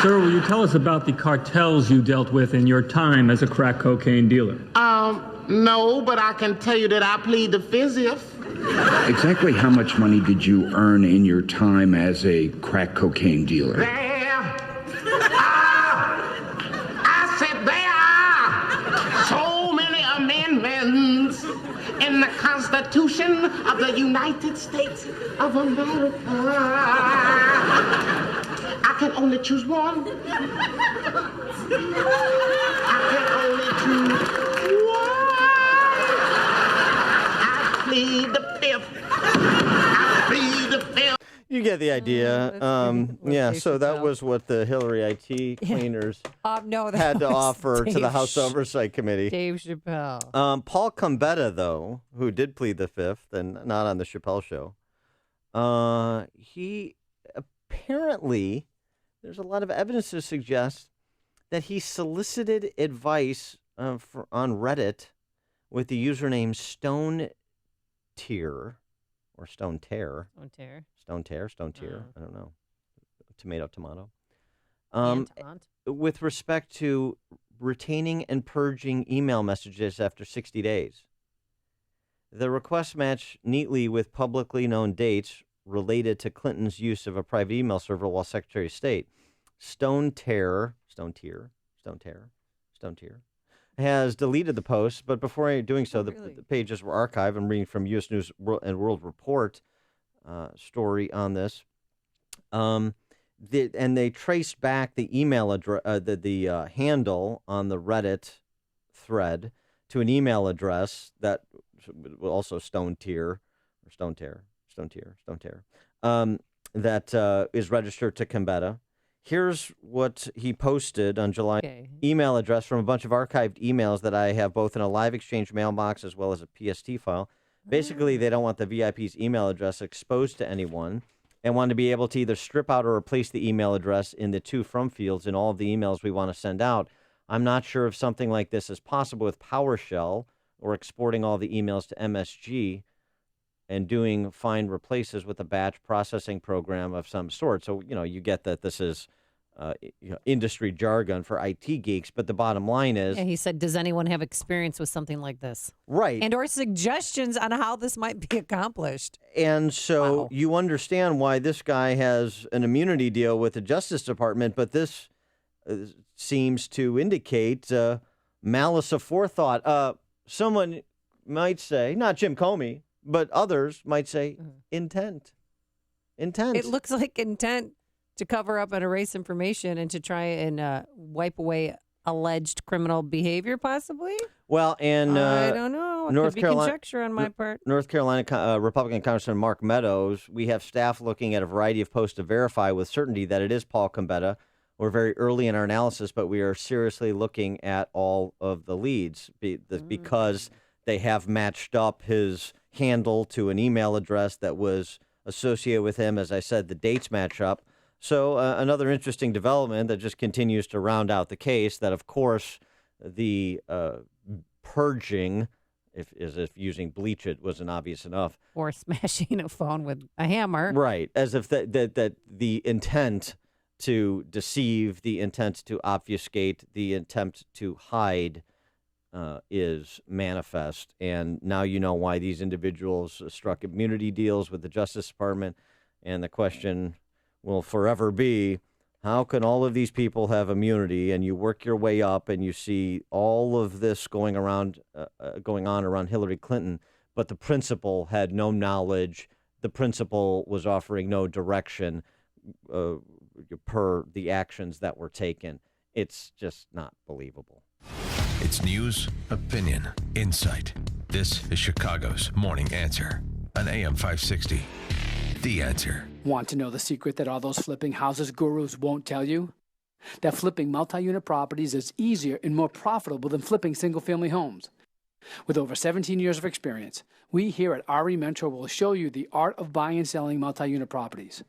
Sir, will you tell us about the cartels you dealt with in your time as a crack cocaine dealer? No, but I can tell you that I plead the Fifth. Exactly how much money did you earn in your time as a crack cocaine dealer? I said there are so many amendments in the Constitution of the United States of America. I can only choose one. I can only choose one. I plead the Fifth. I plead the Fifth. You get the idea. So that was what the Hillary IT cleaners had to offer to the House Oversight Committee. Dave Chappelle. Paul Combetta, though, who did plead the Fifth and not on the Chappelle Show, he apparently, there's a lot of evidence to suggest that he solicited advice on Reddit with the username Stone Tier or Stone Tear. Stone Tear. I don't know. Tomato. With respect to retaining and purging email messages after 60 days. The requests match neatly with publicly known dates related to Clinton's use of a private email server while Secretary of State. Stone Tier has deleted the post, but before doing so, the pages were archived. I'm reading from U.S. News and World Report story on this. And they traced back the email address, the handle on the Reddit thread to an email address that was also Stone Tear, that is registered to Combetta. Here's what he posted on July. Email address from a bunch of archived emails that I have both in a live exchange mailbox as well as a PST file. Basically, they don't want the VIP's email address exposed to anyone and want to be able to either strip out or replace the email address in the to from fields in all of the emails we want to send out. I'm not sure if something like this is possible with PowerShell or exporting all the emails to MSG and doing find replaces with a batch processing program of some sort. So, you get that this is industry jargon for IT geeks, but the bottom line is... Yeah, he said, does anyone have experience with something like this? Right. And or suggestions on how this might be accomplished. And so you understand why this guy has an immunity deal with the Justice Department, but this seems to indicate malice aforethought. Someone might say, not Jim Comey, but others might say intent. It looks like intent to cover up and erase information and to try and wipe away alleged criminal behavior, possibly? Well, and I don't know. It could be conjecture on my part. North Carolina Republican Congressman Mark Meadows, we have staff looking at a variety of posts to verify with certainty that it is Paul Combetta. We're very early in our analysis, but we are seriously looking at all of the leads because they have matched up his handle to an email address that was associated with him. As I said, the dates match up. So another interesting development that just continues to round out the case that, of course, the purging, if using bleach it wasn't obvious enough. Or smashing a phone with a hammer. Right, as if that the intent to deceive, the intent to obfuscate, the attempt to hide is manifest. And now you know why these individuals struck immunity deals with the Justice Department. And the question will forever be, how can all of these people have immunity? And you work your way up and you see all of this going on around Hillary Clinton, but the principal had no knowledge. The principal was offering no direction per the actions that were taken. It's just not believable. It's news, opinion, insight. This is Chicago's Morning Answer on AM 560. The Answer. Want to know the secret that all those flipping houses gurus won't tell you? That flipping multi-unit properties is easier and more profitable than flipping single-family homes. With over 17 years of experience, we here at RE Metro will show you the art of buying and selling multi-unit properties.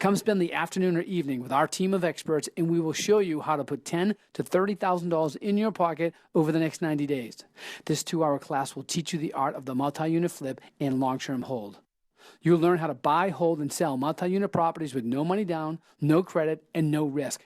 Come spend the afternoon or evening with our team of experts, and we will show you how to put $10,000 to $30,000 in your pocket over the next 90 days. This 2-hour class will teach you the art of the multi-unit flip and long-term hold. You'll learn how to buy, hold, and sell multi-unit properties with no money down, no credit, and no risk.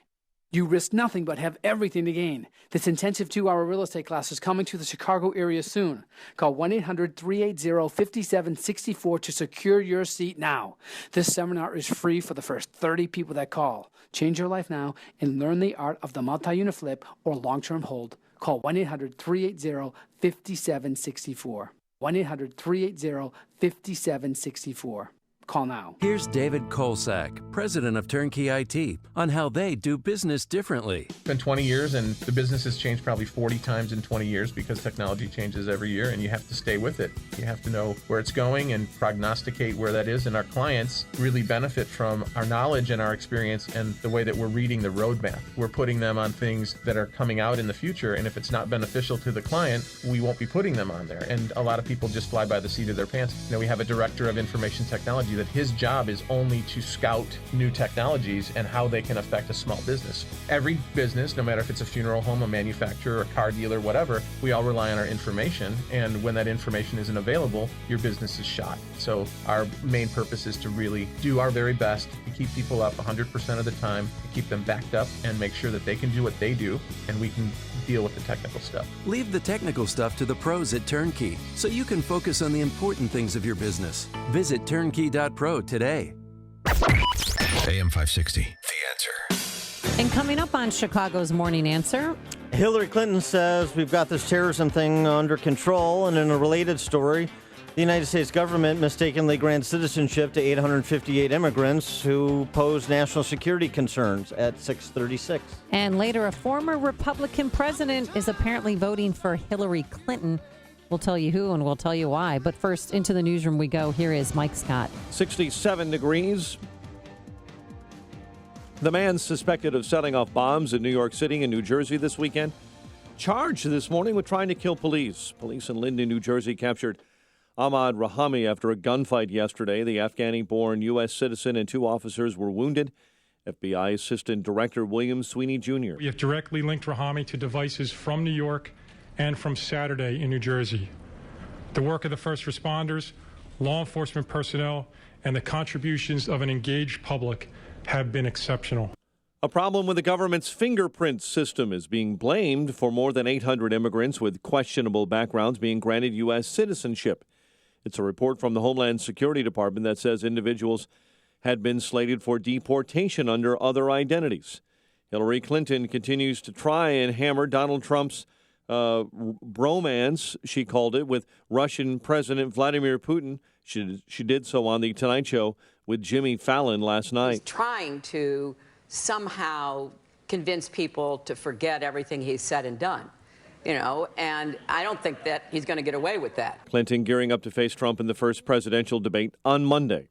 You risk nothing but have everything to gain. This intensive 2-hour real estate class is coming to the Chicago area soon. Call 1-800-380-5764 to secure your seat now. This seminar is free for the first 30 people that call. Change your life now and learn the art of the multi-unit flip or long-term hold. Call 1-800-380-5764. 1-800-380-5764. Call now. Here's David Kolsak, president of Turnkey IT, on how they do business differently. It's been 20 years, and the business has changed probably 40 times in 20 years because technology changes every year, and you have to stay with it. You have to know where it's going and prognosticate where that is, and our clients really benefit from our knowledge and our experience and the way that we're reading the roadmap. We're putting them on things that are coming out in the future, and if it's not beneficial to the client, we won't be putting them on there. And a lot of people just fly by the seat of their pants. You know, we have a director of information technology that his job is only to scout new technologies and how they can affect a small business. Every business, no matter if it's a funeral home, a manufacturer, a car dealer, whatever, we all rely on our information. And when that information isn't available, your business is shot. So our main purpose is to really do our very best to keep people up 100% of the time, to keep them backed up and make sure that they can do what they do and we can deal with the technical stuff. Leave the technical stuff to the pros at Turnkey so you can focus on the important things of your business. Visit turnkey.pro today. AM 560. The Answer. And coming up on Chicago's Morning Answer, Hillary Clinton says we've got this terrorism thing under control. And in a related story, the United States government mistakenly granted citizenship to 858 immigrants who pose national security concerns at 6:36. and later a former Republican president is apparently voting for Hillary Clinton. We'll tell you who and we'll tell you why. But first, into the newsroom we go. Here is Mike Scott. 67 degrees. The man suspected of setting off bombs in New York City and New Jersey this weekend charged this morning with trying to kill police. Police in Linden, New Jersey captured Ahmad Rahami after a gunfight yesterday. The Afghani-born U.S. citizen and 2 officers were wounded. FBI Assistant Director William Sweeney Jr. We have directly linked Rahami to devices from New York and from Saturday in New Jersey. The work of the first responders, law enforcement personnel, and the contributions of an engaged public have been exceptional. A problem with the government's fingerprint system is being blamed for more than 800 immigrants with questionable backgrounds being granted U.S. citizenship. It's a report from the Homeland Security Department that says individuals had been slated for deportation under other identities. Hillary Clinton continues to try and hammer Donald Trump's bromance, she called it, with Russian President Vladimir Putin. She did so on The Tonight Show with Jimmy Fallon last night. He's trying to somehow convince people to forget everything he's said and done, and I don't think that he's going to get away with that. Clinton gearing up to face Trump in the first presidential debate on Monday.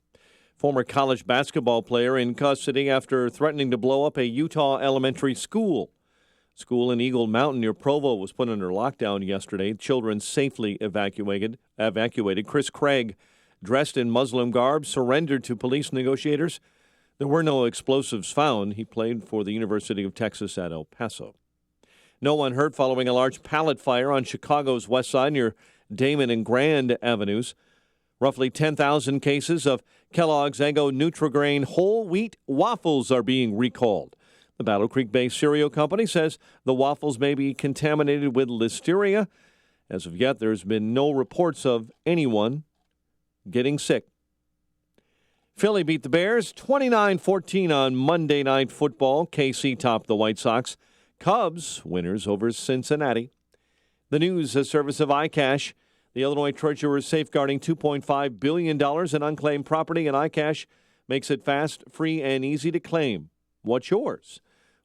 Former college basketball player in custody after threatening to blow up a Utah elementary school. School in Eagle Mountain near Provo was put under lockdown yesterday. Children safely evacuated. Chris Craig, dressed in Muslim garb, surrendered to police negotiators. There were no explosives found. He played for the University of Texas at El Paso. No one hurt following a large pallet fire on Chicago's west side near Damon and Grand Avenues. Roughly 10,000 cases of Kellogg's Eggo Nutri-Grain whole wheat waffles are being recalled. The Battle Creek-based cereal company says the waffles may be contaminated with listeria. As of yet, there's been no reports of anyone getting sick. Philly beat the Bears 29-14 on Monday Night Football. KC topped the White Sox. Cubs winners over Cincinnati. The news, a service of iCash. The Illinois Treasurer is safeguarding $2.5 billion in unclaimed property, and iCash makes it fast, free, and easy to claim. What's yours?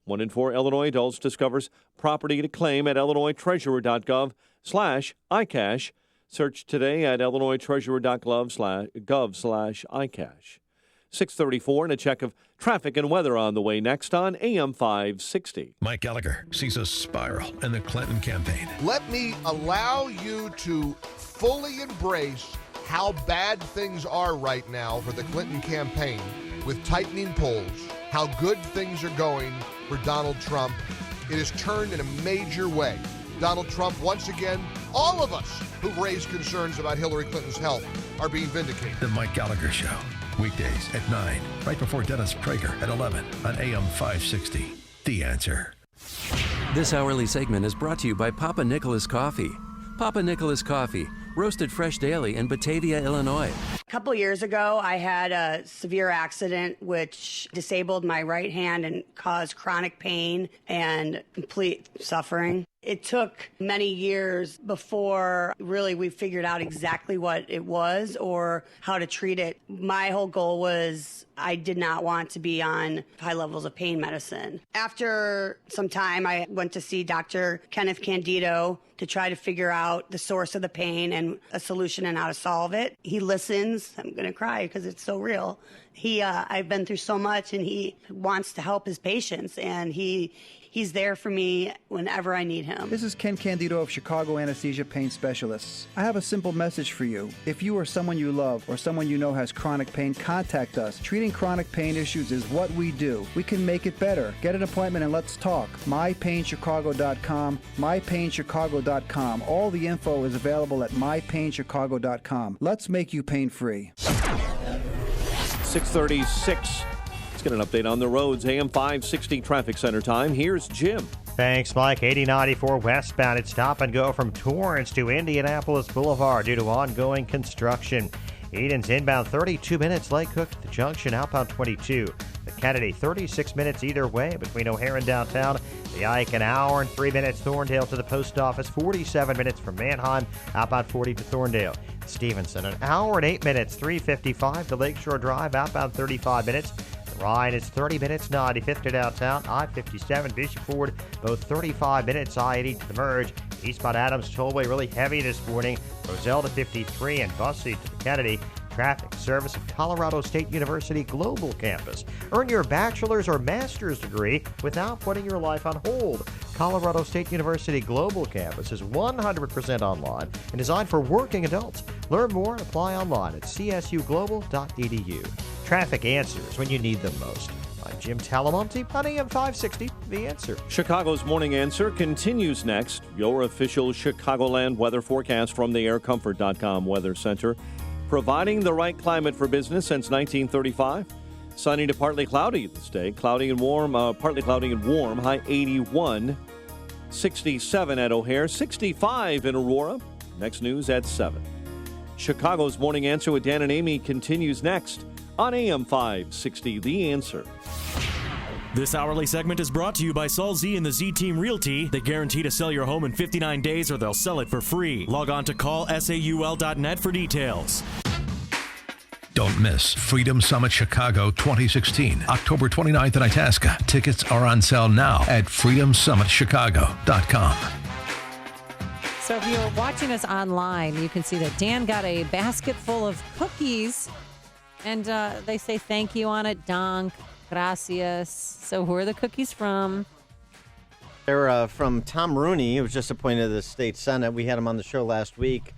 1 in 4 Illinois adults discovers property to claim at illinoistreasurer.gov/iCash. Search today at illinoistreasurer.gov/iCash. 6:34 and a check of traffic and weather on the way next on AM 560. Mike Gallagher sees a spiral in the Clinton campaign. Let me allow you to fully embrace how bad things are right now for the Clinton campaign with tightening polls, how good things are going for Donald Trump. It has turned in a major way. Donald Trump, once again, all of us who've raised concerns about Hillary Clinton's health are being vindicated. The Mike Gallagher Show, weekdays at 9, right before Dennis Prager at 11 on AM 560. The Answer. This hourly segment is brought to you by Papa Nicholas Coffee. Papa Nicholas Coffee, roasted fresh daily in Batavia, Illinois. A couple years ago, I had a severe accident which disabled my right hand and caused chronic pain and complete suffering. It took many years before really we figured out exactly what it was or how to treat it. My whole goal was I did not want to be on high levels of pain medicine. After some time, I went to see Dr. Kenneth Candido to try to figure out the source of the pain and a solution and how to solve it. He listens. I'm going to cry because it's so real. I've been through so much, and he wants to help his patients, and he's there for me whenever I need him. This is Ken Candido of Chicago Anesthesia Pain Specialists. I have a simple message for you. If you or someone you love or someone you know has chronic pain, contact us. Treating chronic pain issues is what we do. We can make it better. Get an appointment and let's talk. MyPainChicago.com, MyPainChicago.com. All the info is available at MyPainChicago.com. Let's make you pain-free. 6:36. Let's get an update on the roads. AM 560 traffic center time. Here's Jim. Thanks, Mike. 8094 westbound. It's stop and go from Torrance to Indianapolis Boulevard due to ongoing construction. Eden's inbound 32 minutes. Lake Cook at the junction. Outbound 22. The Kennedy 36 minutes either way between O'Hare and downtown. The Ike an hour and 3 minutes. Thorndale to the post office. 47 minutes from Manheim. Outbound 40 to Thorndale. Stevenson an hour and 8 minutes. 355 to Lakeshore Drive. Outbound 35 minutes. Ryan is 30 minutes, 95th to downtown. I-57, Bishop Ford, both 35 minutes. I-80 to the merge. Eastbound Adams Tollway really heavy this morning. Roselle to 53 and Bussey to the Kennedy. Traffic service of Colorado State University Global Campus. Earn your bachelor's or master's degree without putting your life on hold. Colorado State University Global Campus is 100% online and designed for working adults. Learn more and apply online at csuglobal.edu. Traffic answers when you need them most. I'm Jim Talamonte on AM 560, The Answer. Chicago's Morning Answer continues next. Your official Chicagoland weather forecast from the aircomfort.com Weather Center. Providing the right climate for business since 1935. Sunny to partly cloudy this day. Cloudy and warm, partly cloudy and warm. High 81. 67 at O'Hare. 65 in Aurora. Next news at 7. Chicago's Morning Answer with Dan and Amy continues next on AM 560, The Answer. This hourly segment is brought to you by Saul Z and the Z Team Realty. They guarantee to sell your home in 59 days or they'll sell it for free. Log on to callsaul.net for details. Don't miss Freedom Summit Chicago 2016, October 29th in Itasca. Tickets are on sale now at freedomsummitchicago.com. So if you're watching us online, you can see that Dan got a basket full of cookies, and they say thank you on it, Donk. Gracias. So who are the cookies from? They're from Tom Rooney. He was just appointed to the state senate. We had him on the show last week.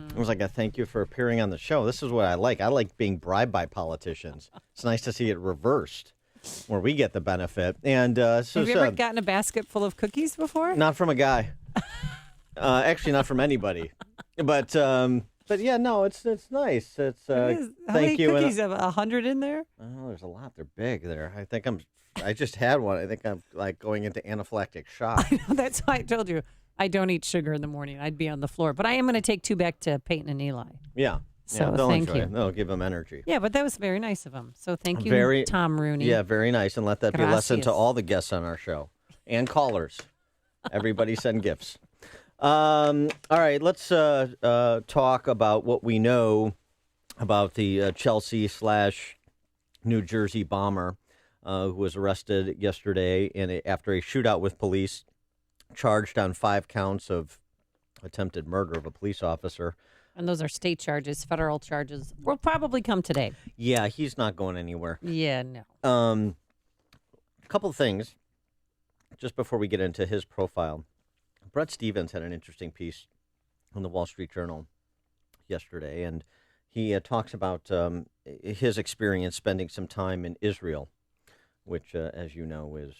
It was like a thank you for appearing on the show. This is what I like. I like being bribed by politicians. It's nice to see it reversed, where we get the benefit. And have you ever gotten a basket full of cookies before? Not from a guy. Actually, not from anybody. But yeah, no, it's nice. It's How thank many you. cookies? 100 in there? Oh, there's a lot. They're big there. I just had one. I think I'm like going into anaphylactic shock. I know, that's why I told you I don't eat sugar in the morning. I'd be on the floor. But I am going to take 2 back to Peyton and Eli. Yeah. So they'll thank enjoy you. it. They'll give them energy. Yeah, but that was very nice of him. So thank you, Tom Rooney. Yeah, very nice. And let that be a lesson to Gracias. all the guests on our show and callers. Everybody send gifts. All right, let's talk about what we know about the Chelsea/New Jersey bomber who was arrested yesterday after a shootout with police, charged on 5 counts of attempted murder of a police officer. And those are state charges. Federal charges will probably come today. Yeah, he's not going anywhere. Yeah, no. A couple of things just before we get into his profile. Brett Stevens had an interesting piece on the Wall Street Journal yesterday, and he talks about his experience spending some time in Israel, which, as you know, is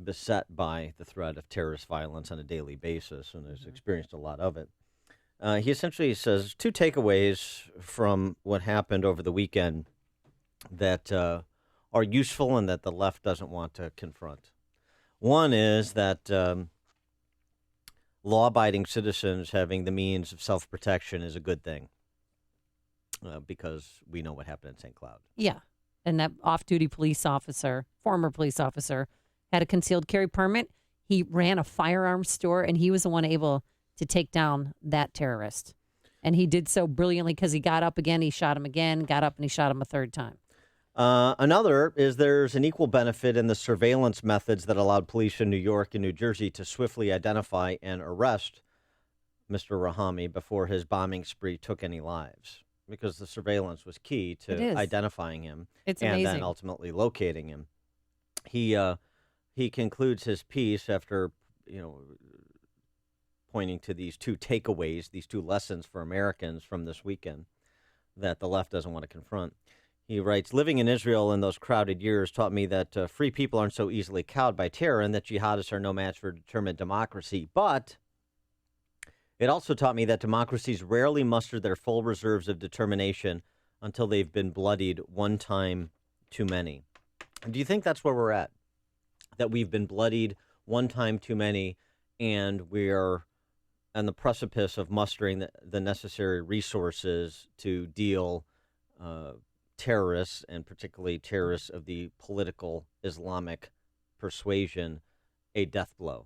beset by the threat of terrorist violence on a daily basis and has experienced a lot of it. He essentially says 2 takeaways from what happened over the weekend that are useful and that the left doesn't want to confront. One is that law-abiding citizens having the means of self-protection is a good thing because we know what happened in St. Cloud. Yeah, and that off-duty police officer, former police officer, had a concealed carry permit. He ran a firearms store, and he was the one able to take down that terrorist. And he did so brilliantly because he got up again, he shot him again, got up, and he shot him a third time. Another is there's an equal benefit in the surveillance methods that allowed police in New York and New Jersey to swiftly identify and arrest Mr. Rahami before his bombing spree took any lives, because the surveillance was key to identifying him It's and amazing. then ultimately locating him. He concludes his piece after, pointing to these 2 takeaways, these 2 lessons for Americans from this weekend that the left doesn't want to confront. He writes, living in Israel in those crowded years taught me that free people aren't so easily cowed by terror and that jihadists are no match for determined democracy. But it also taught me that democracies rarely muster their full reserves of determination until they've been bloodied one time too many. Do you think that's where we're at? That we've been bloodied one time too many and we're on the precipice of mustering the necessary resources to deal terrorists, and particularly terrorists of the political Islamic persuasion, a death blow?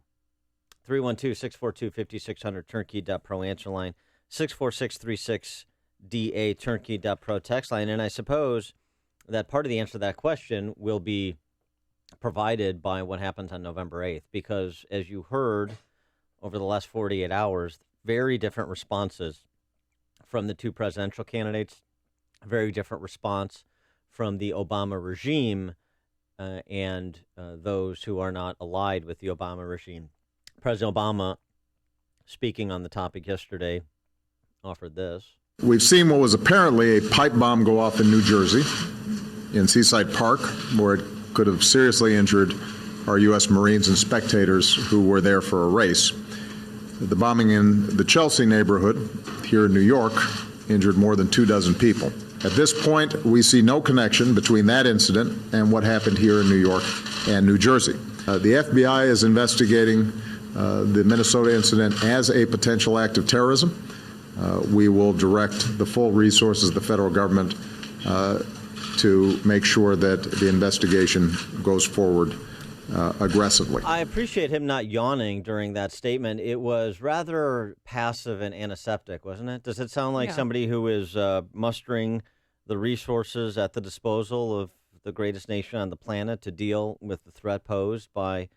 312-642-5600, turnkey.pro answer line, 64636DA, turnkey.pro text line. And I suppose that part of the answer to that question will be provided by what happens on November 8th, because as you heard over the last 48 hours, very different responses from the 2 presidential candidates, very different response from the Obama regime and those who are not allied with the Obama regime. President Obama, speaking on the topic yesterday, offered this. We've seen what was apparently a pipe bomb go off in New Jersey, in Seaside Park, where it could have seriously injured our U.S. Marines and spectators who were there for a race. The bombing in the Chelsea neighborhood here in New York injured more than 24 people. At this point, we see no connection between that incident and what happened here in New York and New Jersey. The FBI is investigating the Minnesota incident as a potential act of terrorism. We will direct the full resources of the federal government to make sure that the investigation goes forward aggressively. I appreciate him not yawning during that statement. It was rather passive and antiseptic, wasn't it? Does it sound like somebody who is mustering the resources at the disposal of the greatest nation on the planet to deal with the threat posed by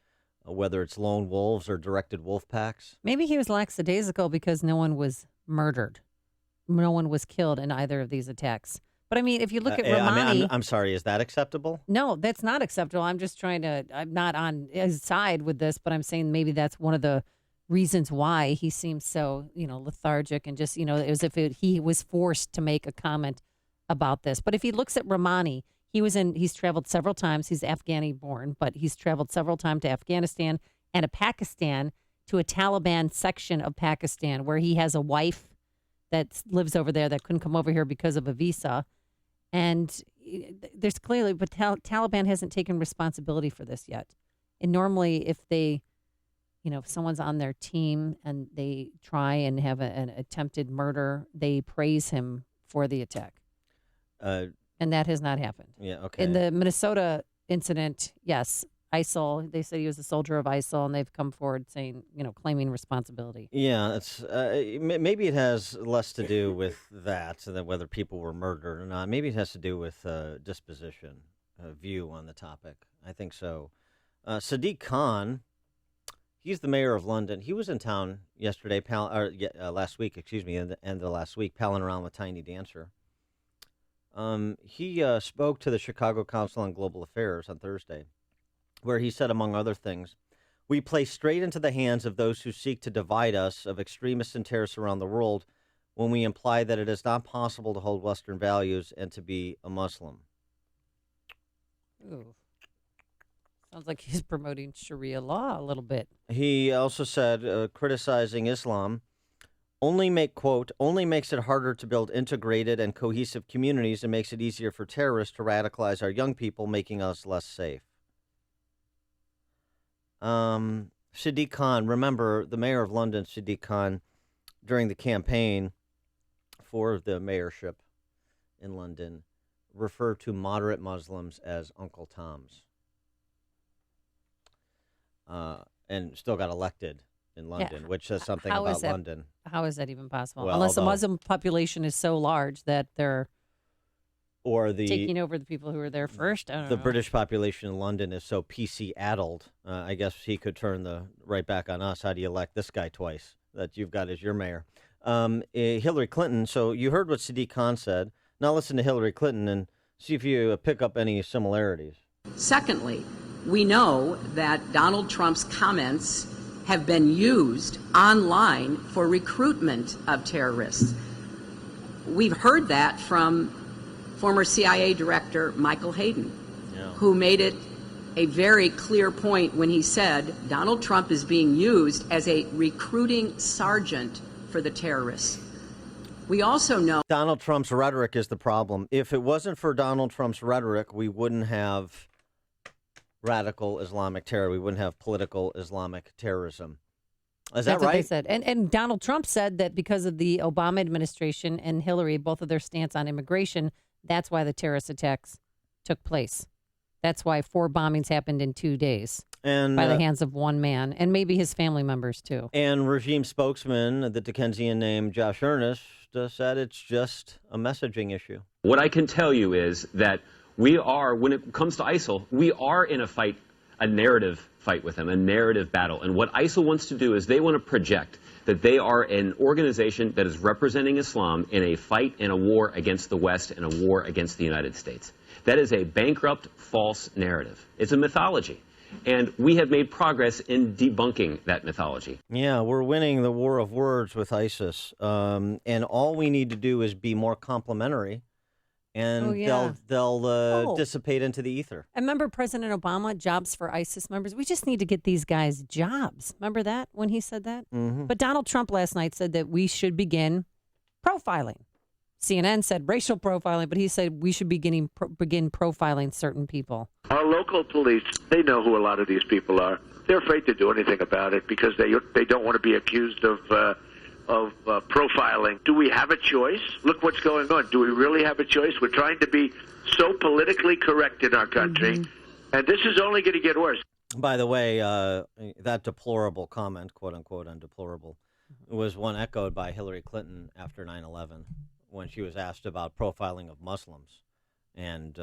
whether it's lone wolves or directed wolf packs? Maybe he was lackadaisical because no one was murdered. No one was killed in either of these attacks. But I mean, if you look at Rahmani... I'm sorry, is that acceptable? No, that's not acceptable. I'm just I'm not on his side with this, but I'm saying maybe that's one of the reasons why he seems so, lethargic and just, as if he was forced to make a comment about this. But if he looks at Rahmani, he's traveled several times. He's Afghani born, but he's traveled several times to Afghanistan and to Pakistan, to a Taliban section of Pakistan where he has a wife that lives over there that couldn't come over here because of a visa. And there's clearly, but Taliban hasn't taken responsibility for this yet. And normally if they, if someone's on their team and they try and have an attempted murder, they praise him for the attack. And that has not happened. Yeah, okay. In the Minnesota incident, yes, ISIL, they said he was a soldier of ISIL, and they've come forward saying, claiming responsibility. Yeah, it's maybe it has less to do with that than whether people were murdered or not. Maybe it has to do with disposition, view on the topic. I think so. Sadiq Khan, He's the mayor of London. He was in town yesterday, last week, and the end of last week, palling around with Tiny Dancer. He spoke to the Chicago Council on Global Affairs on Thursday, where he said, among other things, "We play straight into the hands of those who seek to divide us, of extremists and terrorists around the world, when we imply that it is not possible to hold Western values and to be a Muslim." Ooh. Sounds like he's promoting Sharia law a little bit. He also said, criticizing Islam, only makes it harder to build integrated and cohesive communities and makes it easier for terrorists to radicalize our young people, making us less safe. Sadiq Khan, remember the mayor of London, Sadiq Khan, during the campaign for the mayorship in London, referred to moderate Muslims as Uncle Toms. And still got elected in London, which says something about London. How is that even possible? Well, Unless the Muslim population is so large that they're taking over the people who were there first. I don't know. The British population in London is so PC-addled. I guess he could turn right back on us. How do you elect this guy twice that you've got as your mayor? Hillary Clinton. So you heard what Sadiq Khan said. Now listen to Hillary Clinton and see if you pick up any similarities. Secondly, we know that Donald Trump's comments have been used online for recruitment of terrorists. We've heard that from former CIA Director Michael Hayden, who made it a very clear point when he said Donald Trump is being used as a recruiting sergeant for the terrorists. We also know Donald Trump's rhetoric is the problem. If it wasn't for Donald Trump's rhetoric, we wouldn't have radical Islamic terror. We wouldn't have political Islamic terrorism. Is that right? That's what they said. And Donald Trump said that because of the Obama administration and Hillary, both of their stance on immigration, that's why the terrorist attacks took place. That's why 4 bombings happened in 2 days by the hands of one man, and maybe his family members, too. And regime spokesman, the Dickensian name Josh Earnest, said it's just a messaging issue. What I can tell you is that we are, when it comes to ISIL, we are in a fight, a narrative fight with them, a narrative battle. And what ISIL wants to do is they want to project that they are an organization that is representing Islam in a fight and a war against the West and a war against the United States. That is a bankrupt, false narrative. It's a mythology. And we have made progress in debunking that mythology. Yeah, we're winning the war of words with ISIS. And all we need to do is be more complimentary. And they'll dissipate into the ether. I remember President Obama, jobs for ISIS members. We just need to get these guys jobs. Remember that when he said that? Mm-hmm. But Donald Trump last night said that we should begin profiling. CNN said racial profiling, but he said we should begin profiling certain people. Our local police, they know who a lot of these people are. They're afraid to do anything about it because they don't want to be accused of profiling. Do we have a choice? Look what's going on. Do we really have a choice? We're trying to be so politically correct in our country, and this is only going to get worse. By the way, that deplorable comment, quote unquote, undeplorable, was one echoed by Hillary Clinton after 9/11 when she was asked about profiling of Muslims, and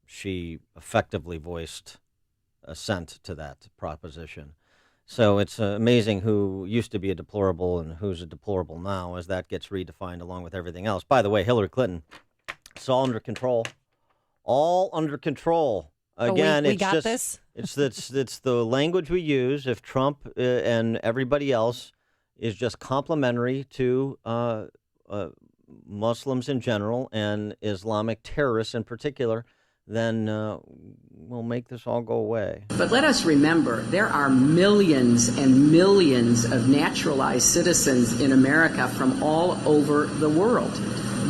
she effectively voiced assent to that proposition. So it's amazing who used to be a deplorable and who's a deplorable now as that gets redefined along with everything else. By the way, Hillary Clinton, it's all under control. All under control. Again, we got this? It's the language we use. If Trump and everybody else is just complimentary to Muslims in general and Islamic terrorists in particular, then we'll make this all go away. But let us remember, there are millions and millions of naturalized citizens in America from all over the world.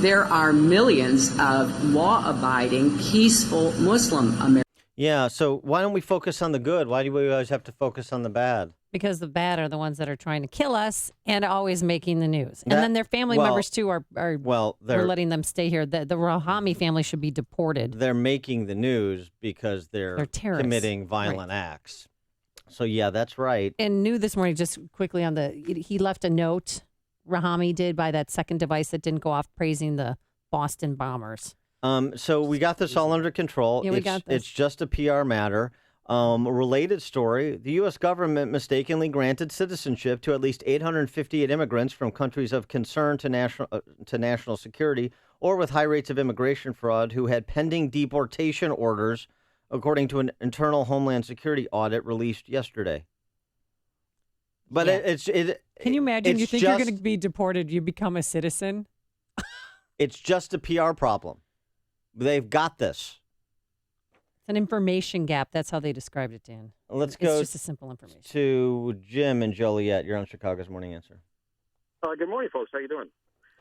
There are millions of law-abiding, peaceful Muslim Americans. Yeah, so why don't we focus on the good? Why do we always have to focus on the bad? Because the bad are the ones that are trying to kill us and always making the news. And then their family members, too, are we're letting them stay here. The Rouhani family should be deported. They're making the news because they're committing violent acts. So, yeah, that's right. And new this morning, just quickly on he left a note, Rouhani did, by that second device that didn't go off, praising the Boston bombers. So we got this all under control. Yeah, we got this. It's just a PR matter. A related story, the U.S. government mistakenly granted citizenship to at least 858 immigrants from countries of concern to national security or with high rates of immigration fraud who had pending deportation orders, according to an internal Homeland Security audit released yesterday. But Can you imagine? You think you're just- going to be deported, you become a citizen? It's just a PR problem. They've got this. It's an information gap. That's how they described it, Dan. Let's It's go just a simple information. to Jim in Joliet. You're on Chicago's Morning Answer. Good morning, folks. How you doing?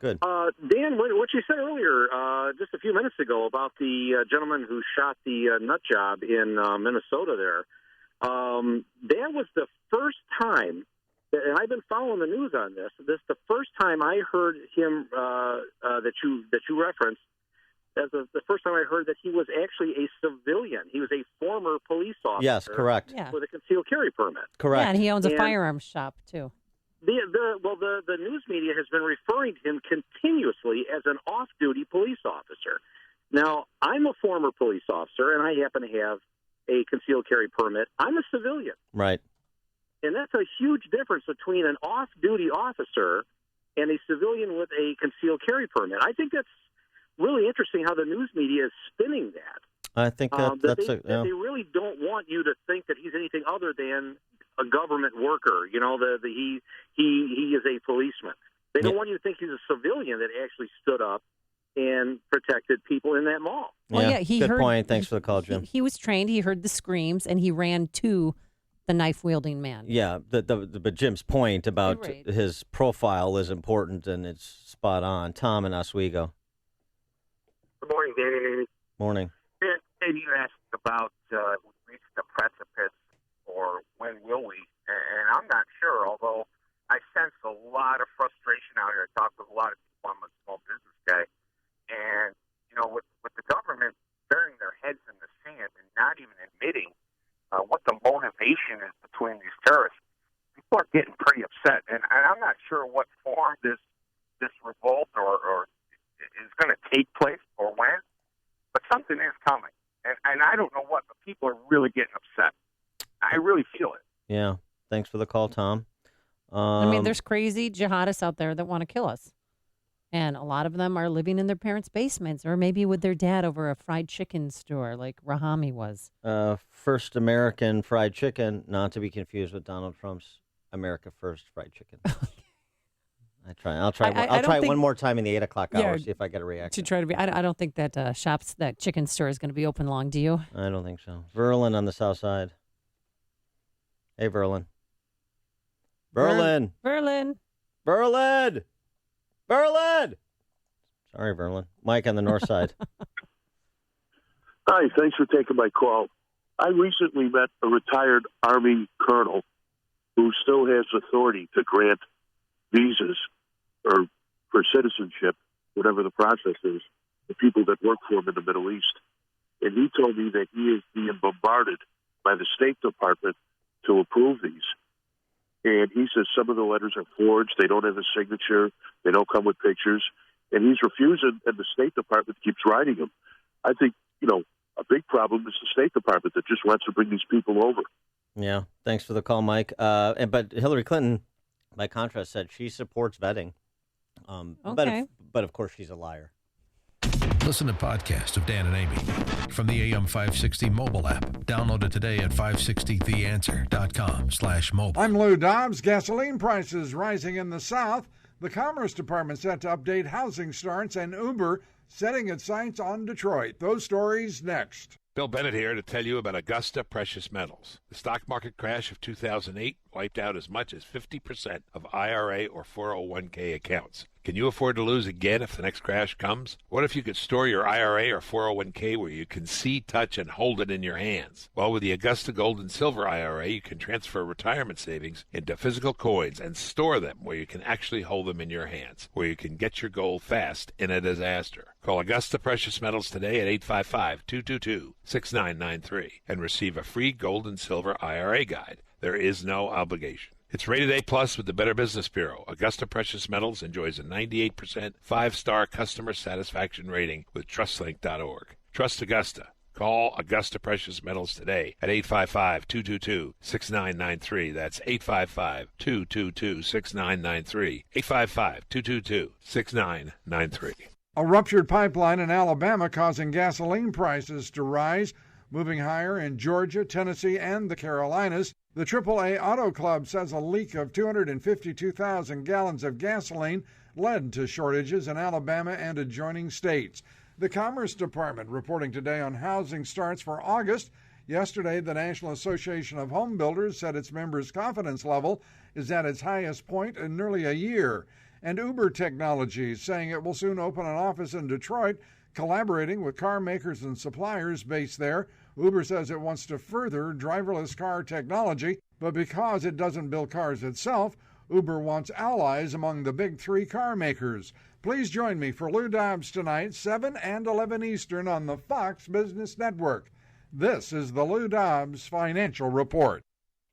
Good. Dan, what you said earlier, just a few minutes ago, about the gentleman who shot the nut job in Minnesota there, that was the first time, and I've been following the news on this. This is the first time I heard him that you referenced. As the first time I heard that he was actually a civilian. He was a former police officer. Yes, correct. With a concealed carry permit. Correct. Yeah, and he owns a And firearms shop, too. The news media has been referring to him continuously as an off-duty police officer. Now, I'm a former police officer, and I happen to have a concealed carry permit. I'm a civilian. Right. And that's a huge difference between an off-duty officer and a civilian with a concealed carry permit. I think that's really interesting how the news media is spinning that. I think They really don't want you to think that he's anything other than a government worker. You know, he is a policeman. They don't want you to think he's a civilian that actually stood up and protected people in that mall. Well, yeah, he good heard- point. Thanks for the call, Jim. He was trained. He heard the screams, and he ran to the knife-wielding man. Yeah, but Jim's point about Right. his profile is important, and it's spot on. Tom in Oswego. Good morning, Danny and Amy. Morning. Dan, you asked about we reached the precipice, or when will we? And I'm not sure, although I sense a lot of frustration out here. I talk with a lot of people. I'm a small business guy. And, you know, with the government burying their heads in the sand and not even admitting what the motivation is between these terrorists, people are getting pretty upset. And I'm not sure what form this revolt or is going to take place or when, but something is coming. And I don't know what, but people are really getting upset. I really feel it. Yeah. Thanks for the call, Tom. I mean, there's crazy jihadists out there that want to kill us. And a lot of them are living in their parents' basements or maybe with their dad over a fried chicken store like Rahami was. First American fried chicken, not to be confused with Donald Trump's America First fried chicken. I'll try it one more time in the 8 o'clock hour, see if I get a reaction. To try to be, I don't think that that chicken store is going to be open long. Do you? I don't think so. Verlin on the south side. Hey, Verlin. Verlin. Verlin. Verlin. Verlin. Sorry, Verlin. Mike on the north side. Hi, thanks for taking my call. I recently met a retired Army colonel who still has authority to grant visas or for citizenship, whatever the process is, to people that work for him in the Middle East. And he told me that he is being bombarded by the State Department to approve these. And he says some of the letters are forged, they don't have a signature, they don't come with pictures, and he's refusing, and the State Department keeps writing him. I think, a big problem is the State Department that just wants to bring these people over. Yeah, thanks for the call, Mike. But Hillary Clinton, by contrast, said she supports vetting. Okay. But of course, she's a liar. Listen to podcasts of Dan and Amy from the AM 560 mobile app. Download it today at 560theanswer.com/mobile. I'm Lou Dobbs. Gasoline prices rising in the South. The Commerce Department set to update housing starts, and Uber setting its sights on Detroit. Those stories next. Bill Bennett here to tell you about Augusta Precious Metals. The stock market crash of 2008 wiped out as much as 50% of IRA or 401k accounts. Can you afford to lose again if the next crash comes? What if you could store your IRA or 401k where you can see, touch, and hold it in your hands? Well, with the Augusta Gold and Silver IRA, you can transfer retirement savings into physical coins and store them where you can actually hold them in your hands, where you can get your gold fast in a disaster. Call Augusta Precious Metals today at 855-222-6993 and receive a free gold and silver IRA guide. There is no obligation. It's rated A+ with the Better Business Bureau. Augusta Precious Metals enjoys a 98% 5-star customer satisfaction rating with TrustLink.org. Trust Augusta. Call Augusta Precious Metals today at 855-222-6993. That's 855-222-6993. 855-222-6993. A ruptured pipeline in Alabama causing gasoline prices to rise, moving higher in Georgia, Tennessee, and the Carolinas. The AAA Auto Club says a leak of 252,000 gallons of gasoline led to shortages in Alabama and adjoining states. The Commerce Department reporting today on housing starts for August. Yesterday, the National Association of Home Builders said its members' confidence level is at its highest point in nearly a year. And Uber Technologies saying it will soon open an office in Detroit, collaborating with car makers and suppliers based there. Uber says it wants to further driverless car technology, but because it doesn't build cars itself, Uber wants allies among the big three car makers. Please join me for Lou Dobbs tonight, 7 and 11 Eastern on the Fox Business Network. This is the Lou Dobbs Financial Report.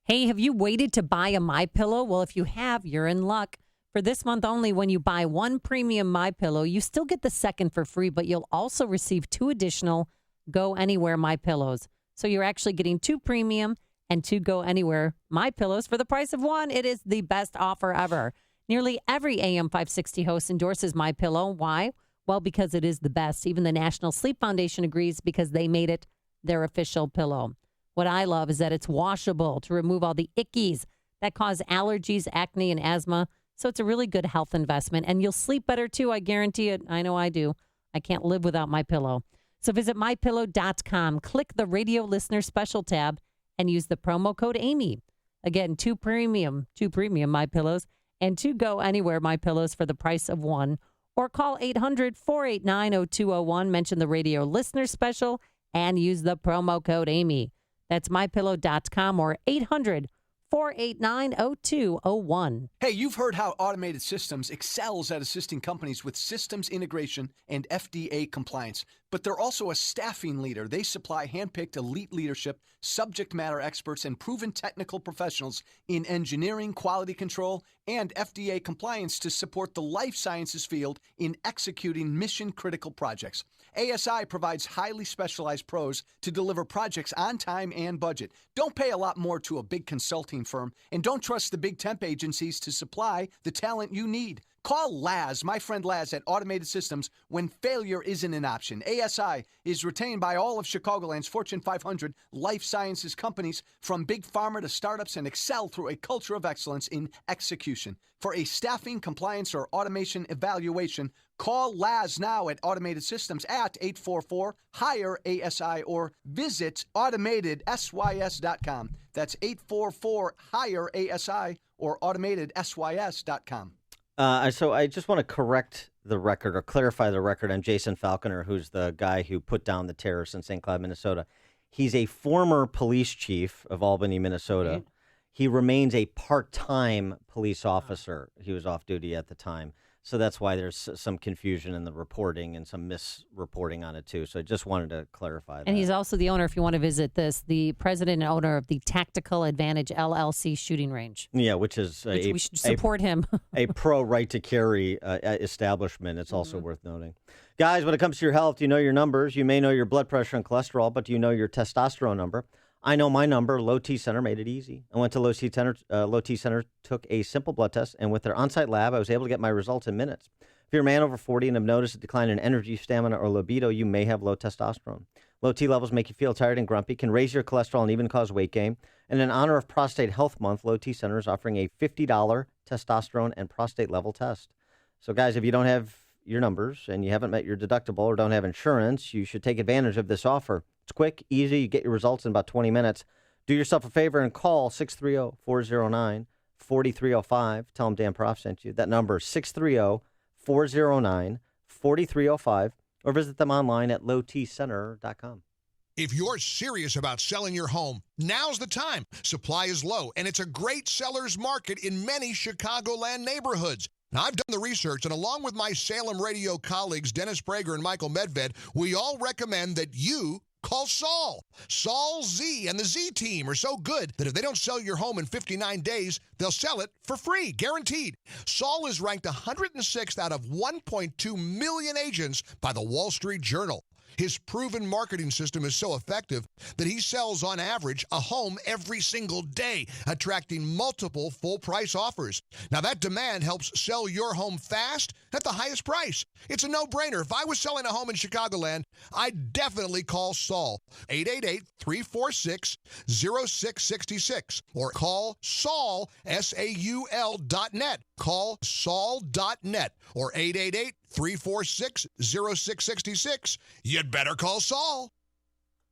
Hey, have you waited to buy a MyPillow? Well, if you have, you're in luck. For this month only, when you buy one premium MyPillow, you still get the second for free, but you'll also receive 2 additional Go Anywhere MyPillows. So you're actually getting 2 premium and 2 Go Anywhere MyPillows for the price of 1. It is the best offer ever. Nearly every AM 560 host endorses MyPillow. Why? Well, because it is the best. Even the National Sleep Foundation agrees because they made it their official pillow. What I love is that it's washable to remove all the ickies that cause allergies, acne, and asthma. So it's a really good health investment, and you'll sleep better too. I guarantee it. I know I do. I can't live without MyPillow. So visit MyPillow.com, click the radio listener special tab, and use the promo code Amy. Again, 2 premium MyPillows and 2 Go Anywhere MyPillows for the price of 1. Or call 800-489-0201, mention the radio listener special, and use the promo code Amy. That's MyPillow.com or 800-489-0201. Hey, you've heard how Automated Systems excels at assisting companies with systems integration and FDA compliance. But they're also a staffing leader. They supply handpicked elite leadership, subject matter experts, and proven technical professionals in engineering, quality control, and FDA compliance to support the life sciences field in executing mission-critical projects. ASI provides highly specialized pros to deliver projects on time and budget. Don't pay a lot more to a big consulting firm, and don't trust the big temp agencies to supply the talent you need. Call Laz, my friend Laz at Automated Systems, when failure isn't an option. ASI is retained by all of Chicagoland's Fortune 500 life sciences companies, from big pharma to startups, and excel through a culture of excellence in execution. For a staffing, compliance, or automation evaluation, call Laz now at Automated Systems at 844-HIRE-ASI or visit AutomatedSYS.com. That's 844-HIRE-ASI or AutomatedSYS.com. So I just want to correct the record or clarify the record on Jason Falconer, who's the guy who put down the terrorists in St. Cloud, Minnesota. He's a former police chief of Albany, Minnesota. Right. He remains a part-time police officer. He was off duty at the time. So that's why there's some confusion in the reporting and some misreporting on it, too. So I just wanted to clarify that. And he's also the owner, if you want to visit this, the president and owner of the Tactical Advantage LLC shooting range. Yeah, which we should support him. A pro right-to-carry establishment. It's also worth noting. Guys, when it comes to your health, you know your numbers. You may know your blood pressure and cholesterol, but do you know your testosterone number? I know my number. Low T Center made it easy. I went to Low T Center, took a simple blood test, and with their on-site lab, I was able to get my results in minutes. If you're a man over 40 and have noticed a decline in energy, stamina, or libido, you may have low testosterone. Low T levels make you feel tired and grumpy, can raise your cholesterol, and even cause weight gain. And in honor of Prostate Health Month, Low T Center is offering a $50 testosterone and prostate level test. So, guys, if you don't have your numbers and you haven't met your deductible or don't have insurance, you should take advantage of this offer. It's quick, easy. You get your results in about 20 minutes. Do yourself a favor and call 630-409-4305. Tell them Dan Prof sent you. That number is 630-409-4305. Or visit them online at lowtcenter.com. If you're serious about selling your home, now's the time. Supply is low, and it's a great seller's market in many Chicagoland neighborhoods. Now, I've done the research, and along with my Salem radio colleagues, Dennis Prager and Michael Medved, we all recommend that you call Saul. Saul Z and the Z team are so good that if they don't sell your home in 59 days, they'll sell it for free, guaranteed. Saul is ranked 106th out of 1.2 million agents by the Wall Street Journal. His proven marketing system is so effective that he sells on average a home every single day, attracting multiple full-price offers. Now that demand helps sell your home fast at the highest price. It's a no-brainer. If I was selling a home in Chicagoland, I'd definitely call Saul. 888-346-0666 or call Saul, SAUL.net. Call Saul.net or 888-346-0666. You'd better call Saul.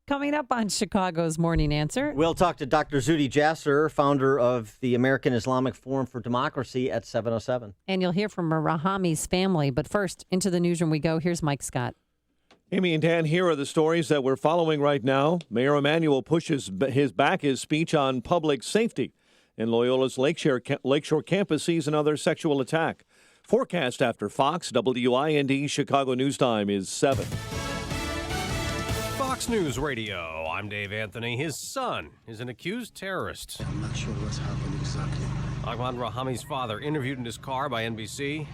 Coming up on Chicago's Morning Answer, we'll talk to Dr. Zuhdi Jasser, founder of the American Islamic Forum for Democracy at 7:07. And you'll hear from Rahami's family. But first, into the newsroom we go. Here's Mike Scott. Amy and Dan, here are the stories that we're following right now. Mayor Emanuel pushes his speech on public safety. And Loyola's Lakeshore campus sees another sexual attack. Forecast after Fox, WIND, Chicago News Time is 7. Fox News Radio. I'm Dave Anthony. His son is an accused terrorist. I'm not sure what's happened exactly. Ahmad Rahami's father interviewed in his car by NBC.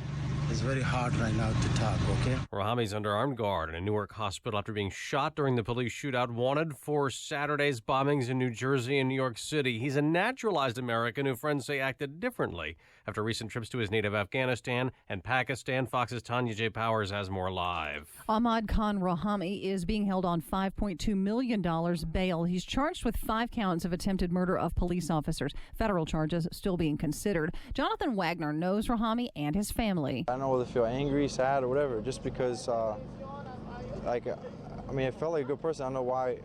It's very hard right now to talk, okay? Rahami's under armed guard in a Newark hospital after being shot during the police shootout, wanted for Saturday's bombings in New Jersey and New York City. He's a naturalized American who friends say acted differently after recent trips to his native Afghanistan and Pakistan. Fox's Tanya J. Powers has more live. Ahmad Khan Rahami is being held on $5.2 million bail. He's charged with 5 counts of attempted murder of police officers. Federal charges still being considered. Jonathan Wagner knows Rahami and his family. I don't know whether to feel angry, sad, or whatever, just because, I felt like a good person. I don't know why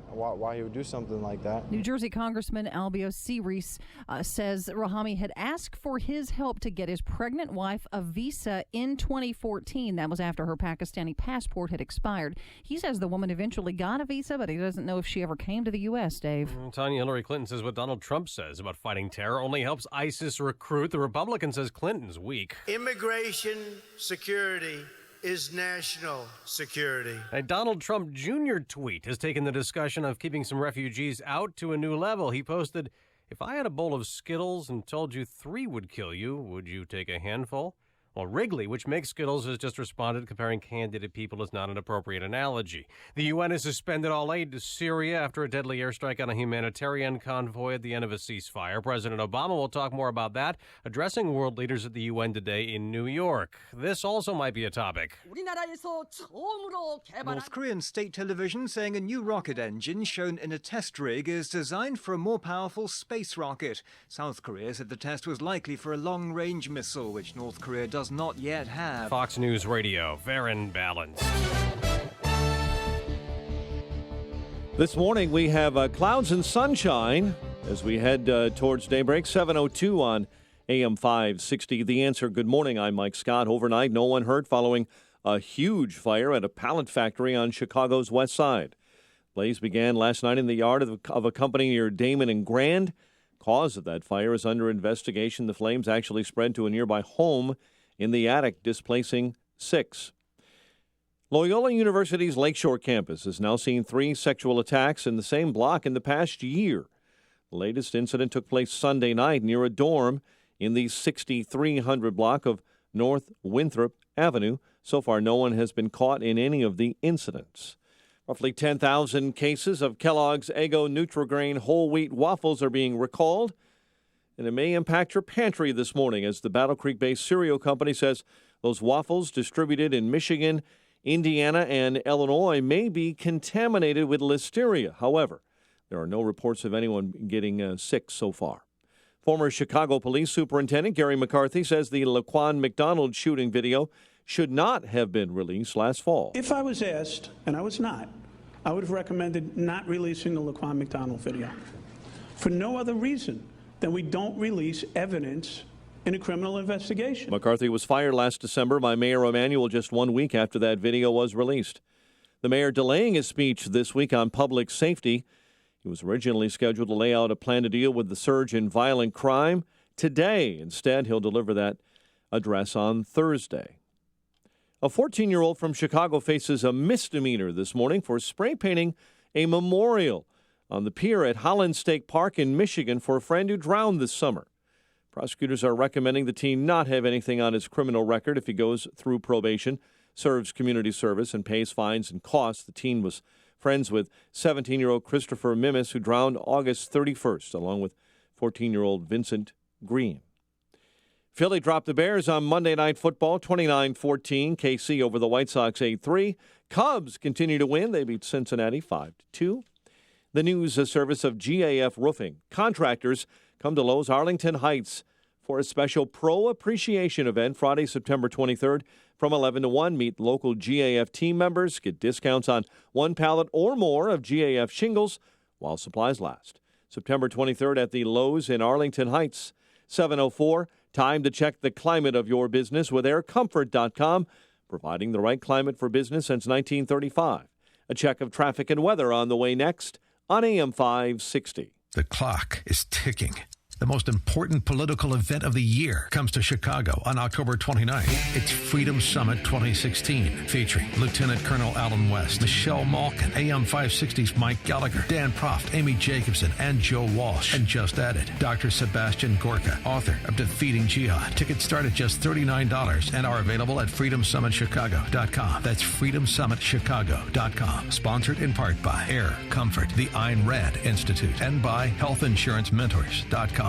he would do something like that. New Jersey Congressman Albio Ceres says Rahami had asked for his help to get his pregnant wife a visa in 2014. That was after her Pakistani passport had expired. He says the woman eventually got a visa, but he doesn't know if she ever came to the U.S., Dave. Tanya, Hillary Clinton says what Donald Trump says about fighting terror only helps ISIS recruit. The Republican says Clinton's weak. Immigration security is national security. A Donald Trump Jr. tweet has taken the discussion of keeping some refugees out to a new level. He posted, "If I had a bowl of Skittles and told you 3 would kill you, would you take a handful?" Well, Wrigley, which makes Skittles, has just responded comparing candidate people is not an appropriate analogy. The UN has suspended all aid to Syria after a deadly airstrike on a humanitarian convoy at the end of a ceasefire. President Obama will talk more about that, addressing world leaders at the UN today in New York. This also might be a topic. North Korean state television saying a new rocket engine shown in a test rig is designed for a more powerful space rocket. South Korea said the test was likely for a long-range missile, which North Korea does not yet have. Fox News Radio, fair and balanced. This morning we have clouds and sunshine as we head towards daybreak. 7:02 on AM 560. The Answer. Good morning. I'm Mike Scott. Overnight, no one hurt following a huge fire at a pallet factory on Chicago's west side. Blaze began last night in the yard of a company near Damon and Grand. Cause of that fire is under investigation. The flames actually spread to a nearby home in the attic, displacing 6. Loyola University's Lakeshore campus has now seen 3 sexual attacks in the same block in the past year. The latest incident took place Sunday night near a dorm in the 6300 block of North Winthrop Avenue. So far, no one has been caught in any of the incidents. Roughly 10,000 cases of Kellogg's Eggo Nutri-Grain whole wheat waffles are being recalled, and it may impact your pantry this morning as the Battle Creek-based cereal company says those waffles distributed in Michigan, Indiana, and Illinois may be contaminated with listeria. However, there are no reports of anyone getting sick so far. Former Chicago Police Superintendent Gary McCarthy says the Laquan McDonald shooting video should not have been released last fall. If I was asked, and I was not, I would have recommended not releasing the Laquan McDonald video for no other reason than we don't release evidence in a criminal investigation. McCarthy was fired last December by Mayor Emanuel just 1 week after that video was released. The mayor delaying his speech this week on public safety. He was originally scheduled to lay out a plan to deal with the surge in violent crime today. Instead, he'll deliver that address on Thursday. A 14-year-old from Chicago faces a misdemeanor this morning for spray painting a memorial on the pier at Holland State Park in Michigan for a friend who drowned this summer. Prosecutors are recommending the teen not have anything on his criminal record if he goes through probation. serves community service and pays fines and costs. The teen was friends with 17-year-old Christopher Mimis, who drowned August 31st, along with 14-year-old Vincent Green. Philly dropped the Bears on Monday Night Football, 29-14. KC over the White Sox 8-3. Cubs continue to win. They beat Cincinnati 5-2. The news service of GAF Roofing. Contractors come to Lowe's Arlington Heights for a special Pro Appreciation event Friday, September 23rd from 11 to 1. Meet local GAF team members. Get discounts on one pallet or more of GAF shingles while supplies last. September 23rd at the Lowe's in Arlington Heights. 7:04. Time to check the climate of your business with aircomfort.com, providing the right climate for business since 1935. A check of traffic and weather on the way next on AM 560. The clock is ticking. The most important political event of the year comes to Chicago on October 29th. It's Freedom Summit 2016, featuring Lieutenant Colonel Alan West, Michelle Malkin, AM 560's Mike Gallagher, Dan Proft, Amy Jacobson, and Joe Walsh. And just added, Dr. Sebastian Gorka, author of Defeating Jihad. Tickets start at just $39 and are available at freedomsummitchicago.com. That's freedomsummitchicago.com. Sponsored in part by Air Comfort, the Ayn Rand Institute, and by healthinsurancementors.com.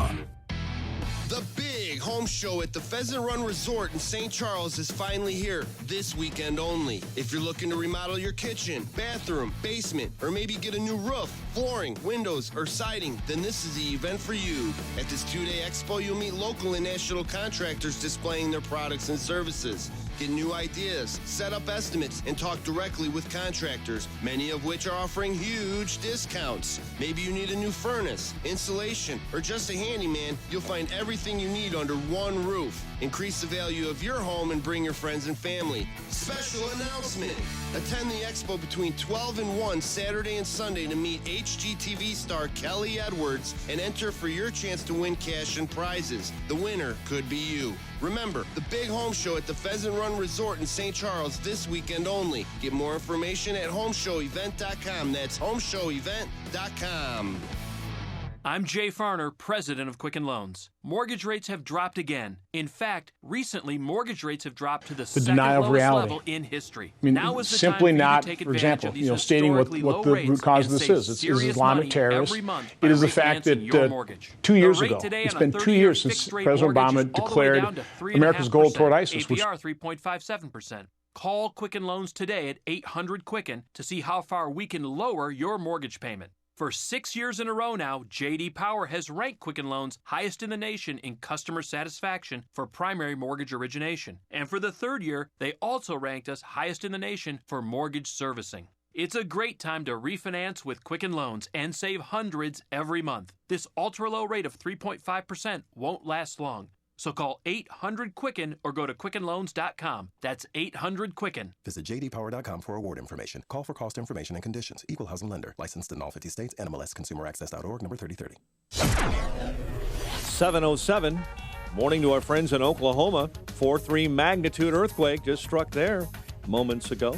The big home show at the Pheasant Run Resort in St. Charles is finally here, this weekend only. If you're looking to remodel your kitchen, bathroom, basement, or maybe get a new roof, flooring, windows, or siding, then this is the event for you. At this two-day expo, you'll meet local and national contractors displaying their products and services. Get new ideas, set up estimates, and talk directly with contractors, many of which are offering huge discounts. Maybe you need a new furnace, insulation, or just a handyman. You'll find everything you need under one roof. Increase the value of your home and bring your friends and family. Special announcement. Attend the expo between 12 and 1 Saturday and Sunday to meet HGTV star Kelly Edwards and enter for your chance to win cash and prizes. The winner could be you. Remember, the big home show at the Pheasant Run Resort in St. Charles this weekend only. Get more information at homeshowevent.com. That's homeshowevent.com. I'm Jay Farner, president of Quicken Loans. Mortgage rates have dropped again. In fact, recently, mortgage rates have dropped to the second denial of lowest reality. level in history. I mean, now is the simply time not, for you to take for advantage example, of these stating what historically the low root rates cause of and this save is. It's serious Islamic money terrorists. every month It by is the fact that refinancing your mortgage. 2 years The rate ago, today it's on a been 2 30-year years since fixed-rate President mortgage Obama is all the way declared down to 3.5%, America's gold toward ISIS. Which, APR 3.57%. Call Quicken Loans today at 800-QUICKEN to see how far we can lower your mortgage payment. For 6 years in a row now, J.D. Power has ranked Quicken Loans highest in the nation in customer satisfaction for primary mortgage origination. And for the third year, they also ranked us highest in the nation for mortgage servicing. It's a great time to refinance with Quicken Loans and save hundreds every month. This ultra-low rate of 3.5% won't last long. So call 800-QUICKEN or go to QuickenLoans.com. That's 800-QUICKEN. Visit jdpower.com for award information. Call for cost information and conditions. Equal housing lender. Licensed in all 50 states. NMLS ConsumerAccess.org, number 3030. 7:07. Morning to our friends in Oklahoma. 4.3 magnitude earthquake just struck there moments ago.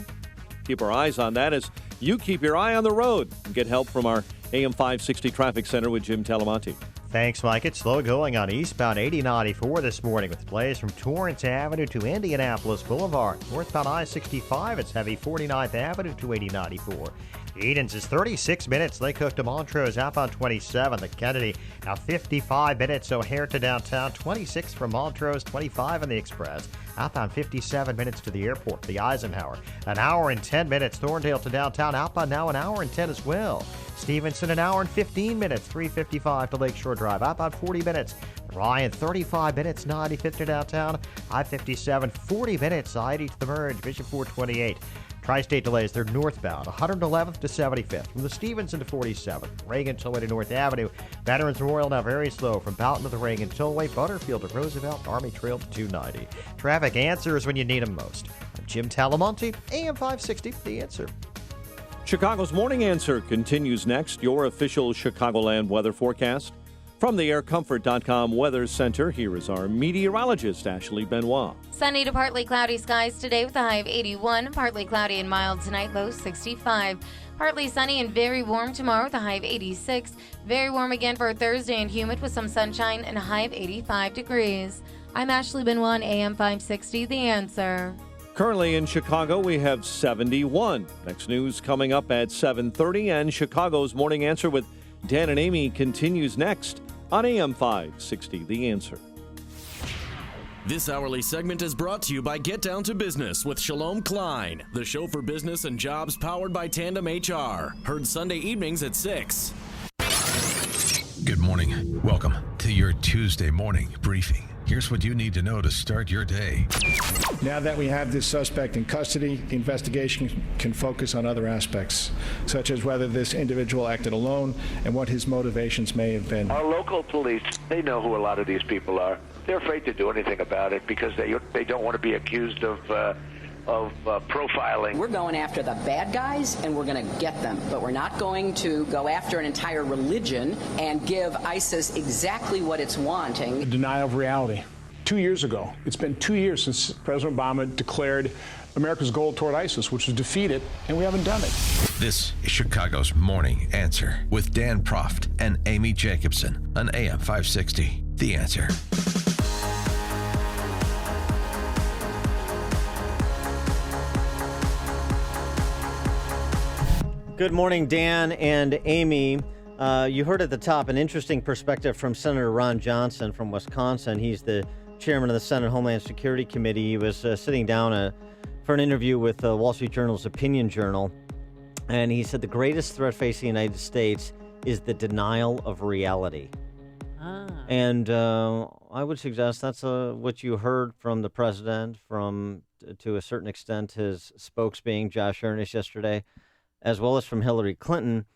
Keep our eyes on that as you keep your eye on the road and get help from our AM 560 Traffic Center with Jim Talamonte. Thanks, Mike. It's slow going on eastbound 8094 this morning with delays from Torrance Avenue to Indianapolis Boulevard. Northbound I-65, it's heavy 49th Avenue to 8094. Edens is 36 minutes. Lake Hook to Montrose, outbound 27. The Kennedy, now 55 minutes. O'Hare to downtown, 26 from Montrose, 25 on the Express. Outbound 57 minutes to the airport. The Eisenhower, an hour and 10 minutes. Thorndale to downtown, outbound now an hour and 10 as well. Stevenson, an hour and 15 minutes. 355 to Lakeshore Drive, outbound 40 minutes. Ryan, 35 minutes. 95th to downtown. I-57, 40 minutes. I-80 to the merge. Bishop 428. Tri-State delays, they're northbound, 111th to 75th, from the Stevenson to 47th, Reagan Tollway to North Avenue. Veterans Memorial now very slow from Boughton to the Reagan Tollway, Butterfield to Roosevelt, Army Trail to 290. Traffic answers when you need them most. I'm Jim Talamonte, AM 560, The Answer. Chicago's Morning Answer continues next. Your official Chicagoland weather forecast. From the aircomfort.com Weather Center, here is our meteorologist, Ashley Benoit. Sunny to partly cloudy skies today with a high of 81. Partly cloudy and mild tonight, low 65. Partly sunny and very warm tomorrow with a high of 86. Very warm again for Thursday and humid with some sunshine and a high of 85 degrees. I'm Ashley Benoit, AM 560, The Answer. Currently in Chicago, we have 71. Next news coming up at 7:30, and Chicago's Morning Answer with Dan and Amy continues next on AM 560, The Answer. This hourly segment is brought to you by Get Down to Business with Shalom Klein, the show for business and jobs powered by Tandem HR. Heard Sunday evenings at 6. Good morning. Welcome to your Tuesday morning briefing. Here's what you need to know to start your day. Now that we have this suspect in custody, the investigation can focus on other aspects, such as whether this individual acted alone and what his motivations may have been. Our local police, they know who a lot of these people are. They're afraid to do anything about it because they don't want to be accused of profiling. We're going after the bad guys, and we're going to get them. But we're not going to go after an entire religion and give ISIS exactly what it's wanting. A denial of reality. 2 years ago, it's been 2 years since President Obama declared America's goal toward ISIS, which was defeated, and we haven't done it. This is Chicago's Morning Answer with Dan Proft and Amy Jacobson on AM 560. The Answer. Good morning, Dan and Amy. You heard at the top an interesting perspective from Senator Ron Johnson from Wisconsin. He's the chairman of the Senate Homeland Security Committee. He was sitting down for an interview with the Wall Street Journal's Opinion Journal, and he said the greatest threat facing the United States is the denial of reality. And I would suggest that's what you heard from the president, from, to a certain extent, his spokes being Josh Earnest yesterday, as well as from Hillary Clinton.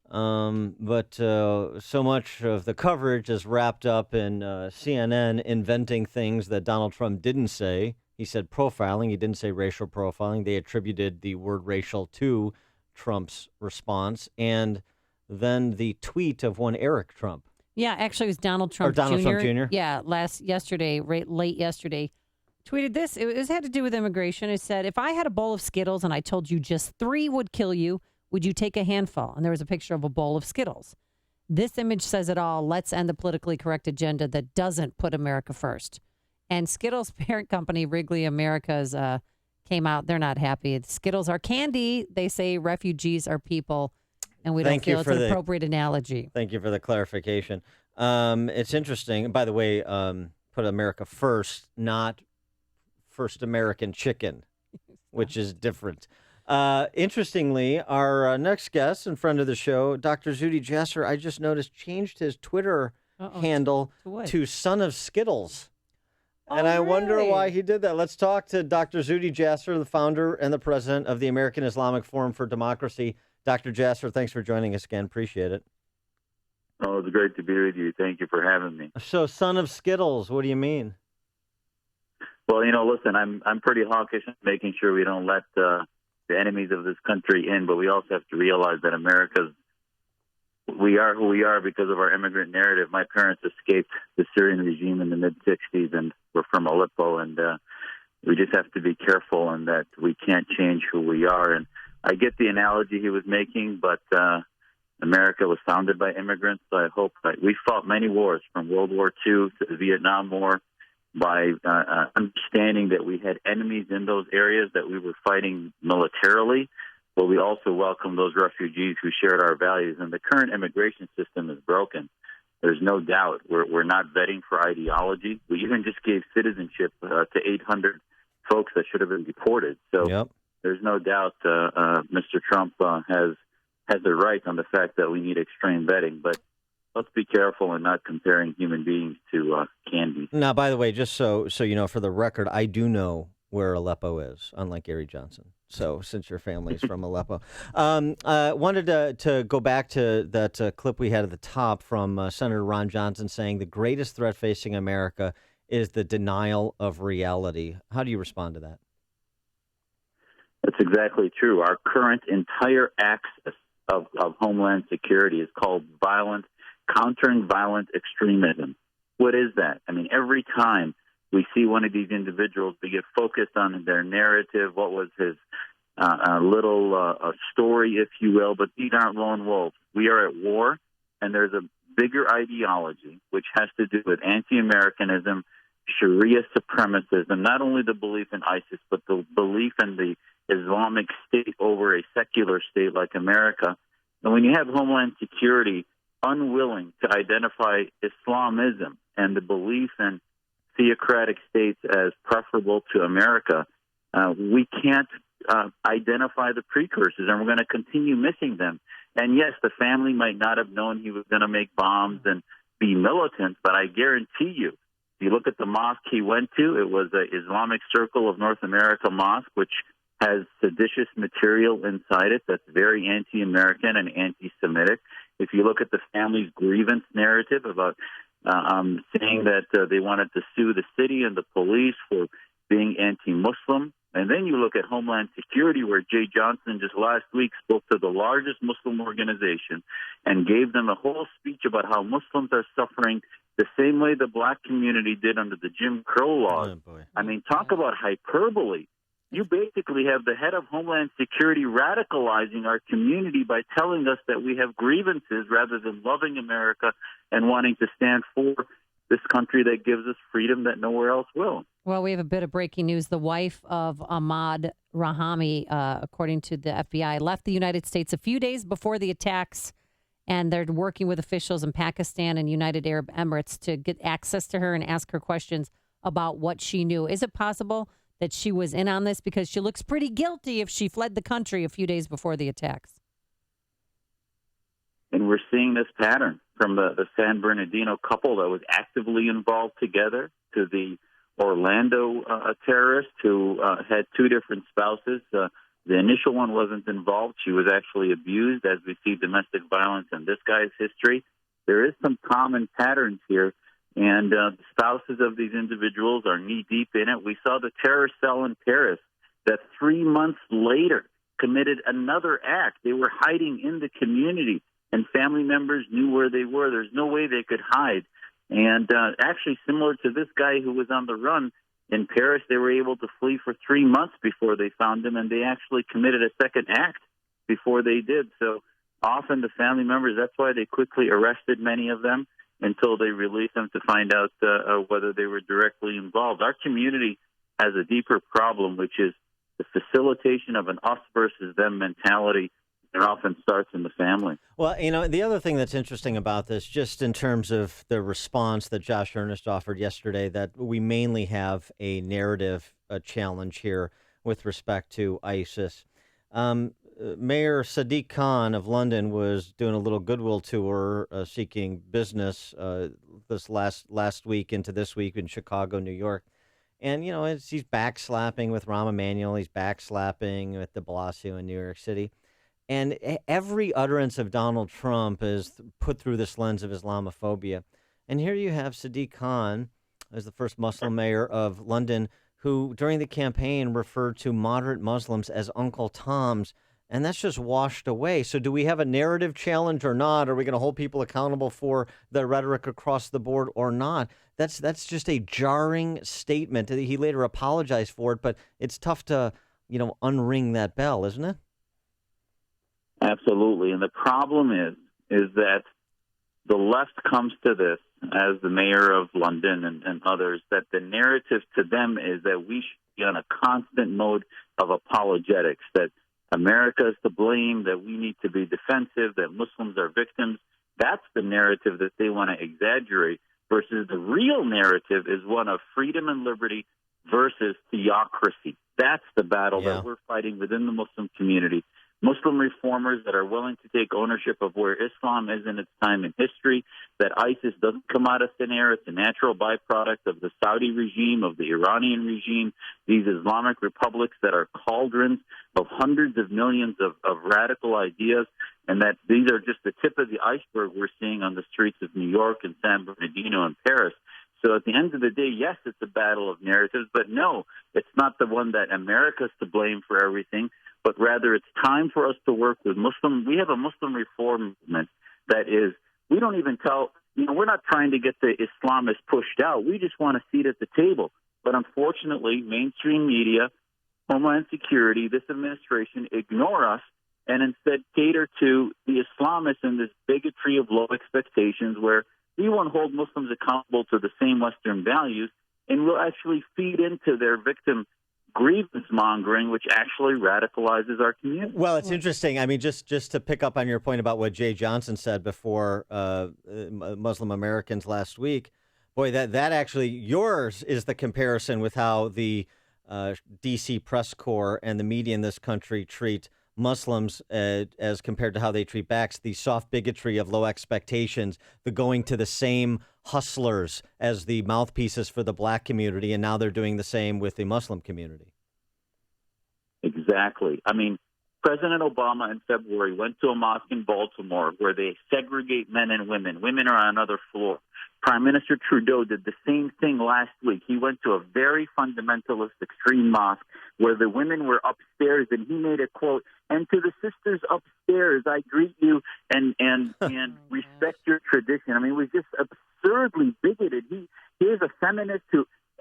But so much of the coverage is wrapped up in CNN inventing things that Donald Trump didn't say. He said profiling. He didn't say racial profiling. They attributed the word racial to Trump's response. And then the tweet of one Eric Trump. Yeah, actually, it was Donald Trump Jr. Trump Jr. Yeah, late yesterday, tweeted this. It had to do with immigration. It said, if I had a bowl of Skittles and I told you just 3 would kill you, would you take a handful? And there was a picture of a bowl of Skittles. This image says it all. Let's end the politically correct agenda that doesn't put America first. And Skittles' parent company, Wrigley Americas, came out. They're not happy. Skittles are candy. They say refugees are people. And we don't feel it's an appropriate analogy. Thank you for the clarification. It's interesting. By the way, put America first, not first American chicken, which is different. Interestingly, our next guest and friend of the show, Dr. Zuhdi Jasser, I just noticed changed his Twitter handle to Son of Skittles. And I wonder why he did that. Let's talk to Dr. Zuhdi Jasser, the founder and the president of the American Islamic Forum for Democracy. Dr. Jasser, thanks for joining us again. Appreciate it. Oh, it's great to be with you. Thank you for having me. So, Son of Skittles, what do you mean? Well, listen, I'm pretty hawkish in making sure we don't let the enemies of this country in, but we also have to realize that we are who we are because of our immigrant narrative. My parents escaped the Syrian regime in the mid-'60s, and we're from Aleppo, and we just have to be careful in that we can't change who we are. And I get the analogy he was making, but America was founded by immigrants, so I hope that we fought many wars from World War II to the Vietnam War by understanding that we had enemies in those areas that we were fighting militarily, but we also welcomed those refugees who shared our values. And the current immigration system is broken. There's no doubt. We're not vetting for ideology. We even just gave citizenship to 800 folks that should have been deported. So there's no doubt Mr. Trump has it right on the fact that we need extreme vetting. But let's be careful in not comparing human beings to candy. Now, by the way, just so you know, for the record, I do know where Aleppo is, unlike Gary Johnson. So, since your family's from Aleppo, wanted to go back to that clip we had at the top from Senator Ron Johnson saying the greatest threat facing America is the denial of reality. How do you respond to that? That's exactly true. Our current entire axis of Homeland Security is called countering violent extremism. What is that? I mean, every time we see one of these individuals, we get focused on their narrative, what was his little story, if you will, but these aren't lone wolves. We are at war, and there's a bigger ideology, which has to do with anti-Americanism, Sharia supremacism, not only the belief in ISIS, but the belief in the Islamic State over a secular state like America. And when you have Homeland Security unwilling to identify Islamism and the belief in theocratic states as preferable to America, we can't identify the precursors, and we're going to continue missing them. And yes, the family might not have known he was going to make bombs and be militant, but I guarantee you, if you look at the mosque he went to, it was the Islamic Circle of North America Mosque, which has seditious material inside it that's very anti-American and anti-Semitic. If you look at the family's grievance narrative about saying that they wanted to sue the city and the police for being anti-Muslim, and then you look at Homeland Security, where Jay Johnson just last week spoke to the largest Muslim organization and gave them a whole speech about how Muslims are suffering the same way the black community did under the Jim Crow laws. I mean, talk about hyperbole. You basically have the head of Homeland Security radicalizing our community by telling us that we have grievances rather than loving America and wanting to stand for this country that gives us freedom that nowhere else will. Well, we have a bit of breaking news. The wife of Ahmad Rahami, according to the FBI, left the United States a few days before the attacks, and they're working with officials in Pakistan and United Arab Emirates to get access to her and ask her questions about what she knew. Is it possible that she was in on this? Because she looks pretty guilty if she fled the country a few days before the attacks. And we're seeing this pattern from the San Bernardino couple that was actively involved together to the Orlando terrorist who had two different spouses. The initial one wasn't involved. She was actually abused, as we see domestic violence in this guy's history. There is some common patterns here, and the spouses of these individuals are knee-deep in it. We saw the terrorist cell in Paris that 3 months later committed another act. They were hiding in the community, and family members knew where they were. There's no way they could hide. And actually, similar to this guy who was on the run in Paris, they were able to flee for 3 months before they found him, and they actually committed a second act before they did. So often the family members, that's why they quickly arrested many of them until they released them to find out whether they were directly involved. Our community has a deeper problem, which is the facilitation of an us versus them mentality. It often starts in the family. Well, you know, the other thing that's interesting about this, just in terms of the response that Josh Earnest offered yesterday, that we mainly have a narrative challenge here with respect to ISIS. Mayor Sadiq Khan of London was doing a little goodwill tour seeking business this last week into this week in Chicago, New York. And, you know, he's backslapping with Rahm Emanuel. He's backslapping with de Blasio in New York City. And every utterance of Donald Trump is put through this lens of Islamophobia. And here you have Sadiq Khan as the first Muslim mayor of London, who during the campaign referred to moderate Muslims as Uncle Toms. And that's just washed away. So do we have a narrative challenge or not? Are we going to hold people accountable for the rhetoric across the board or not? That's just a jarring statement. He later apologized for it, but it's tough to, you know, unring that bell, isn't it? Absolutely. And the problem is that the left comes to this, as the mayor of London and others, that the narrative to them is that we should be on a constant mode of apologetics, that America is to blame, that we need to be defensive, that Muslims are victims. That's the narrative that they want to exaggerate, versus the real narrative is one of freedom and liberty versus theocracy. That's the battle that we're fighting within the Muslim community. Muslim reformers that are willing to take ownership of where Islam is in its time in history, that ISIS doesn't come out of thin air. It's a natural byproduct of the Saudi regime, of the Iranian regime, these Islamic republics that are cauldrons of hundreds of millions of radical ideas, and that these are just the tip of the iceberg we're seeing on the streets of New York and San Bernardino and Paris. So at the end of the day, yes, it's a battle of narratives, but no, it's not the one that America's to blame for everything, but rather it's time for us to work with Muslim. We have a Muslim reform movement that is, we don't even tell, you know, we're not trying to get the Islamists pushed out. We just want a seat at the table. But unfortunately, mainstream media, Homeland Security, this administration ignore us and instead cater to the Islamists and this bigotry of low expectations where we won't hold Muslims accountable to the same Western values. and will actually feed into their victim grievance mongering, which actually radicalizes our community. Well, it's interesting. I mean, just to pick up on your point about what Jay Johnson said before Muslim Americans last week, boy, that actually, yours is the comparison with how the D.C. press corps and the media in this country treat Muslims as compared to how they treat blacks, the soft bigotry of low expectations, the going to the same hustlers as the mouthpieces for the black community, and now they're doing the same with the Muslim community. Exactly. I mean, President Obama in February went to a mosque in Baltimore where they segregate men and women. Women are on another floor. Prime Minister Trudeau did the same thing last week. He went to a very fundamentalist extreme mosque where the women were upstairs, and he made a quote, "And to the sisters upstairs, I greet you and respect your tradition." I mean, it was just absurdly bigoted. He is a feminist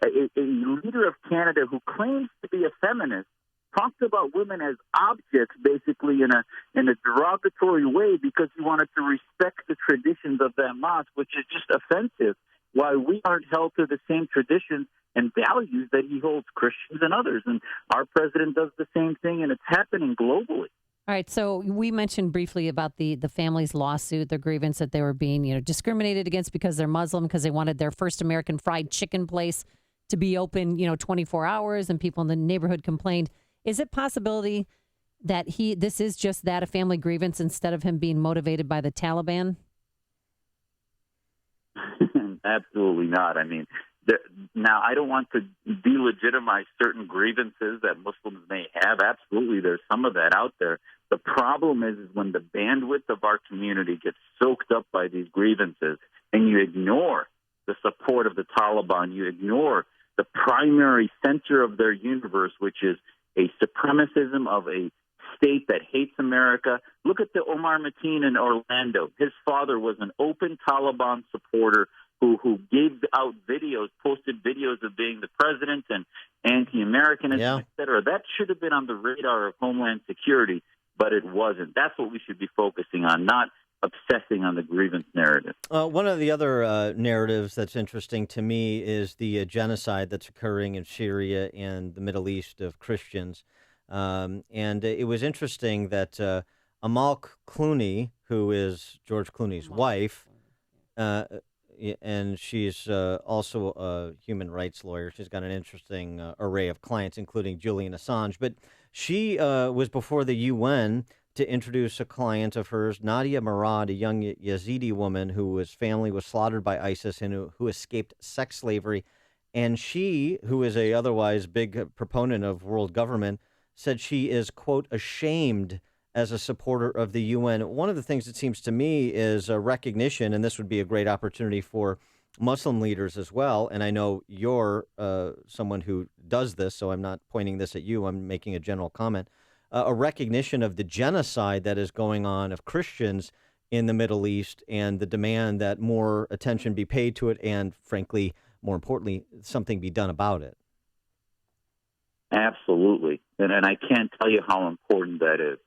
a leader of Canada who claims to be a feminist, talked about women as objects, basically in a derogatory way, because he wanted to respect the traditions of that mosque, which is just offensive. Why we aren't held to the same traditions and values that he holds Christians and others, and our president does the same thing, and it's happening globally. All right, so we mentioned briefly about the family's lawsuit, their grievance that they were being, discriminated against because they're Muslim, because they wanted their first American fried chicken place to be open, 24 hours, and people in the neighborhood complained. Is it possibility that this is just that, a family grievance, instead of him being motivated by the Taliban? Absolutely not. I mean, now I don't want to delegitimize certain grievances that Muslims may have. Absolutely, there's some of that out there. The problem is when the bandwidth of our community gets soaked up by these grievances and you ignore the support of the Taliban, you ignore the primary center of their universe, which is a supremacism of a state that hates America. Look at the Omar Mateen in Orlando. His father was an open Taliban supporter who gave out videos, posted videos of being the president and anti-Americanism, et cetera. That should have been on the radar of Homeland Security, but it wasn't. That's what we should be focusing on, not obsessing on the grievance narrative. One of the other narratives that's interesting to me is the genocide that's occurring in Syria and the Middle East of Christians. And it was interesting that Amal Clooney, who is George Clooney's wife, and she's also a human rights lawyer. She's got an interesting array of clients, including Julian Assange. But she was before the UN to introduce a client of hers, Nadia Murad, a young Yazidi woman whose family was slaughtered by ISIS and who escaped sex slavery. And she, who is a otherwise big proponent of world government, said she is, quote, ashamed as a supporter of the UN. One of the things it seems to me is a recognition, and this would be a great opportunity for Muslim leaders as well. And I know you're someone who does this, so I'm not pointing this at you. I'm making a general comment. A recognition of the genocide that is going on of Christians in the Middle East and the demand that more attention be paid to it and, frankly, more importantly, something be done about it. Absolutely. And I can't tell you how important that is.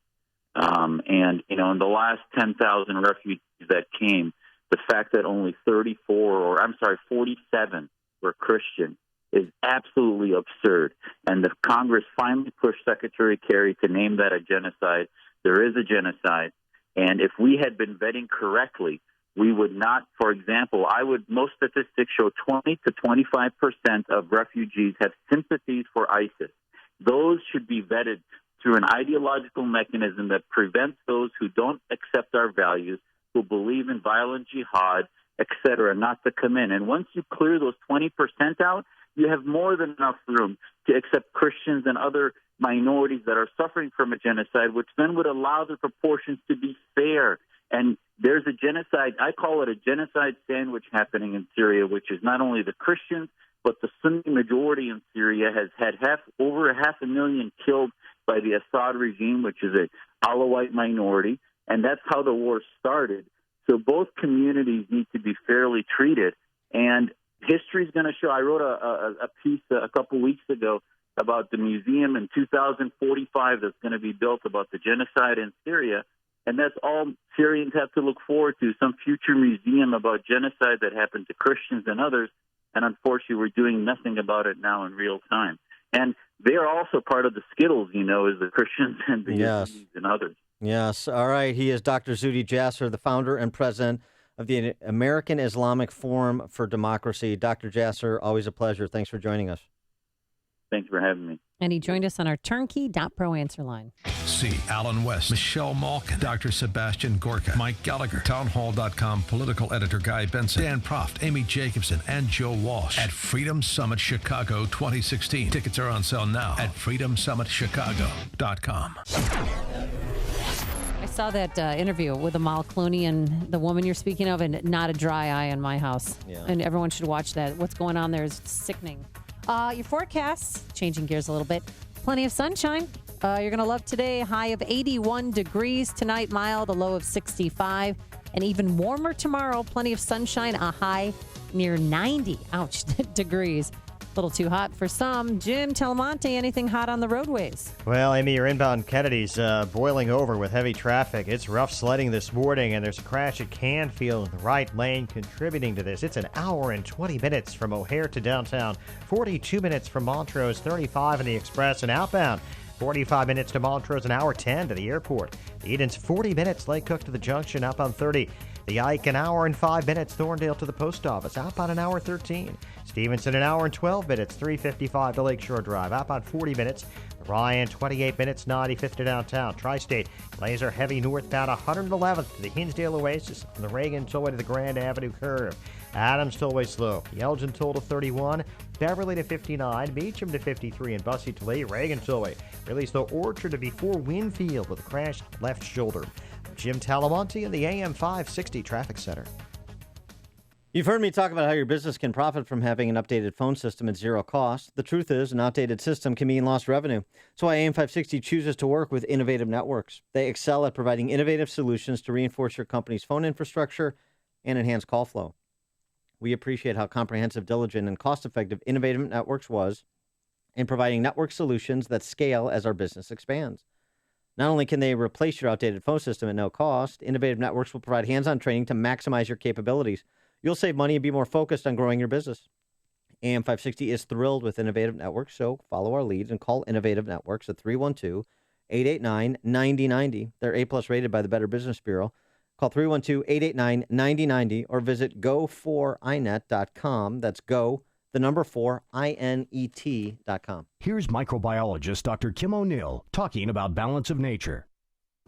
And, in the last 10,000 refugees that came, the fact that only 47 were Christian is absolutely absurd. And the Congress finally pushed Secretary Kerry to name that a genocide. There is a genocide. And if we had been vetting correctly, we would not, for example, most statistics show 20 to 25% of refugees have sympathies for ISIS. Those should be vetted through an ideological mechanism that prevents those who don't accept our values, who believe in violent jihad, etc., not to come in. And once you clear those 20% out, you have more than enough room to accept Christians and other minorities that are suffering from a genocide, which then would allow the proportions to be fair. And there's a genocide, I call it a genocide sandwich happening in Syria, which is not only the Christians, but the Sunni majority in Syria has had over 500,000 killed by the Assad regime, which is a Alawite minority. And that's how the war started. So both communities need to be fairly treated. And history is going to show. I wrote a piece a couple weeks ago about the museum in 2045 that's going to be built about the genocide in Syria. And that's all Syrians have to look forward to, some future museum about genocide that happened to Christians and others. And unfortunately, we're doing nothing about it now in real time. And they are also part of the Skittles, is the Christians and the Yazidis and others. Yes. All right. He is Dr. Zuhdi Jasser, the founder and president of the American Islamic Forum for Democracy. Dr. Jasser, always a pleasure. Thanks for joining us. Thanks for having me. And he joined us on our turnkey.pro answer line. See Alan West, Michelle Malkin, Dr. Sebastian Gorka, Mike Gallagher, townhall.com political editor Guy Benson, Dan Proft, Amy Jacobson, and Joe Walsh at Freedom Summit Chicago 2016. Tickets are on sale now at freedomsummitchicago.com. I saw that interview with Amal Clooney and the woman you're speaking of, and not a dry eye in my house. Yeah. And everyone should watch that. What's going on there is sickening. Your forecasts, changing gears a little bit. Plenty of sunshine. You're going to love today. High of 81 degrees. Tonight, mild, a low of 65. And even warmer tomorrow. Plenty of sunshine. A high near 90. Ouch, degrees. A little too hot for some. Jim Talamonte, anything hot on the roadways? Well, Amy, your inbound Kennedy's boiling over with heavy traffic. It's rough sledding this morning, and there's a crash at Canfield in the right lane contributing to this. It's an hour and 20 minutes from O'Hare to downtown, 42 minutes from Montrose, 35 in the Express and outbound. 45 minutes to Montrose, an hour 10 to the airport. The Eden's 40 minutes, Lake Cook to the junction, outbound 30. The Ike, an hour and 5 minutes, Thorndale to the post office, outbound an hour 13. Stevenson, an hour and 12 minutes, 355 to Lakeshore Drive, outbound 40 minutes. Ryan, 28 minutes, 95th to downtown. Tri-State, Laser heavy northbound 111th to the Hinsdale Oasis, from the Reagan Tollway to the Grand Avenue curve. Adams Tollway slow. The Elgin Toll to 31, Beverly to 59, Beecham to 53, and Bussey to Lee. Reagan Tollway. Really slow Orchard to before Winfield with a crash left shoulder. Jim Talamonte in the AM 560 Traffic Center. You've heard me talk about how your business can profit from having an updated phone system at zero cost. The truth is, an outdated system can mean lost revenue. That's why AM 560 chooses to work with Innovative Networks. They excel at providing innovative solutions to reinforce your company's phone infrastructure and enhance call flow. We appreciate how comprehensive, diligent, and cost-effective Innovative Networks was in providing network solutions that scale as our business expands. Not only can they replace your outdated phone system at no cost, Innovative Networks will provide hands-on training to maximize your capabilities. You'll save money and be more focused on growing your business. AM 560 is thrilled with Innovative Networks, so follow our lead and call Innovative Networks at 312-889-9090. They're A-plus rated by the Better Business Bureau. Call 312-889-9090 or visit go4inet.com. That's go, the number 4, INET.com. Here's microbiologist Dr. Kim O'Neill talking about balance of nature.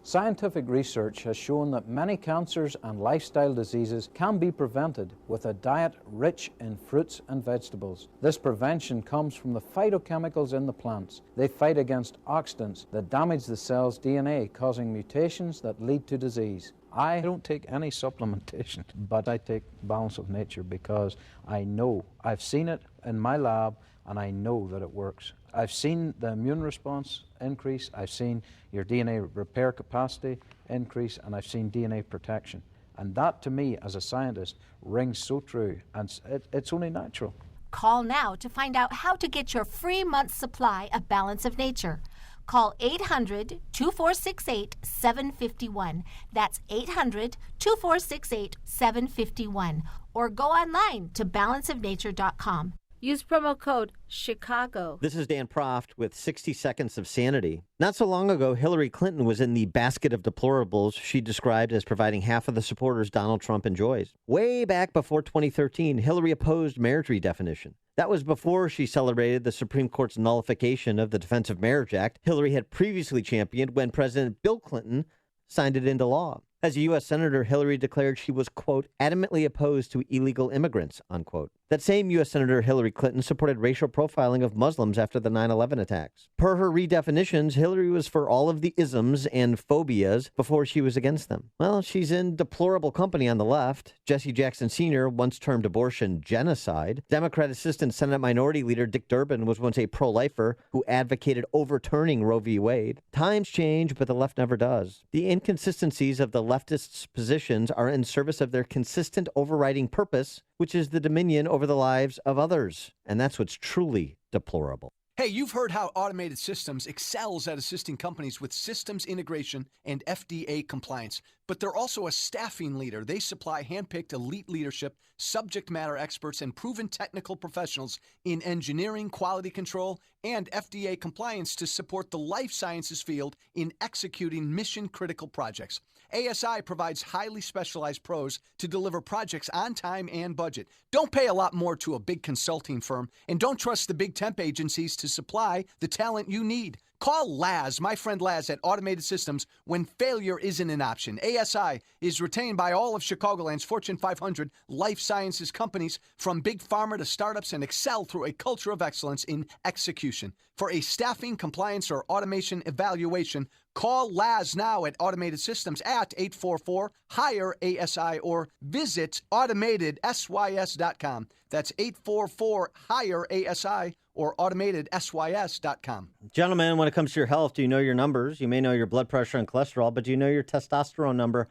Scientific research has shown that many cancers and lifestyle diseases can be prevented with a diet rich in fruits and vegetables. This prevention comes from the phytochemicals in the plants. They fight against oxidants that damage the cell's DNA, causing mutations that lead to disease. I don't take any supplementation, but I take Balance of Nature because I know, I've seen it in my lab, and I know that it works. I've seen the immune response increase, I've seen your DNA repair capacity increase, and I've seen DNA protection. And that, to me, as a scientist, rings so true, and it's only natural. Call now to find out how to get your free month's supply of Balance of Nature. Call 800-2468-751. That's 800-2468-751. Or go online to balanceofnature.com. Use promo code Chicago. This is Dan Proft with 60 Seconds of Sanity. Not so long ago, Hillary Clinton was in the basket of deplorables she described as providing half of the supporters Donald Trump enjoys. Way back before 2013, Hillary opposed marriage redefinition. That was before she celebrated the Supreme Court's nullification of the Defense of Marriage Act Hillary had previously championed when President Bill Clinton signed it into law. As a U.S. Senator, Hillary declared she was, quote, adamantly opposed to illegal immigrants, unquote. That same U.S. Senator Hillary Clinton supported racial profiling of Muslims after the 9/11 attacks. Per her redefinitions, Hillary was for all of the isms and phobias before she was against them. Well, she's in deplorable company on the left. Jesse Jackson Sr. once termed abortion genocide. Democrat Assistant Senate Minority Leader Dick Durbin was once a pro-lifer who advocated overturning Roe v. Wade. Times change, but the left never does. The inconsistencies of the leftists' positions are in service of their consistent overriding purpose, which is the dominion over the lives of others. And that's what's truly deplorable. Hey, you've heard how Automated Systems excels at assisting companies with systems integration and FDA compliance, but they're also a staffing leader. They supply handpicked elite leadership, subject matter experts, and proven technical professionals in engineering, quality control, and FDA compliance to support the life sciences field in executing mission-critical projects. ASI provides highly specialized pros to deliver projects on time and budget. Don't pay a lot more to a big consulting firm, and don't trust the big temp agencies to supply the talent you need. Call Laz, my friend Laz at Automated Systems, when failure isn't an option. ASI is retained by all of Chicagoland's Fortune 500 life sciences companies, from big pharma to startups, and excel through a culture of excellence in execution. For a staffing, compliance, or automation evaluation, call Laz now at Automated Systems at 844-HIRE-ASI or visit AutomatedSYS.com. That's 844-HIRE-ASI or AutomatedSYS.com. Gentlemen, when it comes to your health, do you know your numbers? You may know your blood pressure and cholesterol, but do you know your testosterone number?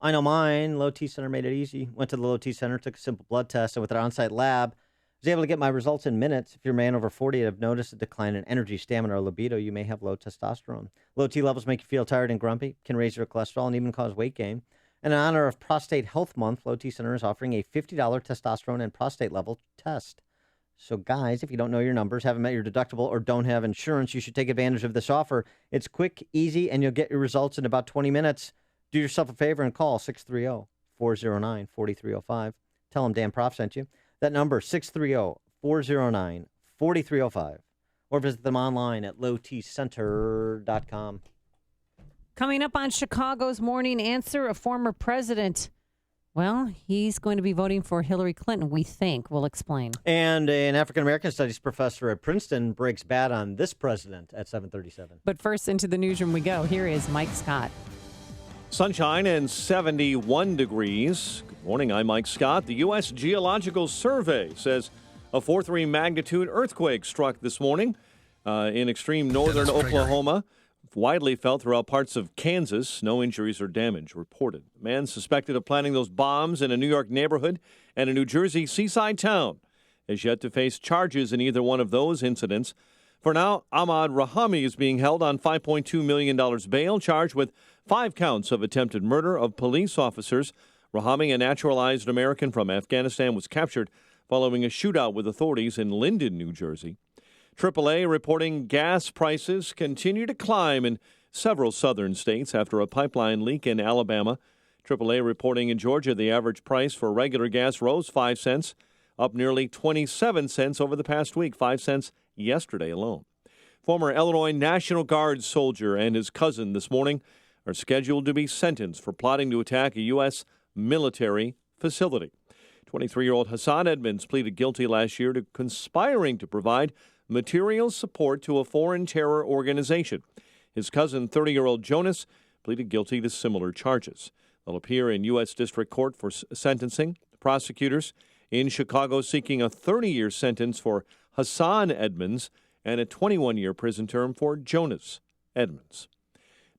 I know mine. Low T Center made it easy. Went to the Low T Center, took a simple blood test, and with their on-site lab, was able to get my results in minutes. If you're a man over 40 and have noticed a decline in energy, stamina, or libido, you may have low testosterone. Low T levels make you feel tired and grumpy, can raise your cholesterol, and even cause weight gain. And in honor of Prostate Health Month, Low T Center is offering a $50 testosterone and prostate level test. So, guys, if you don't know your numbers, haven't met your deductible, or don't have insurance, you should take advantage of this offer. It's quick, easy, and you'll get your results in about 20 minutes. Do yourself a favor and call 630-409-4305. Tell them Dan Prof sent you. That number, 630-409-4305. Or visit them online at lowtcenter.com. Coming up on Chicago's Morning Answer, a former president. Well, he's going to be voting for Hillary Clinton, we think. We'll explain. And an African-American studies professor at Princeton breaks bad on this president at 7:37. But first, into the newsroom we go. Here is Mike Scott. Sunshine and 71 degrees. Good morning, I'm Mike Scott. The U.S. Geological Survey says a 4.3 magnitude earthquake struck this morning in extreme northern Oklahoma. Widely felt throughout parts of Kansas. No injuries or damage reported. A man suspected of planting those bombs in a New York neighborhood and a New Jersey seaside town is yet to face charges in either one of those incidents. For now, Ahmad Rahami is being held on $5.2 million bail, charged with 5 counts of attempted murder of police officers. Rahami, a naturalized American from Afghanistan, was captured following a shootout with authorities in Linden, New Jersey. AAA reporting gas prices continue to climb in several southern states after a pipeline leak in Alabama. AAA reporting in Georgia the average price for regular gas rose 5 cents, up nearly 27 cents over the past week, 5 cents yesterday alone. Former Illinois National Guard soldier and his cousin this morning are scheduled to be sentenced for plotting to attack a U.S. military facility. 23-year-old Hassan Edmonds pleaded guilty last year to conspiring to provide material support to a foreign terror organization. His cousin, 30-year-old Jonas, pleaded guilty to similar charges. They'll appear in U.S. District Court for sentencing. Prosecutors in Chicago seeking a 30-year sentence for Hassan Edmonds and a 21-year prison term for Jonas Edmonds.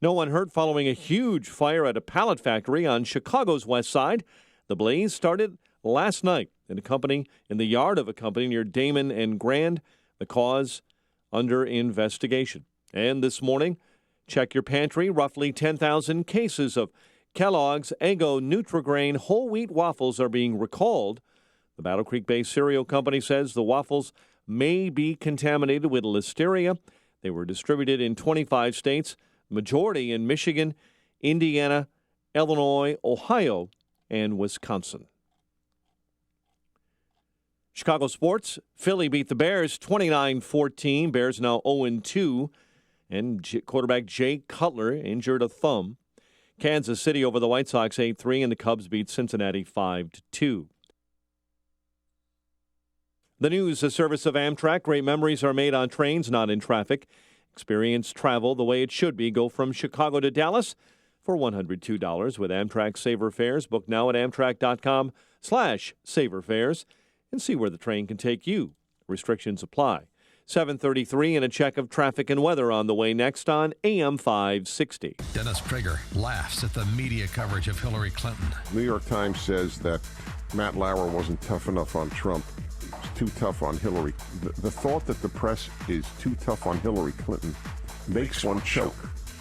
No one hurt following a huge fire at a pallet factory on Chicago's west side. The blaze started last night in the yard of a company near Damon and Grand. The cause under investigation. And this morning, check your pantry. Roughly 10,000 cases of Kellogg's Eggo Nutri-Grain whole wheat waffles are being recalled. The Battle Creek-based cereal company says the waffles may be contaminated with listeria. They were distributed in 25 states, majority in Michigan, Indiana, Illinois, Ohio, and Wisconsin. Chicago sports, Philly beat the Bears 29-14. Bears now 0-2. And quarterback Jay Cutler injured a thumb. Kansas City over the White Sox 8-3, and the Cubs beat Cincinnati 5-2. The news, a service of Amtrak. Great memories are made on trains, not in traffic. Experience travel the way it should be. Go from Chicago to Dallas for $102 with Amtrak Saver Fares. Book now at Amtrak.com/saverfares. And see where the train can take you. Restrictions apply. 7:33 and a check of traffic and weather on the way next on AM 560. Dennis Prager laughs at the media coverage of Hillary Clinton. New York Times says that Matt Lauer wasn't tough enough on Trump. too tough on Hillary. The thought that the press is too tough on Hillary Clinton makes one choke.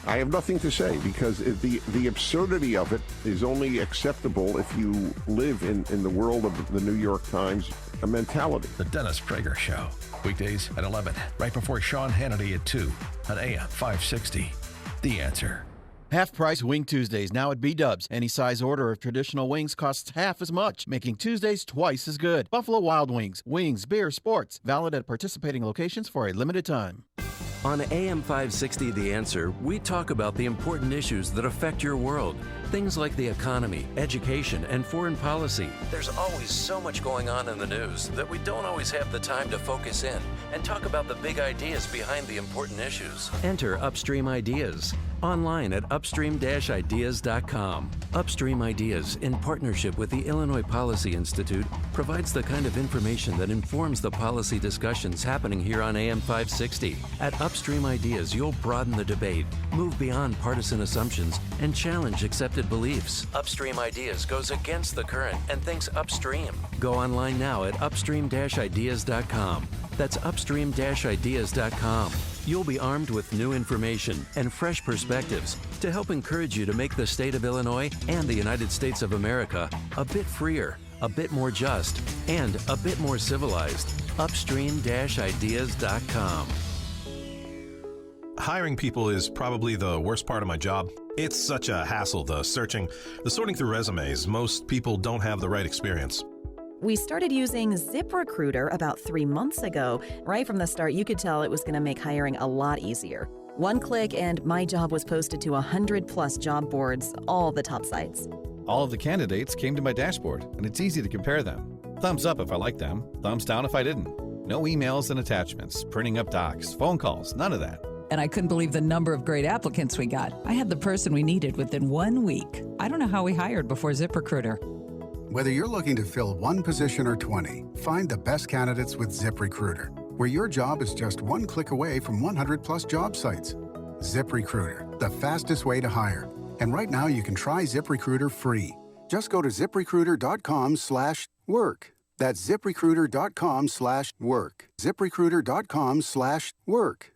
I have nothing to say because the absurdity of it is only acceptable if you live in the world of the New York Times mentality. The Dennis Prager Show. Weekdays at 11, right before Sean Hannity at 2 on AM 560. The Answer. Half-price Wing Tuesdays now at B-Dubs. Any size order of traditional wings costs half as much, making Tuesdays twice as good. Buffalo Wild Wings. Wings, beer, sports. Valid at participating locations for a limited time. On AM 560 The Answer, we talk about the important issues that affect your world. Things like the economy, education, and foreign policy. There's always so much going on in the news that we don't always have the time to focus in and talk about the big ideas behind the important issues. Enter Upstream Ideas online at upstream-ideas.com. Upstream Ideas, in partnership with the Illinois Policy Institute, provides the kind of information that informs the policy discussions happening here on AM 560. At Upstream Ideas, you'll broaden the debate, move beyond partisan assumptions, and challenge accepted beliefs. Upstream Ideas goes against the current and thinks upstream. Go online now at upstream-ideas.com. That's upstream-ideas.com. You'll be armed with new information and fresh perspectives to help encourage you to make the state of Illinois and the United States of America a bit freer, a bit more just, and a bit more civilized. Upstream-ideas.com. Hiring people is probably the worst part of my job. It's such a hassle, the searching, the sorting through resumes. Most people don't have the right experience. We started using ZipRecruiter about 3 months ago. Right from the start, you could tell it was going to make hiring a lot easier. One click and my job was posted to 100+ job boards, all the top sites. All of the candidates came to my dashboard, and it's easy to compare them. Thumbs up if I liked them, thumbs down if I didn't. No emails and attachments, printing up docs, phone calls, none of that. And I couldn't believe the number of great applicants we got. I had the person we needed within 1 week. I don't know how we hired before ZipRecruiter. Whether you're looking to fill one position or 20, find the best candidates with ZipRecruiter, where your job is just one click away from 100+ job sites. ZipRecruiter, the fastest way to hire. And right now you can try ZipRecruiter free. Just go to ZipRecruiter.com/work. That's ZipRecruiter.com/work. ZipRecruiter.com/work.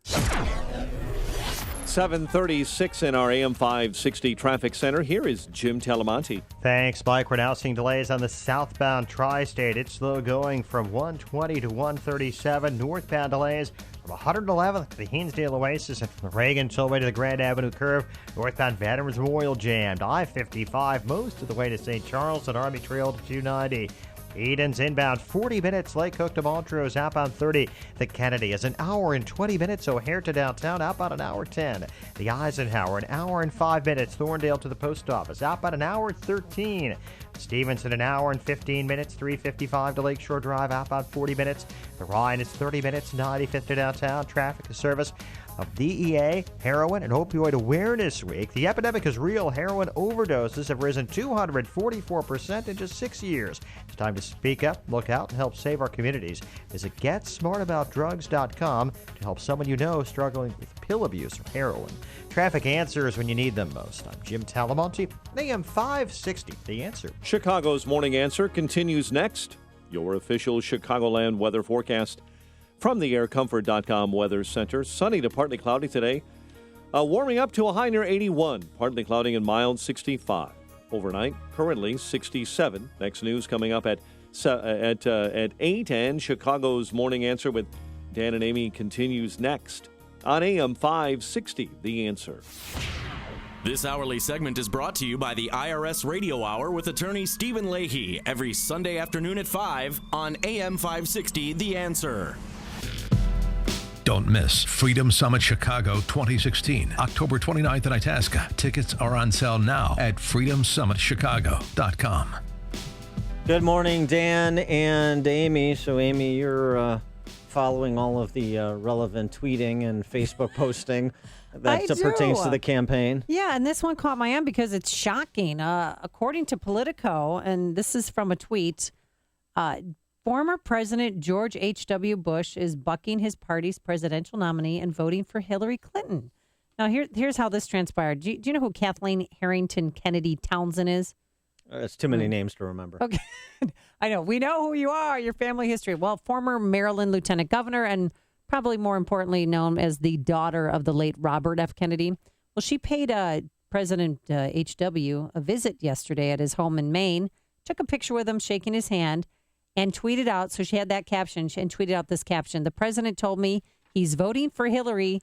7:36 in our AM 560 traffic center. Here is Jim Talamonte. Thanks, Mike. We're now seeing delays on the southbound tri-state. It's slow going from 120 to 137. Northbound delays from 111th to the Hinsdale Oasis and from the Reagan Tollway to the Grand Avenue Curve. Northbound Veterans Memorial jammed. I-55 most of the way to St. Charles and Army Trail to 290. Eden's inbound 40 minutes. Lake Hook to Montrose outbound 30. The Kennedy is an hour and 20 minutes. O'Hare to downtown outbound an hour 10. The Eisenhower an hour and 5 minutes. Thorndale to the post office outbound an hour 13. Stevenson an hour and 15 minutes. 355 to Lakeshore Drive outbound 40 minutes. The Rhine is 30 minutes. 95th to downtown. Traffic is service of DEA, Heroin, and Opioid Awareness Week. The epidemic is real. Heroin overdoses have risen 244% in just 6 years. It's time to speak up, look out, and help save our communities. Visit GetSmartAboutDrugs.com to help someone you know struggling with pill abuse or heroin. Traffic answers when you need them most. I'm Jim Talamonte, AM 560, The Answer. Chicago's Morning Answer continues next. Your official Chicagoland weather forecast from the AirComfort.com Weather Center. Sunny to partly cloudy today. Warming up to a high near 81. Partly cloudy and mild 65. Overnight, currently 67. Next news coming up at 8. And Chicago's Morning Answer with Dan and Amy continues next on AM 560, The Answer. This hourly segment is brought to you by the IRS Radio Hour with attorney Stephen Leahy every Sunday afternoon at 5 on AM 560, The Answer. Don't miss Freedom Summit Chicago 2016, October 29th in Itasca. Tickets are on sale now at freedomsummitchicago.com. Good morning, Dan and Amy. So, Amy, you're following all of the relevant tweeting and Facebook posting that pertains to the campaign. Yeah, and this one caught my eye because it's shocking. According to Politico, and this is from a tweet, former President George H.W. Bush is bucking his party's presidential nominee and voting for Hillary Clinton. Now, here's how this transpired. Do you know who Kathleen Harrington Kennedy Townsend is? It's too many names to remember. Okay. I know. We know who you are, your family history. Well, former Maryland Lieutenant Governor and probably more importantly known as the daughter of the late Robert F. Kennedy. Well, she paid President H.W. a visit yesterday at his home in Maine, took a picture with him, shaking his hand, and tweeted out, so she had that caption, and tweeted out this caption, "The president told me he's voting for Hillary, !"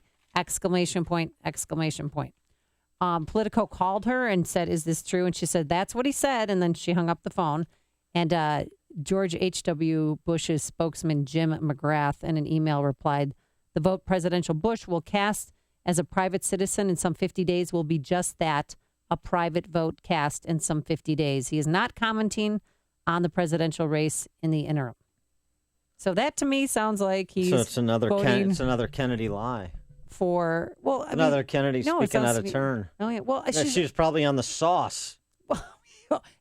Politico called her and said, "Is this true?" And she said, "That's what he said." And then she hung up the phone. And George H.W. Bush's spokesman, Jim McGrath, in an email replied, "The vote Presidential Bush will cast as a private citizen in some 50 days will be just that, a private vote cast in some 50 days. He is not commenting on the presidential race in the interim." So that to me sounds like he's So it's another voting it's another Kennedy lie. for, well, I Another mean, Kennedy no, it speaking sounds out of to me- turn. Oh, yeah. Well, She was probably on the sauce.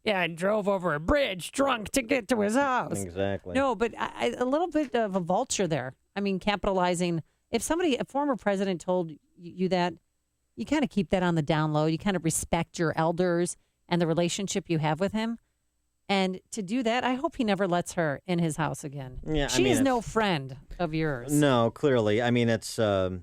yeah, and drove over a bridge drunk to get to his house. Exactly. No, but a little bit of a vulture there. I mean, capitalizing. If a former president told you that, you kind of keep that on the down low. You kind of respect your elders and the relationship you have with him. And to do that, I hope he never lets her in his house again. Yeah, she is no friend of yours. No, clearly. I mean, it's... God,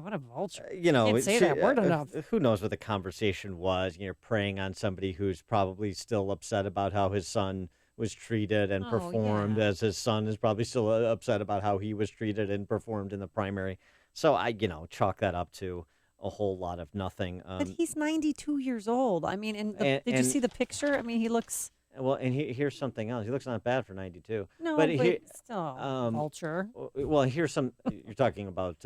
what a vulture. Can't say that word enough. Who knows what the conversation was? You're preying on somebody who's probably still upset about how his son was treated and performed, as his son is probably still upset about how he was treated and performed in the primary. So I, chalk that up to a whole lot of nothing. But he's 92 years old. I mean, did you see the picture? I mean, he looks... Well, and here's something else. He looks not bad for 92. No, but still, vulture. Well, here's some... You're talking about...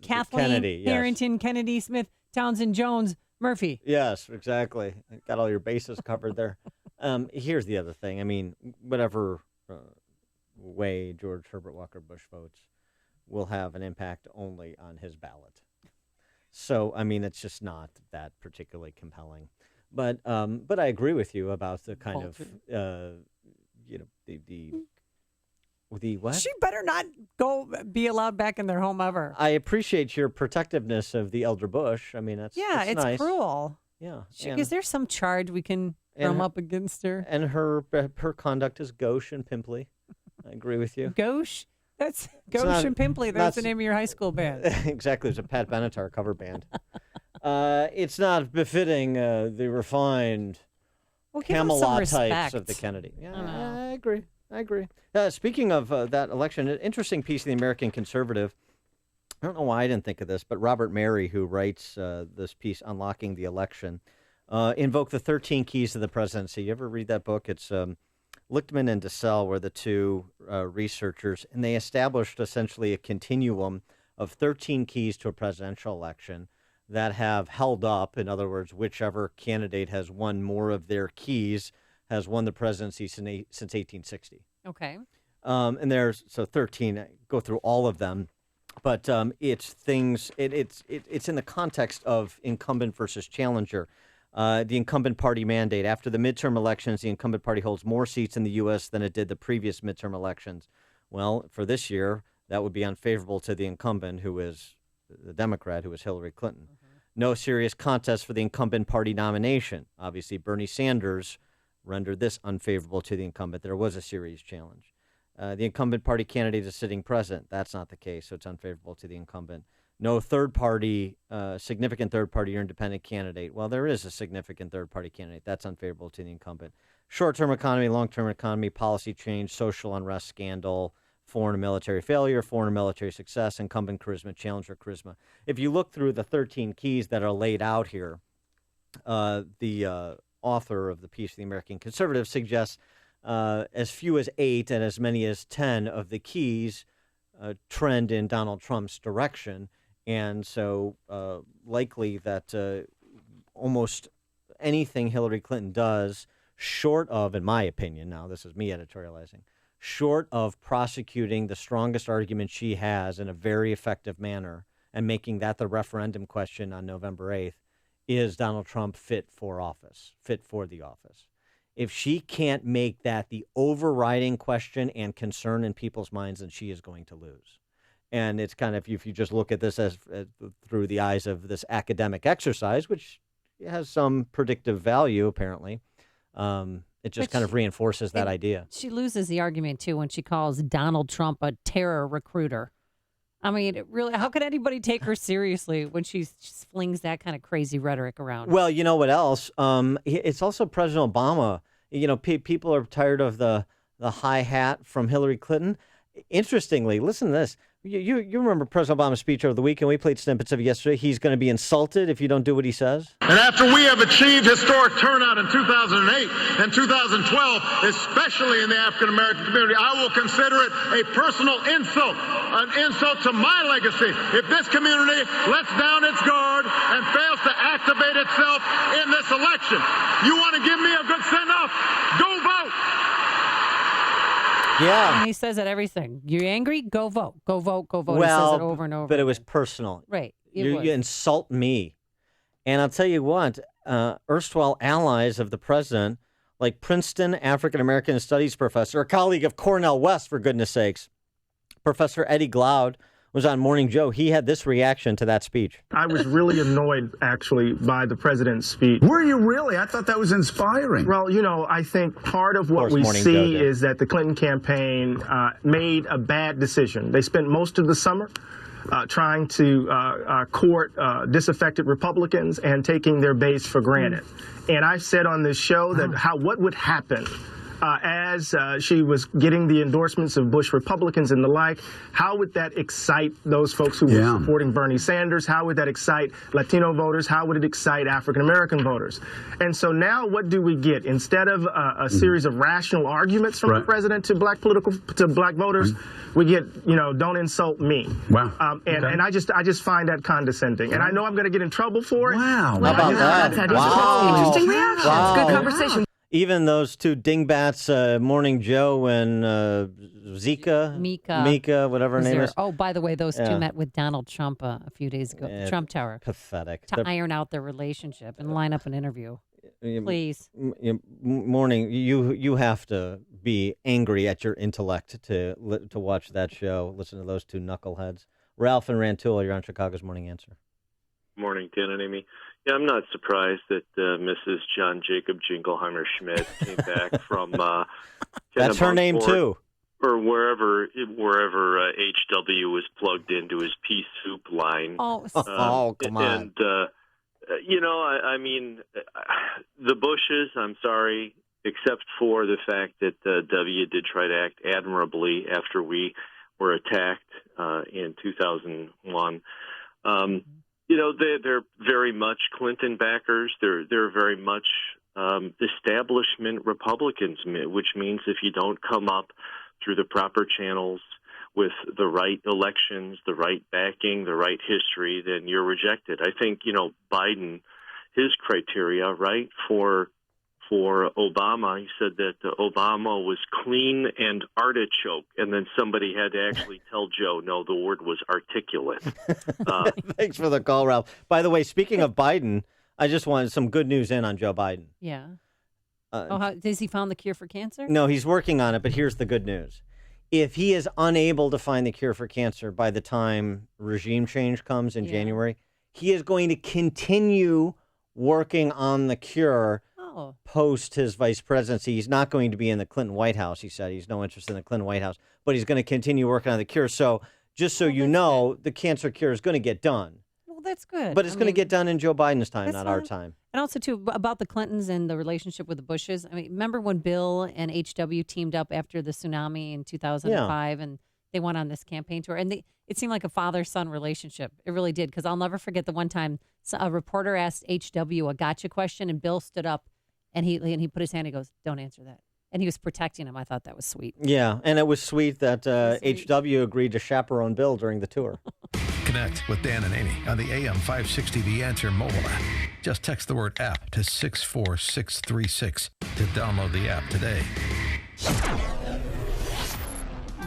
Kathleen, Kennedy, yes. Harrington, Kennedy, Smith, Townsend, Jones, Murphy. Yes, exactly. Got all your bases covered there. Here's the other thing. I mean, whatever way George Herbert Walker Bush votes will have an impact only on his ballot. So, I mean, it's just not that particularly compelling. But I agree with you about the kind of, the what? She better not be allowed back in their home ever. I appreciate your protectiveness of the elder Bush. I mean, that's it's nice. cruel. Yeah. Is there some charge we can drum up against her? And her conduct is gauche and pimply. I agree with you. Gauche? That's Gauche and Pimply. That's the name of your high school band. Exactly. It's a Pat Benatar cover band. It's not befitting the refined Camelot types of the Kennedy. Yeah, I agree. Speaking of that election, an interesting piece of the American Conservative. I don't know why I didn't think of this, but Robert Mary, who writes this piece, Unlocking the Election, invoked the 13 keys to the presidency. You ever read that book? It's Lichtman and DeSalle were the two researchers, and they established essentially a continuum of 13 keys to a presidential election that have held up. In other words, whichever candidate has won more of their keys has won the presidency since 1860. Okay. And there's 13. I go through all of them, but it's things. It's in the context of incumbent versus challenger. The incumbent party mandate. After the midterm elections, the incumbent party holds more seats in the U.S. than it did the previous midterm elections. Well, for this year, that would be unfavorable to the incumbent, who is the Democrat, who is Hillary Clinton. Mm-hmm. No serious contest for the incumbent party nomination. Obviously, Bernie Sanders rendered this unfavorable to the incumbent. There was a serious challenge. The incumbent party candidate is sitting president. That's not the case, so it's unfavorable to the incumbent. No significant third party or independent candidate. Well, there is a significant third party candidate. That's unfavorable to the incumbent. Short-term economy, long-term economy, policy change, social unrest, scandal, foreign and military failure, foreign and military success, incumbent charisma, challenger charisma. If you look through the 13 keys that are laid out here, the author of the piece, The American Conservative, suggests as few as 8 and as many as 10 of the keys trend in Donald Trump's direction. And so likely that almost anything Hillary Clinton does, short of, in my opinion, now this is me editorializing, short of prosecuting the strongest argument she has in a very effective manner and making that the referendum question on November 8th, is Donald Trump fit for the office. If she can't make that the overriding question and concern in people's minds, then she is going to lose. And it's kind of, if you just look at this as through the eyes of this academic exercise, which has some predictive value, apparently, it just But kind of reinforces that and idea. She loses the argument, too, when she calls Donald Trump a terror recruiter. I mean, how could anybody take her seriously when she flings that kind of crazy rhetoric around? Well, you know what else? It's also President Obama. You know, people are tired of the high hat from Hillary Clinton. Interestingly, listen to this. You remember President Obama's speech over the weekend? We played snippets of it yesterday. He's going to be insulted if you don't do what he says. And after we have achieved historic turnout in 2008 and 2012, especially in the African American community, I will consider it a personal insult, an insult to my legacy, if this community lets down its guard and fails to activate itself in this election. You want to give me a good send-off? Go vote! Yeah. And he says at everything. You're angry? Go vote. Go vote. Go vote. Well, he says it over and over. but it was personal. Right. You insult me. And I'll tell you what, erstwhile allies of the president, like Princeton African-American Studies professor, a colleague of Cornell West, for goodness sakes, Professor Eddie Glaude, was on Morning Joe. He had this reaction to that speech. I was really annoyed, actually, by the president's speech. Were you really? I thought that was inspiring. Well, you know, I think part of what we see is that the Clinton campaign made a bad decision. They spent most of the summer trying to court disaffected Republicans and taking their base for granted. And I said on this show that what would happen as she was getting the endorsements of Bush Republicans and the like, how would that excite those folks who were supporting Bernie Sanders? How would that excite Latino voters? How would it excite African-American voters? And so now what do we get? Instead of a series of rational arguments from the president to black voters, we get, you know, don't insult me. Wow. And I just find that condescending. And I know I'm going to get in trouble for it. Wow. How about that? Wow. Interesting reaction. Wow. It's good conversation. Even those two dingbats, Morning Joe and Mika, whatever her name is. Oh, by the way, those two Yeah. met with Donald Trump a few days ago, at the Trump Tower, Pathetic. to iron out their relationship and line up an interview. Please. Morning, you have to be angry at your intellect to watch that show, listen to those two knuckleheads. Ralph and Rantoul, you're on Chicago's Morning Answer. Morning, Dan and Amy. Yeah, I'm not surprised that Mrs. John Jacob Jingleheimer Schmidt came back from That's her name too, or wherever HW was plugged into his pea soup line. Oh, come on! And you know, I mean, the Bushes. I'm sorry, except for the fact that W did try to act admirably after we were attacked in 2001. You know, they're very much Clinton backers. They're very much establishment Republicans, which means if you don't come up through the proper channels with the right elections, the right backing, the right history, then you're rejected. I think, you know, Biden, his criteria, right, for Obama, he said that Obama was clean and artichoke, and then somebody had to actually tell Joe, no, the word was articulate. Thanks for the call, Ralph. By the way, speaking of Biden, I just wanted some good news in on Joe Biden. Yeah. Has he found the cure for cancer? No, he's working on it, but here's the good news. If he is unable to find the cure for cancer by the time regime change comes in January, he is going to continue working on the cure post his vice presidency. He's not going to be in the Clinton White House, he said. He's no interest in the Clinton White House, but he's going to continue working on the cure. So just so you know, the cancer cure is going to get done. Well, that's good. But it's going to get done in Joe Biden's time, not our time. And also, too, about the Clintons and the relationship with the Bushes. I mean, remember when Bill and HW teamed up after the tsunami in 2005 and they went on this campaign tour? And it seemed like a father-son relationship. It really did, because I'll never forget the one time a reporter asked HW a gotcha question, and Bill stood up and he put his hand and he goes, don't answer that. And he was protecting him. I thought that was sweet. Yeah, and it was sweet that HW agreed to chaperone Bill during the tour. Connect with Dan and Amy on the AM 560 The Answer mobile app. Just text the word app to 64636 to download the app today.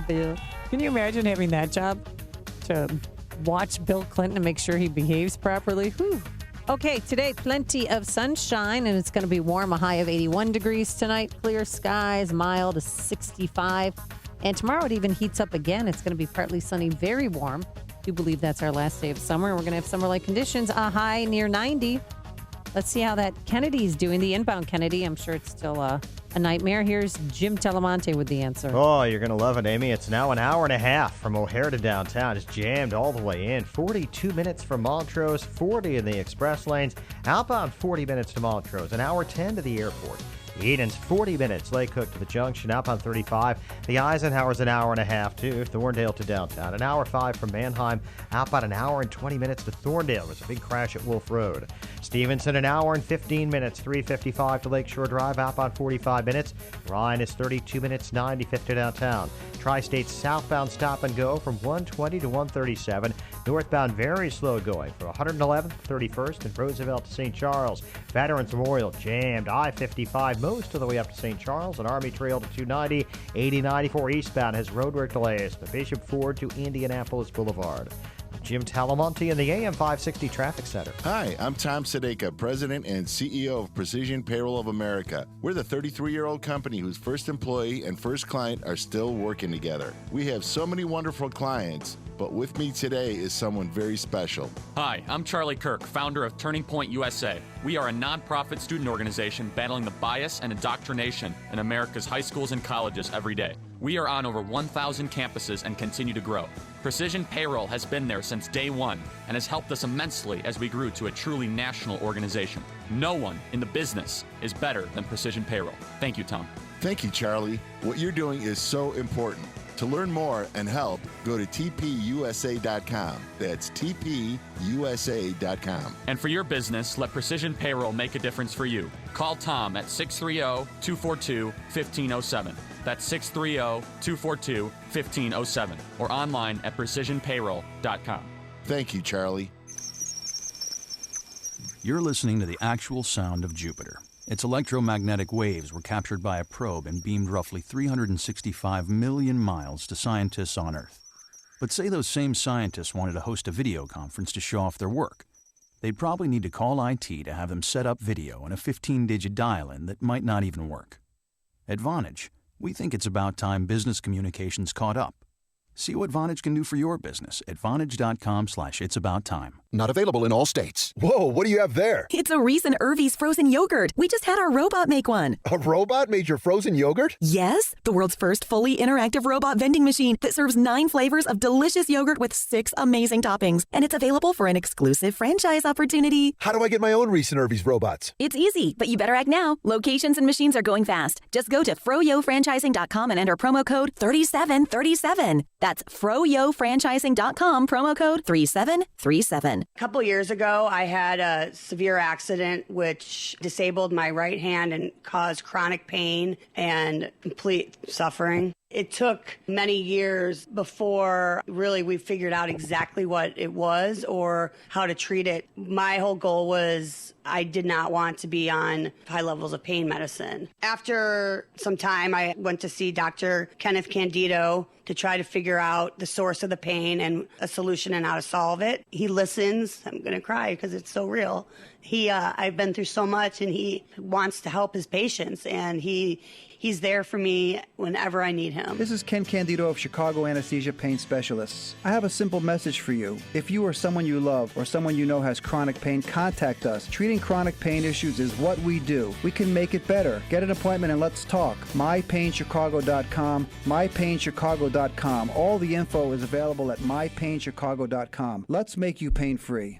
Bill. Can you imagine having that job? To watch Bill Clinton and make sure he behaves properly? Whew. Okay, today, plenty of sunshine, and it's going to be warm, a high of 81 degrees tonight. Clear skies, mild to 65. And tomorrow it even heats up again. It's going to be partly sunny, very warm. I do believe that's our last day of summer. We're going to have summer-like conditions, a high near 90. Let's see how that Kennedy's doing. The inbound Kennedy, I'm sure it's still a nightmare. Here's Jim Telemonte with the answer. Oh, you're going to love it, Amy. It's now an hour and a half from O'Hare to downtown. It's jammed all the way in. 42 minutes from Montrose, 40 in the express lanes. Outbound 40 minutes to Montrose, an hour 10 to the airport. Eden's 40 minutes, Lake Cook to the junction, outbound 35. The Eisenhower's an hour and a half to Thorndale to downtown. An hour 5 from Manheim, outbound an hour and 20 minutes to Thorndale. There's a big crash at Wolf Road. Stevenson, an hour and 15 minutes, 355 to Lakeshore Drive, outbound 45 minutes. Ryan is 32 minutes, 95 to downtown. Tri-State southbound stop and go from 120 to 137. Northbound very slow going from 111th, 31st, and Roosevelt to St. Charles. Veterans Memorial jammed. I-55 most of the way up to St. Charles, and Army Trail to 290. 80-94 eastbound has roadwork delays from Bishop Ford to Indianapolis Boulevard. Jim Talamonte in the AM 560 Traffic Center. Hi, I'm Tom Sadeka, President and CEO of Precision Payroll of America. We're the 33-year-old company whose first employee and first client are still working together. We have so many wonderful clients, but with me today is someone very special. Hi, I'm Charlie Kirk, founder of Turning Point USA. We are a nonprofit student organization battling the bias and indoctrination in America's high schools and colleges every day. We are on over 1,000 campuses and continue to grow. Precision Payroll has been there since day one and has helped us immensely as we grew to a truly national organization. No one in the business is better than Precision Payroll. Thank you, Tom. Thank you, Charlie. What you're doing is so important. To learn more and help, go to tpusa.com. That's tpusa.com. And for your business, let Precision Payroll make a difference for you. Call Tom at 630-242-1507. That's 630-242-1507. Or online at precisionpayroll.com. Thank you, Charlie. You're listening to the actual sound of Jupiter. Its electromagnetic waves were captured by a probe and beamed roughly 365 million miles to scientists on Earth. But say those same scientists wanted to host a video conference to show off their work. They'd probably need to call IT to have them set up video and a 15-digit dial-in that might not even work. At Vonage, we think it's about time business communications caught up. See what Vonage can do for your business at Vonage.com/it'sabout-time. Not available in all states. Whoa, what do you have there? It's a Reese and Irvy's frozen yogurt. We just had our robot make one. A robot made your frozen yogurt? Yes, the world's first fully interactive robot vending machine that serves 9 flavors of delicious yogurt with 6 amazing toppings. And it's available for an exclusive franchise opportunity. How do I get my own Reese and Irvy's robots? It's easy, but you better act now. Locations and machines are going fast. Just go to froyofranchising.com and enter promo code 3737. That's froyofranchising.com, promo code 3737. A couple years ago, I had a severe accident which disabled my right hand and caused chronic pain and complete suffering. It took many years before really we figured out exactly what it was or how to treat it. My whole goal was I did not want to be on high levels of pain medicine. After some time, I went to see Dr. Kenneth Candido to try to figure out the source of the pain and a solution and how to solve it. He listens. I'm going to cry because it's so real. I've been through so much, and he wants to help his patients, and he's there for me whenever I need him. This is Ken Candido of Chicago Anesthesia Pain Specialists. I have a simple message for you. If you or someone you love or someone you know has chronic pain, contact us. Treating chronic pain issues is what we do. We can make it better. Get an appointment and let's talk. MyPainChicago.com, MyPainChicago.com. All the info is available at MyPainChicago.com. Let's make you pain-free.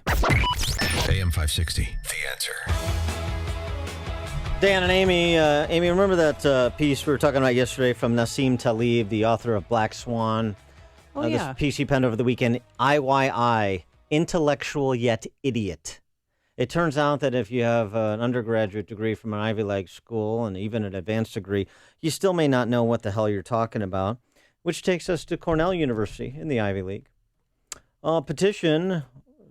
AM 560, The Answer. Dan and Amy, remember that piece we were talking about yesterday from Nassim Taleb, the author of Black Swan? Oh, yeah. This piece he penned over the weekend, IYI, Intellectual Yet Idiot. It turns out that if you have an undergraduate degree from an Ivy League school and even an advanced degree, you still may not know what the hell you're talking about, which takes us to Cornell University in the Ivy League. A petition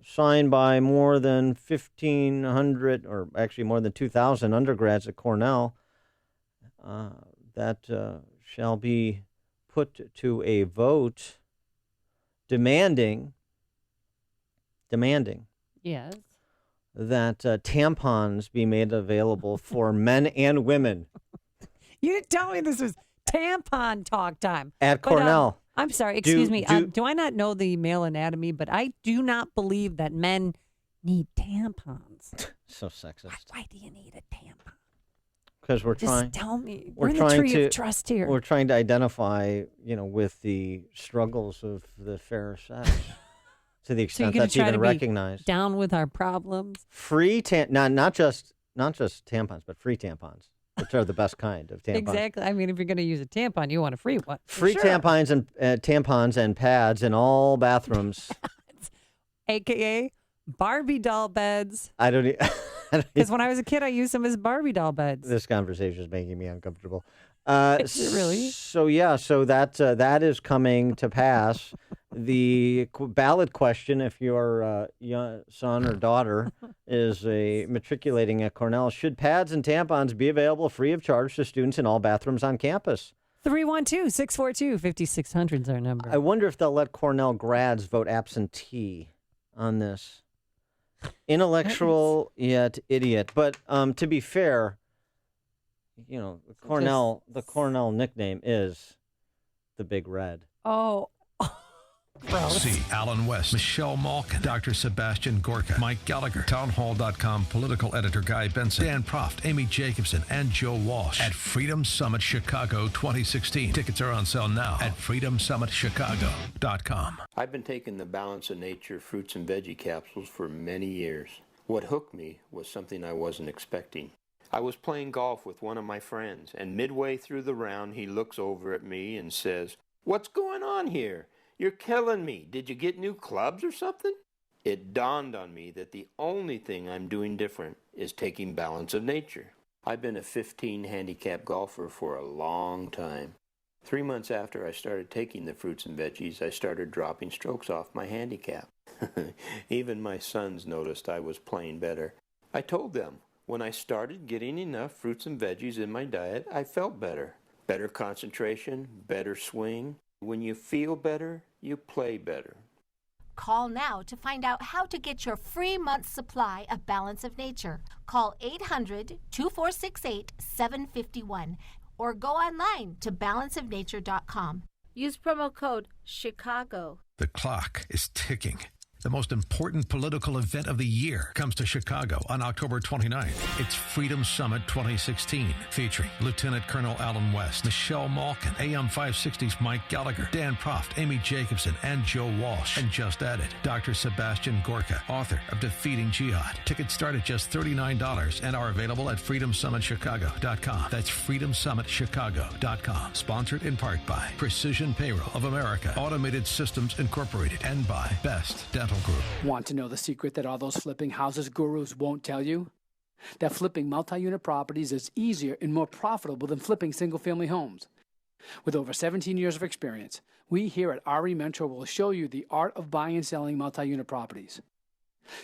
signed by more than 1,500, or actually more than 2,000 undergrads at Cornell, that shall be put to a vote demanding yes, that tampons be made available for men and women. You didn't tell me this was tampon talk time. At Cornell. I'm sorry, excuse me. Do I not know the male anatomy? But I do not believe that men need tampons. So sexist. Why do you need a tampon? Because we're Just trying. tell me. We're in the tree of trust here. We're trying to identify, with the struggles of the fair sex to the extent that's even recognized. Down with our problems. Free not just tampons, but free tampons, which are the best kind of tampons. Exactly. I mean, if you're going to use a tampon, you want a free one. Free tampons and pads in all bathrooms. AKA Barbie doll beds. I don't. Because when I was a kid, I used them as Barbie doll beds. This conversation is making me uncomfortable. Is it really? So that is coming to pass. The ballot question, if your son or daughter is matriculating at Cornell, should pads and tampons be available free of charge to students in all bathrooms on campus? 312-642-5600 is our number. I wonder if they'll let Cornell grads vote absentee on this. Intellectual yet idiot. But to be fair, the Cornell nickname is the Big Red. Oh. Gross. See Alan West, Michelle Malkin, Dr. Sebastian Gorka, Mike Gallagher, townhall.com political editor Guy Benson, Dan Proft, Amy Jacobson, and Joe Walsh at Freedom Summit Chicago 2016. Tickets are on sale now at freedomsummitchicago.com. I've been taking the Balance of Nature fruits and veggie capsules for many years. What hooked me was something I wasn't expecting. I was playing golf with one of my friends, and midway through the round, he looks over at me and says, "What's going on here? You're killing me. Did you get new clubs or something?" It dawned on me that the only thing I'm doing different is taking Balance of Nature. I've been a 15 handicap golfer for a long time. 3 months after I started taking the fruits and veggies, I started dropping strokes off my handicap. Even my sons noticed I was playing better. I told them, when I started getting enough fruits and veggies in my diet, I felt better. Better concentration, better swing. When you feel better, you play better. Call now to find out how to get your free month's supply of Balance of Nature. Call 800-2468-751 or go online to balanceofnature.com. Use promo code CHICAGO. The clock is ticking. The most important political event of the year comes to Chicago on October 29th. It's Freedom Summit 2016, featuring Lieutenant Colonel Alan West, Michelle Malkin, AM 560's Mike Gallagher, Dan Proft, Amy Jacobson, and Joe Walsh. And just added, Dr. Sebastian Gorka, author of Defeating Jihad. Tickets start at just $39 and are available at freedomsummitchicago.com. That's freedomsummitchicago.com. Sponsored in part by Precision Payroll of America, Automated Systems Incorporated, and by Best Dental Group. Want to know the secret that all those flipping houses gurus won't tell you? That flipping multi-unit properties is easier and more profitable than flipping single-family homes. With over 17 years of experience, we here at RE Metro will show you the art of buying and selling multi-unit properties.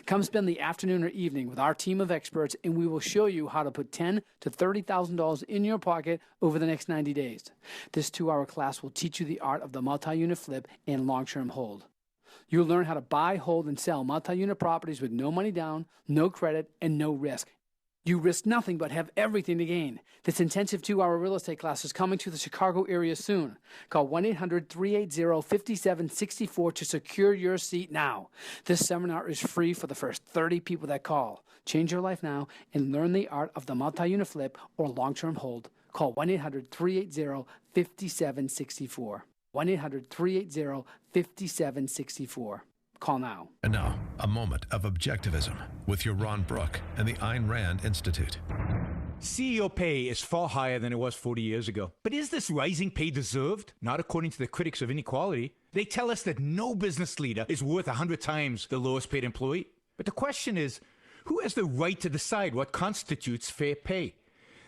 Come spend the afternoon or evening with our team of experts, and we will show you how to put $10,000 to $30,000 in your pocket over the next 90 days. This 2-hour class will teach you the art of the multi-unit flip and long-term hold. You'll learn how to buy, hold, and sell multi-unit properties with no money down, no credit, and no risk. You risk nothing but have everything to gain. This intensive 2-hour real estate class is coming to the Chicago area soon. Call 1-800-380-5764 to secure your seat now. This seminar is free for the first 30 people that call. Change your life now and learn the art of the multi-unit flip or long-term hold. Call 1-800-380-5764. 1-800-380-5764. Call now. And now, a moment of objectivism with Yaron Brook and the Ayn Rand Institute. CEO pay is far higher than it was 40 years ago. But is this rising pay deserved? Not according to the critics of inequality. They tell us that no business leader is worth 100 times the lowest paid employee. But the question is, who has the right to decide what constitutes fair pay?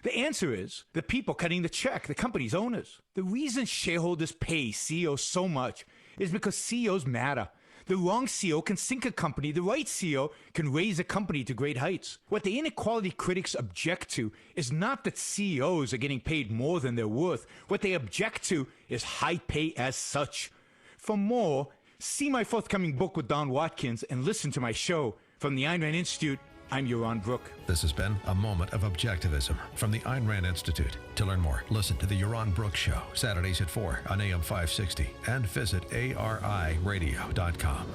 The answer is the people cutting the check, the company's owners. The reason shareholders pay CEOs so much is because CEOs matter. The wrong CEO can sink a company. The right CEO can raise a company to great heights. What the inequality critics object to is not that CEOs are getting paid more than they're worth. What they object to is high pay as such. For more, see my forthcoming book with Don Watkins and listen to my show. From the Ayn Rand Institute, I'm Yaron Brook. This has been a moment of objectivism from the Ayn Rand Institute. To learn more, listen to the Yaron Brook Show, Saturdays at 4 on AM 560, and visit ARIradio.com.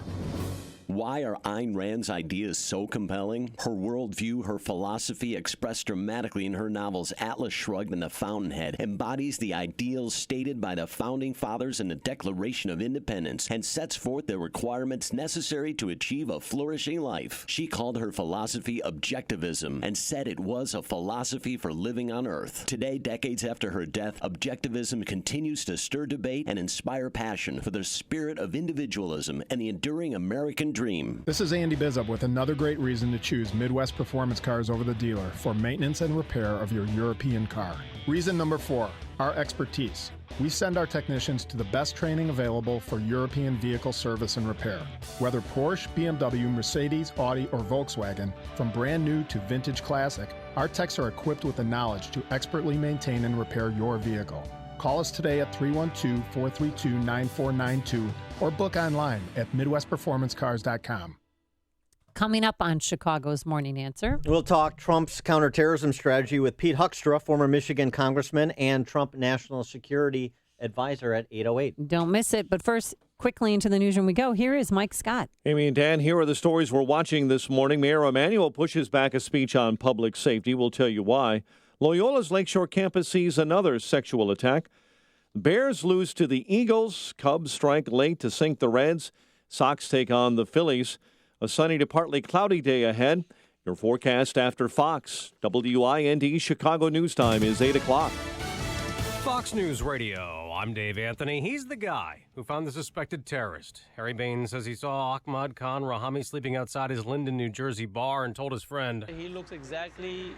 Why are Ayn Rand's ideas so compelling? Her worldview, her philosophy, expressed dramatically in her novels Atlas Shrugged and The Fountainhead, embodies the ideals stated by the Founding Fathers in the Declaration of Independence and sets forth the requirements necessary to achieve a flourishing life. She called her philosophy objectivism and said it was a philosophy for living on Earth. Today, decades after her death, objectivism continues to stir debate and inspire passion for the spirit of individualism and the enduring American dream. This is Andy Bizup with another great reason to choose Midwest Performance Cars over the dealer for maintenance and repair of your European car. Reason number 4, our expertise. We send our technicians to the best training available for European vehicle service and repair. Whether Porsche, BMW, Mercedes, Audi, or Volkswagen, from brand new to vintage classic, our techs are equipped with the knowledge to expertly maintain and repair your vehicle. Call us today at 312-432-9492 or book online at MidwestPerformanceCars.com. Coming up on Chicago's Morning Answer, we'll talk Trump's counterterrorism strategy with Pete Huckstra, former Michigan congressman and Trump national security advisor at 8:08. Don't miss it. But first, quickly into the newsroom we go. Here is Mike Scott. Amy and Dan, here are the stories we're watching this morning. Mayor Emanuel pushes back a speech on public safety. We'll tell you why. Loyola's Lakeshore campus sees another sexual attack. Bears lose to the Eagles. Cubs strike late to sink the Reds. Sox take on the Phillies. A sunny to partly cloudy day ahead. Your forecast after Fox. WIND Chicago News Time is 8 o'clock. Fox News Radio. I'm Dave Anthony. He's the guy who found the suspected terrorist. Harry Bain says he saw Ahmad Khan Rahami sleeping outside his Linden, New Jersey bar and told his friend, he looks exactly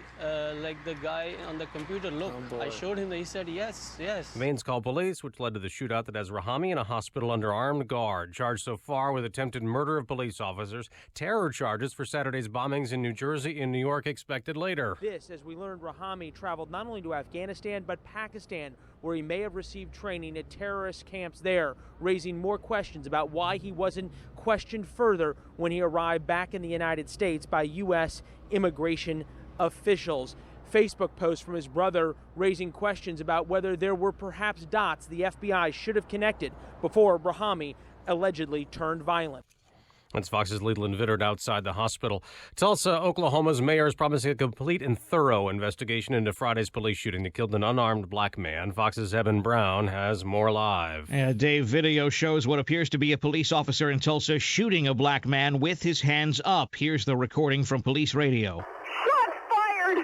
like the guy on the computer. Look, I showed him. He said, yes. Bain's called police, which led to the shootout that has Rahami in a hospital under armed guard. Charged so far with attempted murder of police officers. Terror charges for Saturday's bombings in New Jersey and New York expected later. This, as we learned, Rahami traveled not only to Afghanistan, but Pakistan, where he may have received training at terrorist camps there, raising more questions about why he wasn't questioned further when he arrived back in the United States by U.S. immigration officials. Facebook post from his brother raising questions about whether there were perhaps dots the FBI should have connected before Rahami allegedly turned violent. That's Fox's Leland Vittert outside the hospital. Tulsa, Oklahoma's mayor is promising a complete and thorough investigation into Friday's police shooting that killed an unarmed black man. Fox's Evan Brown has more live. Dave, video shows what appears to be a police officer in Tulsa shooting a black man with his hands up. Here's the recording from police radio. Shots fired!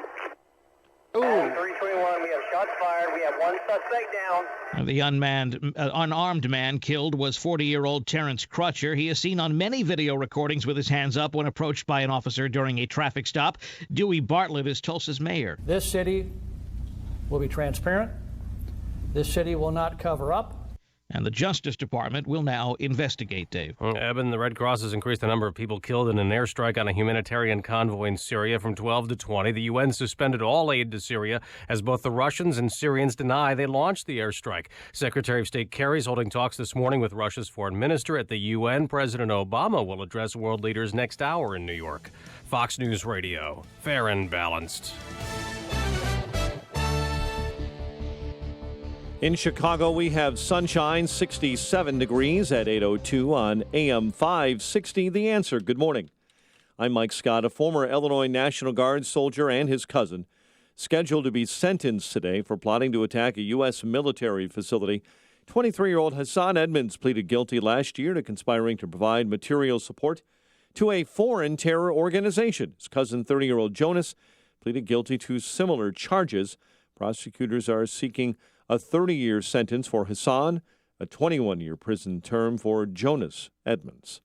Ooh. 321, we have shots fired. We have one suspect down. The unarmed man killed was 40-year-old Terrence Crutcher. He is seen on many video recordings with his hands up when approached by an officer during a traffic stop. Dewey Bartlett is Tulsa's mayor. This city will be transparent. This city will not cover up. And the Justice Department will now investigate, Dave. Eben, the Red Cross has increased the number of people killed in an airstrike on a humanitarian convoy in Syria from 12 to 20. The UN suspended all aid to Syria as both the Russians and Syrians deny they launched the airstrike. Secretary of State Kerry is holding talks this morning with Russia's foreign minister at the UN. President Obama will address world leaders next hour in New York. Fox News Radio, fair and balanced. In Chicago, we have sunshine, 67 degrees at 8:02 on AM 560. The Answer. Good morning. I'm Mike Scott, a former Illinois National Guard soldier and his cousin, scheduled to be sentenced today for plotting to attack a U.S. military facility. 23-year-old Hassan Edmonds pleaded guilty last year to conspiring to provide material support to a foreign terror organization. His cousin, 30-year-old Jonas, pleaded guilty to similar charges. Prosecutors are seeking a 30-year sentence for Hassan, a 21-year prison term for Jonas Edmonds.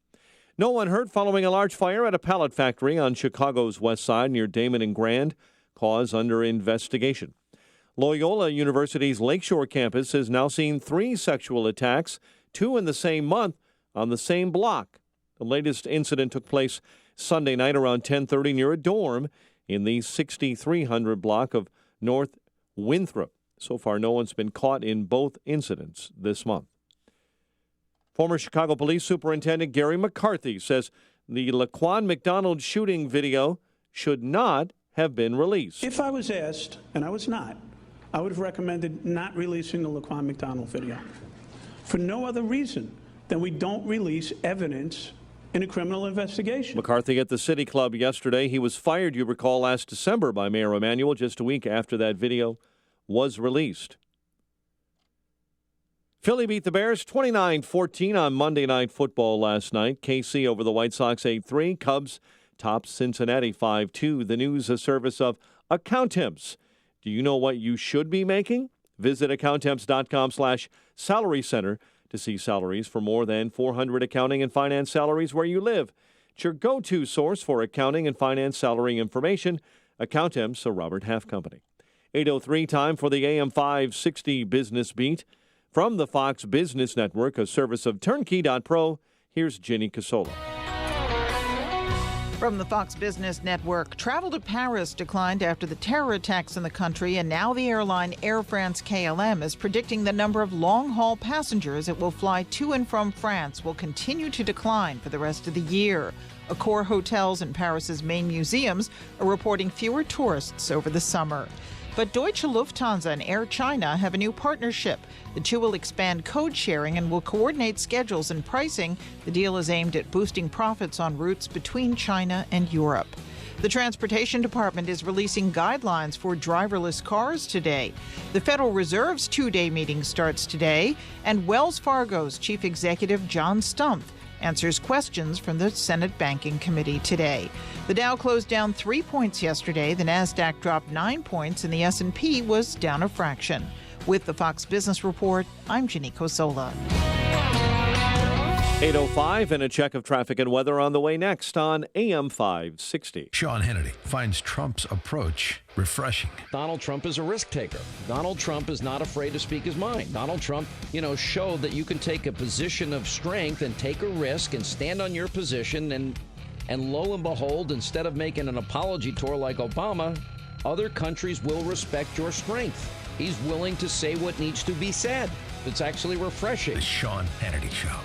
No one hurt following a large fire at a pallet factory on Chicago's west side near Damon and Grand. Cause under investigation. Loyola University's Lakeshore campus has now seen 3 sexual attacks, 2 in the same month on the same block. The latest incident took place Sunday night around 10:30 near a dorm in the 6300 block of North Winthrop. So far, no one's been caught in both incidents this month. Former Chicago Police Superintendent Gary McCarthy says the Laquan McDonald shooting video should not have been released. If I was asked, and I was not, I would have recommended not releasing the Laquan McDonald video for no other reason than we don't release evidence in a criminal investigation. McCarthy at the City Club yesterday. He was fired, you recall, last December by Mayor Emanuel, just a week after that video was released. Philly beat the Bears 29-14 on Monday Night Football last night. KC over the White Sox 8-3. Cubs topped Cincinnati 5-2. The news, a service of Accountemps. Do you know what you should be making? Visit accountemps.com/salary center to see salaries for more than 400 accounting and finance salaries where you live. It's your go-to source for accounting and finance salary information. Accountemps, a Robert Half company. 8:03 time for the AM 560 Business Beat. From the Fox Business Network, a service of Turnkey.pro, here's Ginny Casola. From the Fox Business Network, travel to Paris declined after the terror attacks in the country, and now the airline Air France-KLM is predicting the number of long-haul passengers it will fly to and from France will continue to decline for the rest of the year. Accor hotels in Paris's main museums are reporting fewer tourists over the summer. But Deutsche Lufthansa and Air China have a new partnership. The two will expand code sharing and will coordinate schedules and pricing. The deal is aimed at boosting profits on routes between China and Europe. The Transportation Department is releasing guidelines for driverless cars today. The Federal Reserve's two-day meeting starts today, and Wells Fargo's chief executive John Stumpf answers questions from the Senate Banking Committee today. The Dow closed down 3 points yesterday. The Nasdaq dropped 9 points, and the S&P was down a fraction. With the Fox Business Report, I'm Ginny Cosola. 8:05 and a check of traffic and weather on the way next on AM 560. Sean Hannity finds Trump's approach refreshing. Donald Trump is a risk taker. Donald Trump is not afraid to speak his mind. Donald Trump, showed that you can take a position of strength and take a risk and stand on your position, and lo and behold, instead of making an apology tour like Obama, other countries will respect your strength. He's willing to say what needs to be said. It's actually refreshing. The Sean Hannity Show.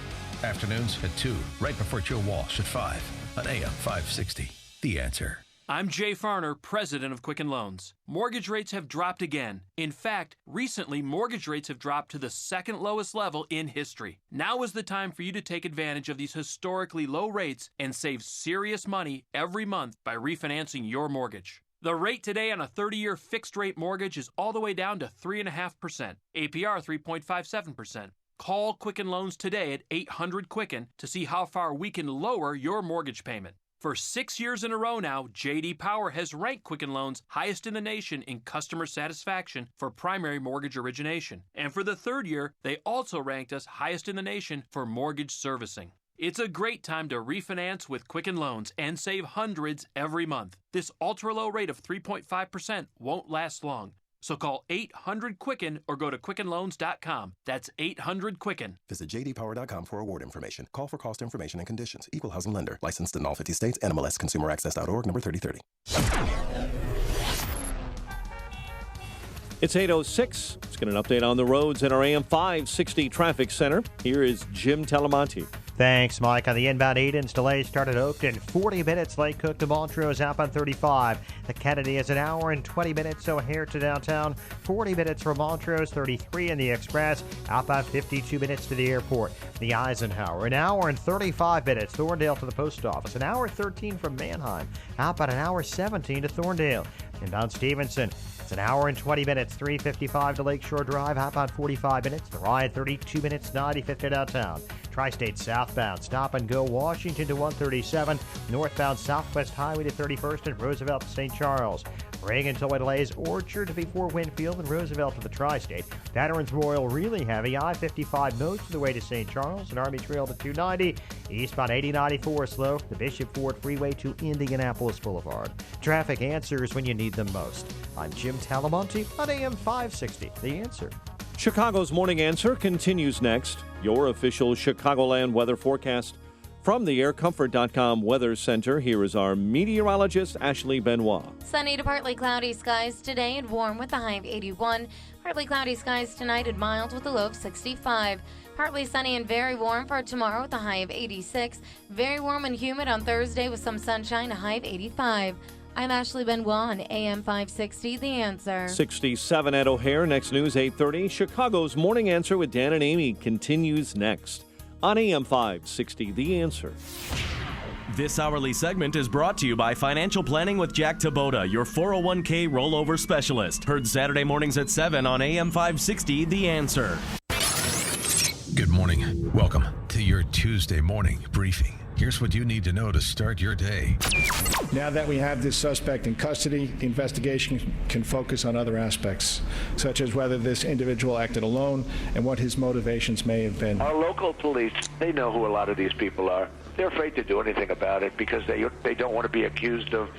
Afternoons at 2, right before Joe Walsh at 5 on AM 560. The Answer. I'm Jay Farner, president of Quicken Loans. Mortgage rates have dropped again. In fact, recently, mortgage rates have dropped to the second lowest level in history. Now is the time for you to take advantage of these historically low rates and save serious money every month by refinancing your mortgage. The rate today on a 30-year fixed-rate mortgage is all the way down to 3.5%, APR 3.57%. Call Quicken Loans today at 800-QUICKEN to see how far we can lower your mortgage payment. For 6 years in a row now, J.D. Power has ranked Quicken Loans highest in the nation in customer satisfaction for primary mortgage origination. And for the third year, they also ranked us highest in the nation for mortgage servicing. It's a great time to refinance with Quicken Loans and save hundreds every month. This ultra-low rate of 3.5% won't last long. So call 800-QUICKEN or go to QuickenLoans.com. That's 800-QUICKEN. Visit jdpower.com for award information. Call for cost information and conditions. Equal housing lender. Licensed in all 50 states. NMLS ConsumerAccess.org, number 3030. It's 8:06. Let's get an update on the roads at our AM 560 Traffic Center. Here is Jim Talamonte. Thanks, Mike. On the inbound Edens, delays started Oakton. 40 minutes Lake Cook to Montrose outbound 35. The Kennedy is an hour and 20 minutes O'Hare to downtown. 40 minutes from Montrose, 33 in the Express. Outbound 52 minutes to the airport. The Eisenhower, an hour and 35 minutes. Thorndale to the post office. An hour 13 from Manheim. Outbound an hour 17 to Thorndale. Inbound Stevenson. It's an hour and 20 minutes, 3:55 to Lakeshore Drive, outbound 45 minutes. The Ride, 32 minutes, 95 to downtown. Tri-State southbound, stop and go Washington to 137. Northbound Southwest Highway to 31st and Roosevelt to St. Charles. Reagan tollway delays Orchard before Winfield and Roosevelt to the Tri-State. Veterans Royal really heavy. I-55 most of the way to St. Charles and Army Trail to 290. Eastbound 8094 slow. The Bishop Ford Freeway to Indianapolis Boulevard. Traffic answers when you need them most. I'm Jim Talamonte on AM 560. The Answer. Chicago's Morning Answer continues next. Your official Chicagoland weather forecast from the AirComfort.com Weather Center. Here is our meteorologist, Ashley Benoit. Sunny to partly cloudy skies today and warm with a high of 81. Partly cloudy skies tonight and mild with a low of 65. Partly sunny and very warm for tomorrow with a high of 86. Very warm and humid on Thursday with some sunshine, a high of 85. I'm Ashley Benoit on AM 560, The Answer. 67 at O'Hare. Next news, 8:30. Chicago's Morning Answer with Dan and Amy continues next on AM 560, The Answer. This hourly segment is brought to you by Financial Planning with Jack Taboda, your 401k rollover specialist. Heard Saturday mornings at 7 on AM 560, The Answer. Good morning. Welcome to your Tuesday morning briefing. Here's what you need to know to start your day. Now that we have this suspect in custody, the investigation can focus on other aspects, such as whether this individual acted alone and what his motivations may have been. Our local police, they know who a lot of these people are. They're afraid to do anything about it because they don't want to be accused of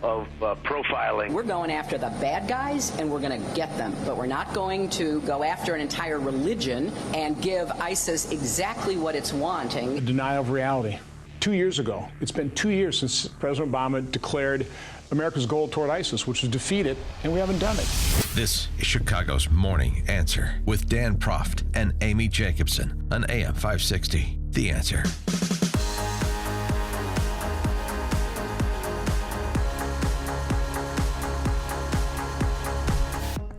profiling. We're going after the bad guys, and we're going to get them. But we're not going to go after an entire religion and give ISIS exactly what it's wanting. A denial of reality. 2 years ago, it's been 2 years since President Obama declared America's goal toward ISIS, which was defeat it, and we haven't done it. This is Chicago's Morning Answer with Dan Proft and Amy Jacobson on AM 560, The Answer.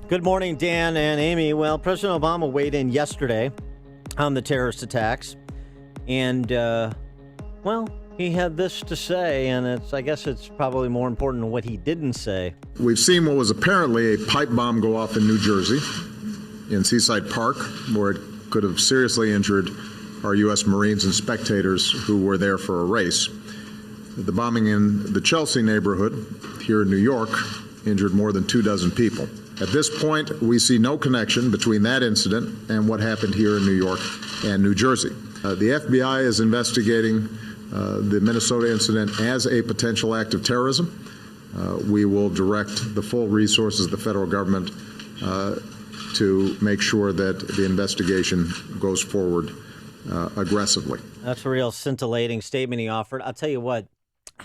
Good morning, Dan and Amy. Well, President Obama weighed in yesterday on the terrorist attacks, and, he had this to say, and I guess it's probably more important than what he didn't say. We've seen what was apparently a pipe bomb go off in New Jersey, in Seaside Park, where it could have seriously injured our U.S. Marines and spectators who were there for a race. The bombing in the Chelsea neighborhood here in New York injured more than 24 people. At this point, we see no connection between that incident and what happened here in New York and New Jersey. The FBI is investigating the Minnesota incident as a potential act of terrorism. We will direct the full resources of the federal government to make sure that the investigation goes forward aggressively. That's a real scintillating statement he offered. I'll tell you what,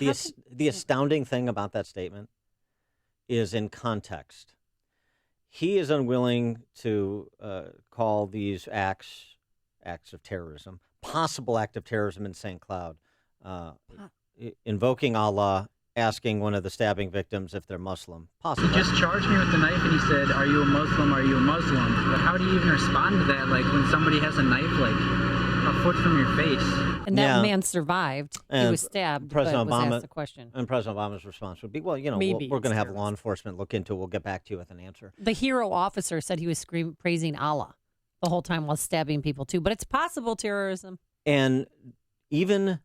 the astounding thing about that statement is in context. He is unwilling to call these acts of terrorism, possible act of terrorism in St. Cloud, invoking Allah, asking one of the stabbing victims if they're Muslim. Possible. He just charged me with the knife and he said, "Are you a Muslim? Are you a Muslim?" But how do you even respond to that? Like when somebody has a knife like a foot from your face. And that man survived. He was stabbed, President but Obama, was asked a question. And President Obama's response would be, well, we're going to have law enforcement look into it. We'll get back to you with an answer. The hero officer said he was praising Allah the whole time while stabbing people, too. But it's possible terrorism. And even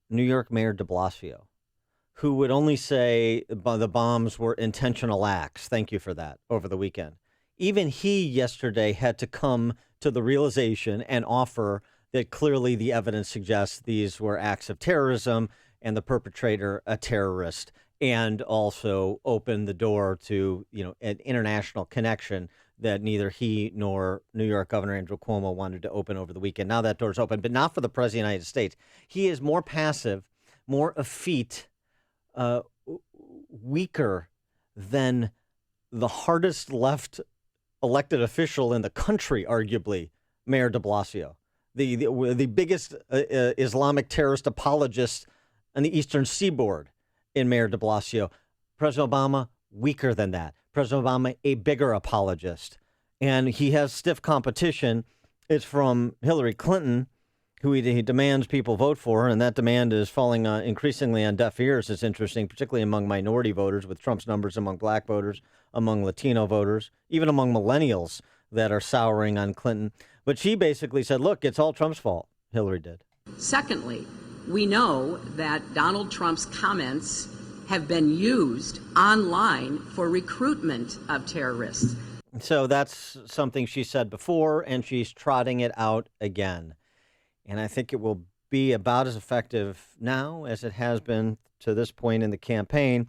New York Mayor de Blasio, who would only say the bombs were intentional acts, thank you for that, over the weekend. Even he yesterday had to come to the realization and offer that clearly the evidence suggests these were acts of terrorism and the perpetrator a terrorist, and also open the door to, an international connection that neither he nor New York Governor Andrew Cuomo wanted to open over the weekend. Now that door's open, but not for the President of the United States. He is more passive, more effete, weaker than the hardest left elected official in the country, arguably, Mayor de Blasio. The biggest Islamic terrorist apologist on the Eastern Seaboard in Mayor de Blasio. President Obama, weaker than that. President Obama, a bigger apologist. And he has stiff competition. It's from Hillary Clinton, who he demands people vote for, and that demand is falling increasingly on deaf ears. It's interesting, particularly among minority voters, with Trump's numbers among black voters, among Latino voters, even among millennials that are souring on Clinton. But she basically said, look, it's all Trump's fault. Hillary did. Secondly, we know that Donald Trump's comments have been used online for recruitment of terrorists. So that's something she said before, and she's trotting it out again. And I think it will be about as effective now as it has been to this point in the campaign.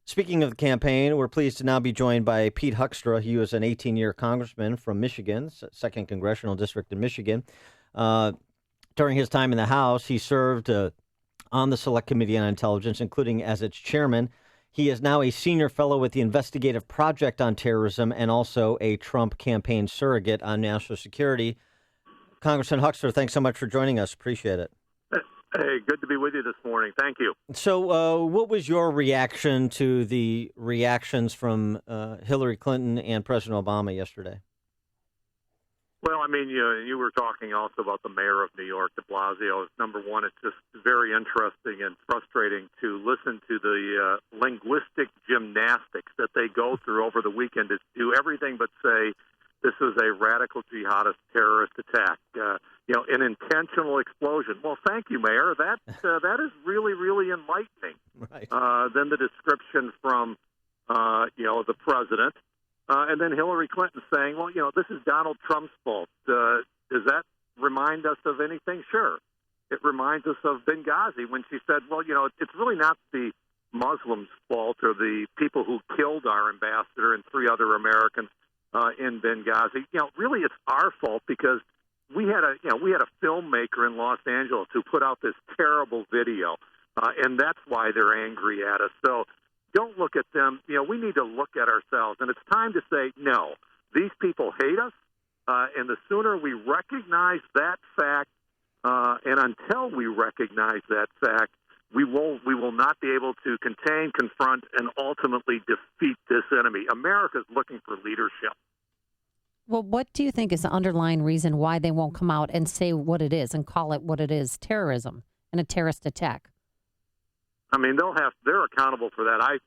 Speaking of the campaign, we're pleased to now be joined by Pete Hoekstra. He was an 18-year congressman from Michigan, 2nd Congressional District in Michigan. During his time in the House, he served on the Select Committee on Intelligence, including as its chairman. He is now a senior fellow with the Investigative Project on Terrorism and also a Trump campaign surrogate on national security. Congressman Hoekstra, thanks so much for joining us. Appreciate it. Hey, good to be with you this morning. Thank you. So what was your reaction to the reactions from Hillary Clinton and President Obama yesterday? Well, I mean, you were talking also about the mayor of New York, de Blasio. Number one, it's just very interesting and frustrating to listen to the linguistic gymnastics that they go through over the weekend to do everything but say this is a radical jihadist terrorist attack, an intentional explosion. Well, thank you, Mayor. That is really, really enlightening. Right. Then the description from, the president. And then Hillary Clinton saying, well, this is Donald Trump's fault. Does that remind us of anything? Sure. It reminds us of Benghazi when she said, well, it's really not the Muslims' fault or the people who killed our ambassador and 3 other Americans in Benghazi. Really it's our fault because we had a filmmaker in Los Angeles who put out this terrible video, and that's why they're angry at us. So don't look at them. We need to look at ourselves, and it's time to say, no, these people hate us, and the sooner we recognize that fact, and until we recognize that fact, we will not be able to contain, confront, and ultimately defeat this enemy. America's looking for leadership. Well, what do you think is the underlying reason why they won't come out and say what it is and call it what it is, terrorism and a terrorist attack? I mean, they're accountable for that. I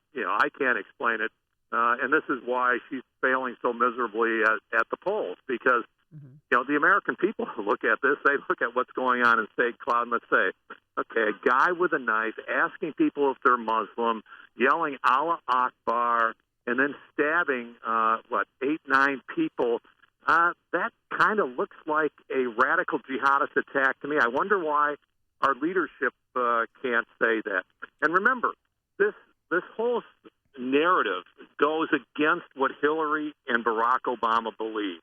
can't explain it, and this is why she's failing so miserably at the polls because the American people look at this, they look at what's going on in St. Cloud, and let's say, okay, a guy with a knife asking people if they're Muslim, yelling Allah Akbar, and then stabbing 8, 9 people. That kind of looks like a radical jihadist attack to me. I wonder why our leadership can't say that. And remember, this whole narrative goes against what Hillary and Barack Obama believe.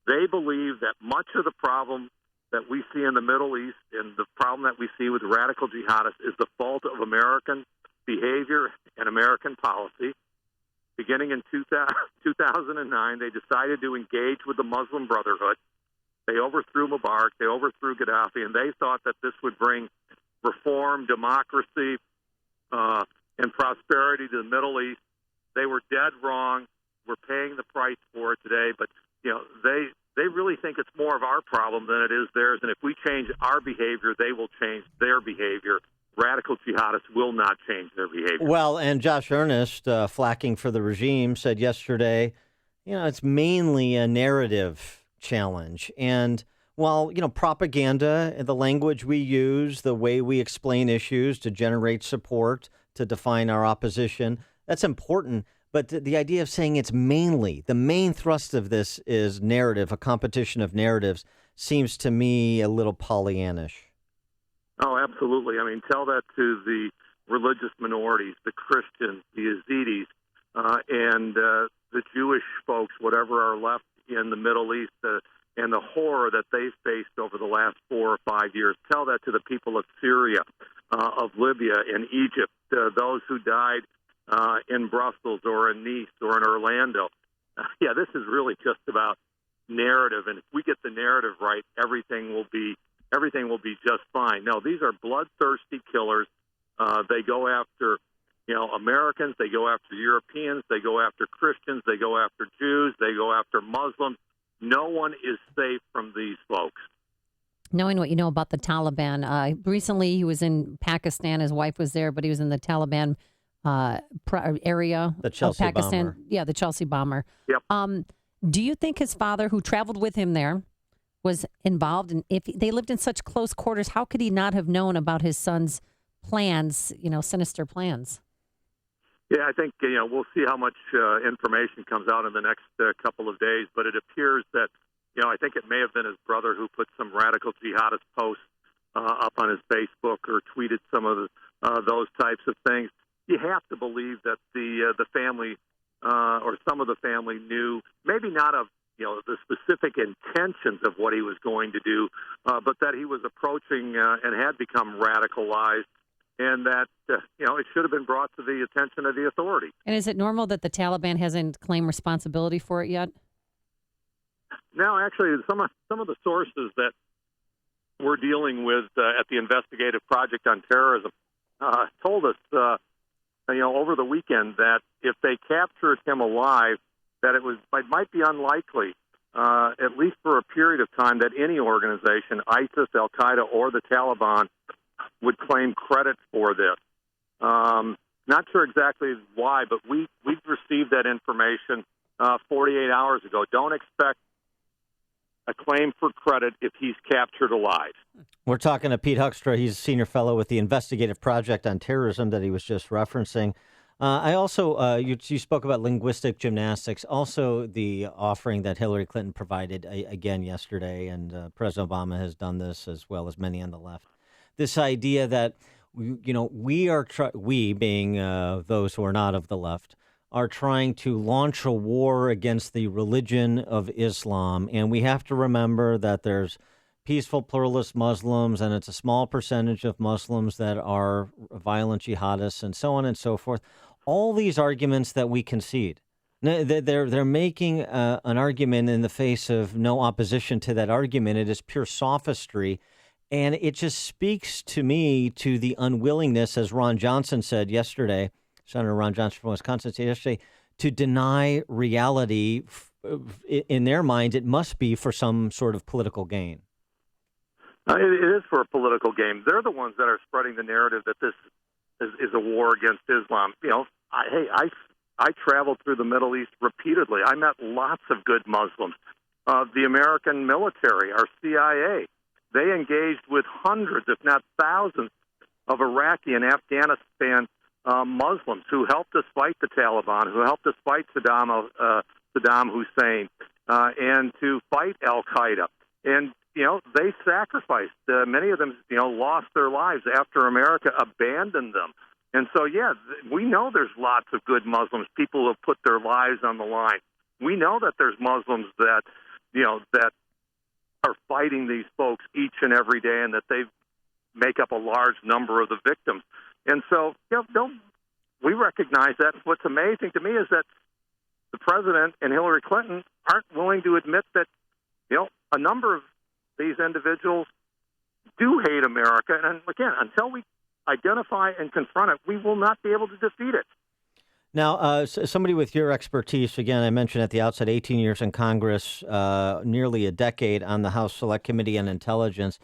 They believe that much of the problem that we see in the Middle East and the problem that we see with radical jihadists is the fault of American behavior and American policy. Beginning in 2009, they decided to engage with the Muslim Brotherhood. They overthrew Mubarak, they overthrew Gaddafi, and they thought that this would bring reform, democracy, and prosperity to the Middle East. They were dead wrong. We're paying the price for it today, but they really think it's more of our problem than it is theirs, and if we change our behavior, they will change their behavior. Radical jihadists will not change their behavior. Well, and Josh Earnest, flacking for the regime, said yesterday, it's mainly a narrative challenge. And while, propaganda, the language we use, the way we explain issues to generate support, to define our opposition, that's important. But the idea of saying it's mainly, the main thrust of this is narrative, a competition of narratives, seems to me a little Pollyannish. Oh, absolutely. I mean, tell that to the religious minorities, the Christians, the Yazidis, and the Jewish folks, whatever are left in the Middle East, and the horror that they've faced over the last 4 or 5 years. Tell that to the people of Syria, of Libya, and Egypt, those who died in Brussels or in Nice or in Orlando. This is really just about narrative, and if we get the narrative right, everything will be just fine. No, these are bloodthirsty killers. They go after, Americans. They go after Europeans. They go after Christians. They go after Jews. They go after Muslims. No one is safe from these folks. Knowing what you know about the Taliban, recently he was in Pakistan. His wife was there, but he was in the Taliban area the Chelsea of Pakistan. bomber. Yeah, the Chelsea bomber. Yep. Do you think his father, who traveled with him there, was involved? And if they lived in such close quarters, how could he not have known about his son's plans, sinister plans? Yeah, I think, we'll see how much information comes out in the next couple of days, but it appears that, I think it may have been his brother who put some radical jihadist posts up on his Facebook or tweeted some of those types of things. You have to believe that the family or some of the family knew, maybe not of the specific intentions of what he was going to do, but that he was approaching and had become radicalized, and that, it should have been brought to the attention of the authorities. And is it normal that the Taliban hasn't claimed responsibility for it yet? No, actually, some of the sources that we're dealing with at the Investigative Project on Terrorism told us, over the weekend that if they captured him alive, that it might be unlikely at least for a period of time, that any organization, ISIS, Al-Qaeda, or the Taliban, would claim credit for this. Not sure exactly why, but we've received that information 48 hours ago. Don't expect a claim for credit if he's captured alive. We're talking to Pete Hoekstra. He's a senior fellow with the Investigative Project on Terrorism that he was just referencing. I also, you spoke about linguistic gymnastics, also the offering that Hillary Clinton provided again yesterday, and President Obama has done this as well as many on the left. This idea that, we being those who are not of the left, are trying to launch a war against the religion of Islam. And we have to remember that there's peaceful pluralist Muslims, and it's a small percentage of Muslims that are violent jihadists and so on and so forth. All these arguments that we concede. They're making an argument in the face of no opposition to that argument. It is pure sophistry. And it just speaks to me to the unwillingness, as Ron Johnson said yesterday, Senator Ron Johnson from Wisconsin said yesterday, to deny reality. In their minds, it must be for some sort of political gain. It is for a political game. They're the ones that are spreading the narrative that this is a war against Islam. I traveled through the Middle East repeatedly. I met lots of good Muslims. The American military, our CIA, they engaged with hundreds, if not thousands, of Iraqi and Afghanistan Muslims who helped us fight the Taliban, who helped us fight Saddam Hussein, and to fight Al-Qaeda. And, they sacrificed. Many of them, lost their lives after America abandoned them. And so, we know there's lots of good Muslims, people who have put their lives on the line. We know that there's Muslims that, that are fighting these folks each and every day, and that they make up a large number of the victims. And so, we recognize that. What's amazing to me is that the president and Hillary Clinton aren't willing to admit that, a number of these individuals do hate America. And again, until we identify and confront it, we will not be able to defeat it. Now, somebody with your expertise, again, I mentioned at the outset, 18 years in Congress, nearly a decade on the House Select Committee on Intelligence.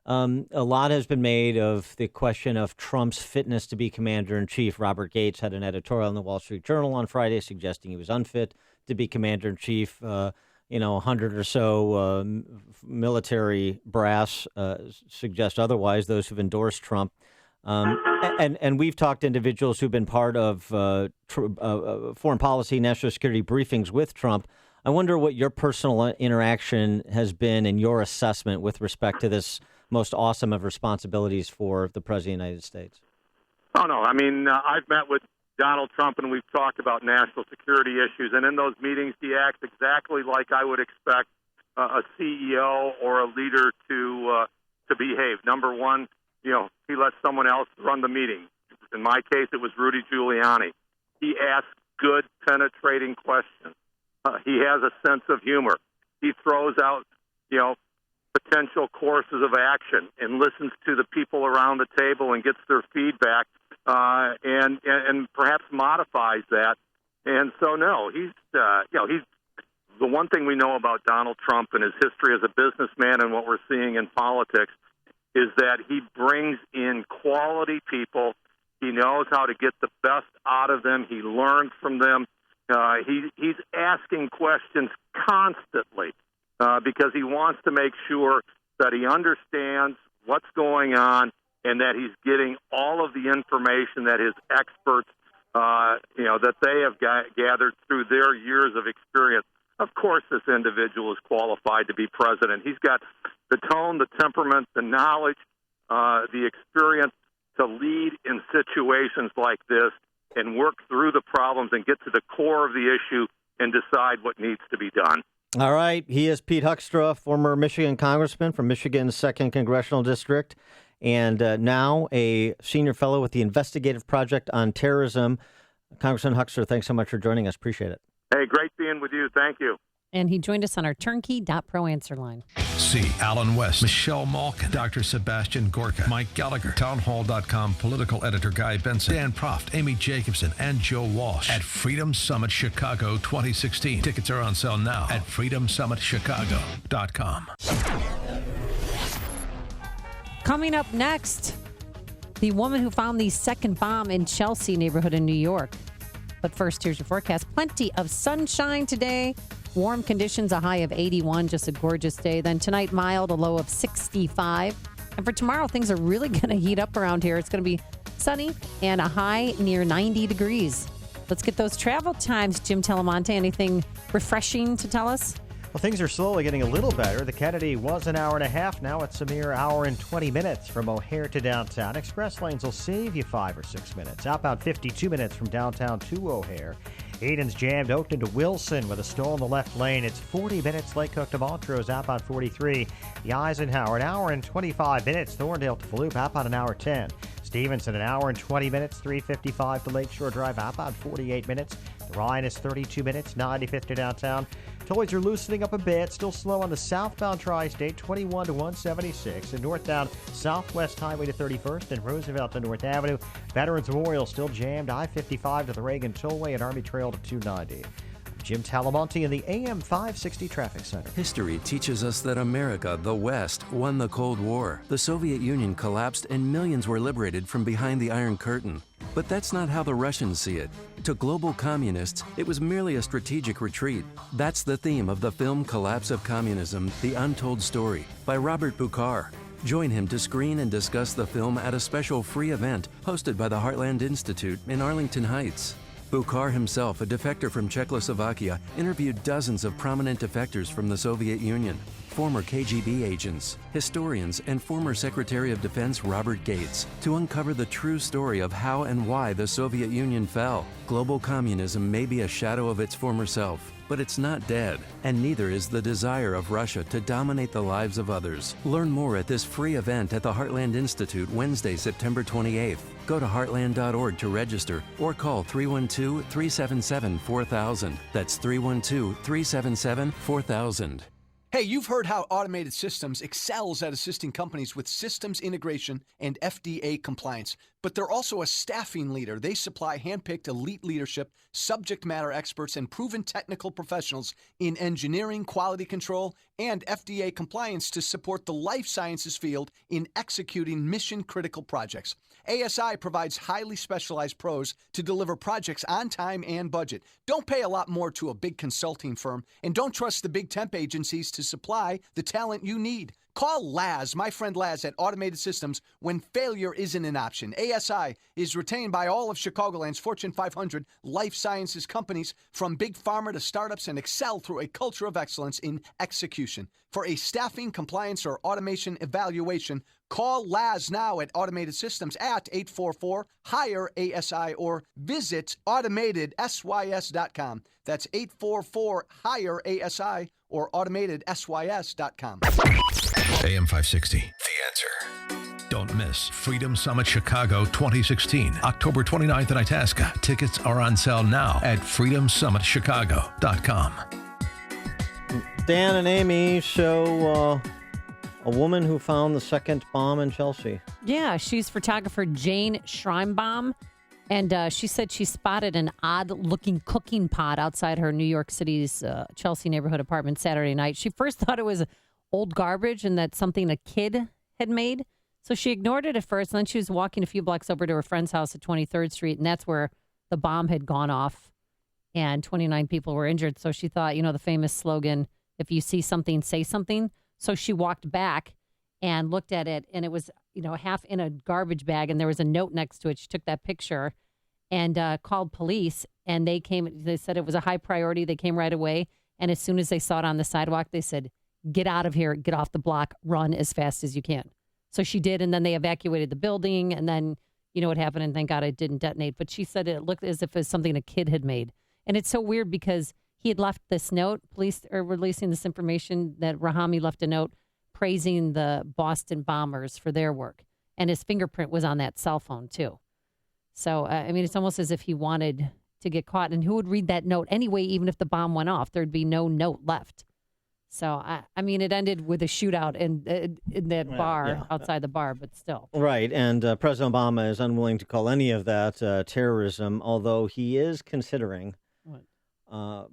A lot has been made of the question of Trump's fitness to be commander-in-chief. Robert Gates had an editorial in the Wall Street Journal on Friday suggesting he was unfit to be commander-in-chief. 100 or so military brass suggest otherwise, those who've endorsed Trump. And we've talked to individuals who've been part of foreign policy, national security briefings with Trump. I wonder what your personal interaction has been and your assessment with respect to this most awesome of responsibilities for the President of the United States. Oh, no. I mean, I've met with Donald Trump, and we've talked about national security issues. And in those meetings, he acts exactly like I would expect a CEO or a leader to behave. Number one, he lets someone else run the meeting. In my case, it was Rudy Giuliani. He asks good, penetrating questions. He has a sense of humor. He throws out, potential courses of action and listens to the people around the table and gets their feedback and perhaps modifies that. And so, no, he's the one thing we know about Donald Trump and his history as a businessman and what we're seeing in politics is that he brings in quality people. He knows how to get the best out of them. He learns from them. He's asking questions constantly because he wants to make sure that he understands what's going on and that he's getting all of the information that his experts, that they have gathered through their years of experience. Of course, this individual is qualified to be president. He's got the tone, the temperament, the knowledge, the experience to lead in situations like this and work through the problems and get to the core of the issue and decide what needs to be done. All right. He is Pete Hoekstra, former Michigan congressman from Michigan's 2nd Congressional District, and now a senior fellow with the Investigative Project on Terrorism. Congressman Hoekstra, thanks so much for joining us. Appreciate it. Hey, great being with you. Thank you. And he joined us on our turnkey.pro answer line. See Alan West, Michelle Malkin, Dr. Sebastian Gorka, Mike Gallagher, townhall.com political editor Guy Benson, Dan Proft, Amy Jacobson, and Joe Walsh at Freedom Summit Chicago 2016. Tickets are on sale now at freedomsummitchicago.com. Coming up next, the woman who found the second bomb in Chelsea neighborhood in New York. But first, here's your forecast. Plenty of sunshine today. Warm conditions, a high of 81, just a gorgeous day. Then tonight, mild, a low of 65. And for tomorrow, things are really going to heat up around here. It's going to be sunny and a high near 90 degrees. Let's get those travel times, Jim Telemonte. Anything refreshing to tell us? Well, things are slowly getting a little better. The Kennedy was an hour and a half. Now it's a mere hour and 20 minutes from O'Hare to downtown. Express lanes will save you 5 or 6 minutes. Outbound 52 minutes from downtown to O'Hare. Eden's jammed Oakton to Wilson with a stall in the left lane. It's 40 minutes. Lake Cook to Montrose, outbound 43. The Eisenhower, an hour and 25 minutes. Thorndale to Falloop, outbound an hour 10. Stevenson, an hour and 20 minutes. 355 to Lakeshore Drive, outbound 48 minutes. The Ryan is 32 minutes. 95th to downtown. Toys are loosening up a bit. Still slow on the southbound Tri-State, 21 to 176. And northbound Southwest Highway to 31st and Roosevelt to North Avenue. Veterans Memorial still jammed. I-55 to the Reagan Tollway and Army Trail to 290. Jim Talamonte in the AM 560 Traffic Center. History teaches us that America, the West, won the Cold War. The Soviet Union collapsed and millions were liberated from behind the Iron Curtain. But that's not how the Russians see it. To global communists, it was merely a strategic retreat. That's the theme of the film Collapse of Communism, The Untold Story by Robert Buchar. Join him to screen and discuss the film at a special free event hosted by the Heartland Institute in Arlington Heights. Buchar himself, a defector from Czechoslovakia, interviewed dozens of prominent defectors from the Soviet Union, former KGB agents, historians, and former Secretary of Defense Robert Gates to uncover the true story of how and why the Soviet Union fell. Global communism may be a shadow of its former self, but it's not dead, and neither is the desire of Russia to dominate the lives of others. Learn more at this free event at the Heartland Institute Wednesday, September 28th. Go to heartland.org to register or call 312-377-4000. That's 312-377-4000. Hey, you've heard how Automated Systems excels at assisting companies with systems integration and FDA compliance, but they're also a staffing leader. They supply handpicked elite leadership, subject matter experts, and proven technical professionals in engineering, quality control, and FDA compliance to support the life sciences field in executing mission-critical projects. ASI provides highly specialized pros to deliver projects on time and budget. Don't pay a lot more to a big consulting firm, and don't trust the big temp agencies to supply the talent you need. Call Laz, my friend Laz at Automated Systems, when failure isn't an option. ASI is retained by all of Chicagoland's Fortune 500 life sciences companies, from big pharma to startups, and excel through a culture of excellence in execution. For a staffing, compliance, or automation evaluation, call Laz now at Automated Systems at 844-HIRE-ASI or visit AutomatedSYS.com. That's 844-HIRE-ASI or AutomatedSYS.com. AM 560, The Answer. Don't miss Freedom Summit Chicago 2016, October 29th in Itasca. Tickets are on sale now at freedomsummitchicago.com. Dan and Amy show a woman who found the second bomb in Chelsea. Yeah, she's photographer Jane Schreimbaum, and she said she spotted an odd-looking cooking pot outside her New York City's Chelsea neighborhood apartment Saturday night. She first thought it was old garbage and that's something a kid had made, so she ignored it at first. And then she was walking a few blocks over to her friend's house at 23rd Street, and that's where the bomb had gone off, and 29 people were injured. So she thought, the famous slogan, if you see something, say something. So she walked back and looked at it, and it was, half in a garbage bag, and there was a note next to it. She took that picture and called police, and they came. They said it was a high priority. They came right away, and as soon as they saw it on the sidewalk, they said, get out of here, get off the block, run as fast as you can. So she did, and then they evacuated the building, and then, what happened, and thank God it didn't detonate. But she said it looked as if it was something a kid had made. And it's so weird because he had left this note. Police are releasing this information that Rahami left a note praising the Boston bombers for their work. And his fingerprint was on that cell phone, too. So, it's almost as if he wanted to get caught. And who would read that note anyway, even if the bomb went off? There'd be no note left. So, I mean, it ended with a shootout in that bar, outside the bar, but still. Right, and President Obama is unwilling to call any of that terrorism, although he is considering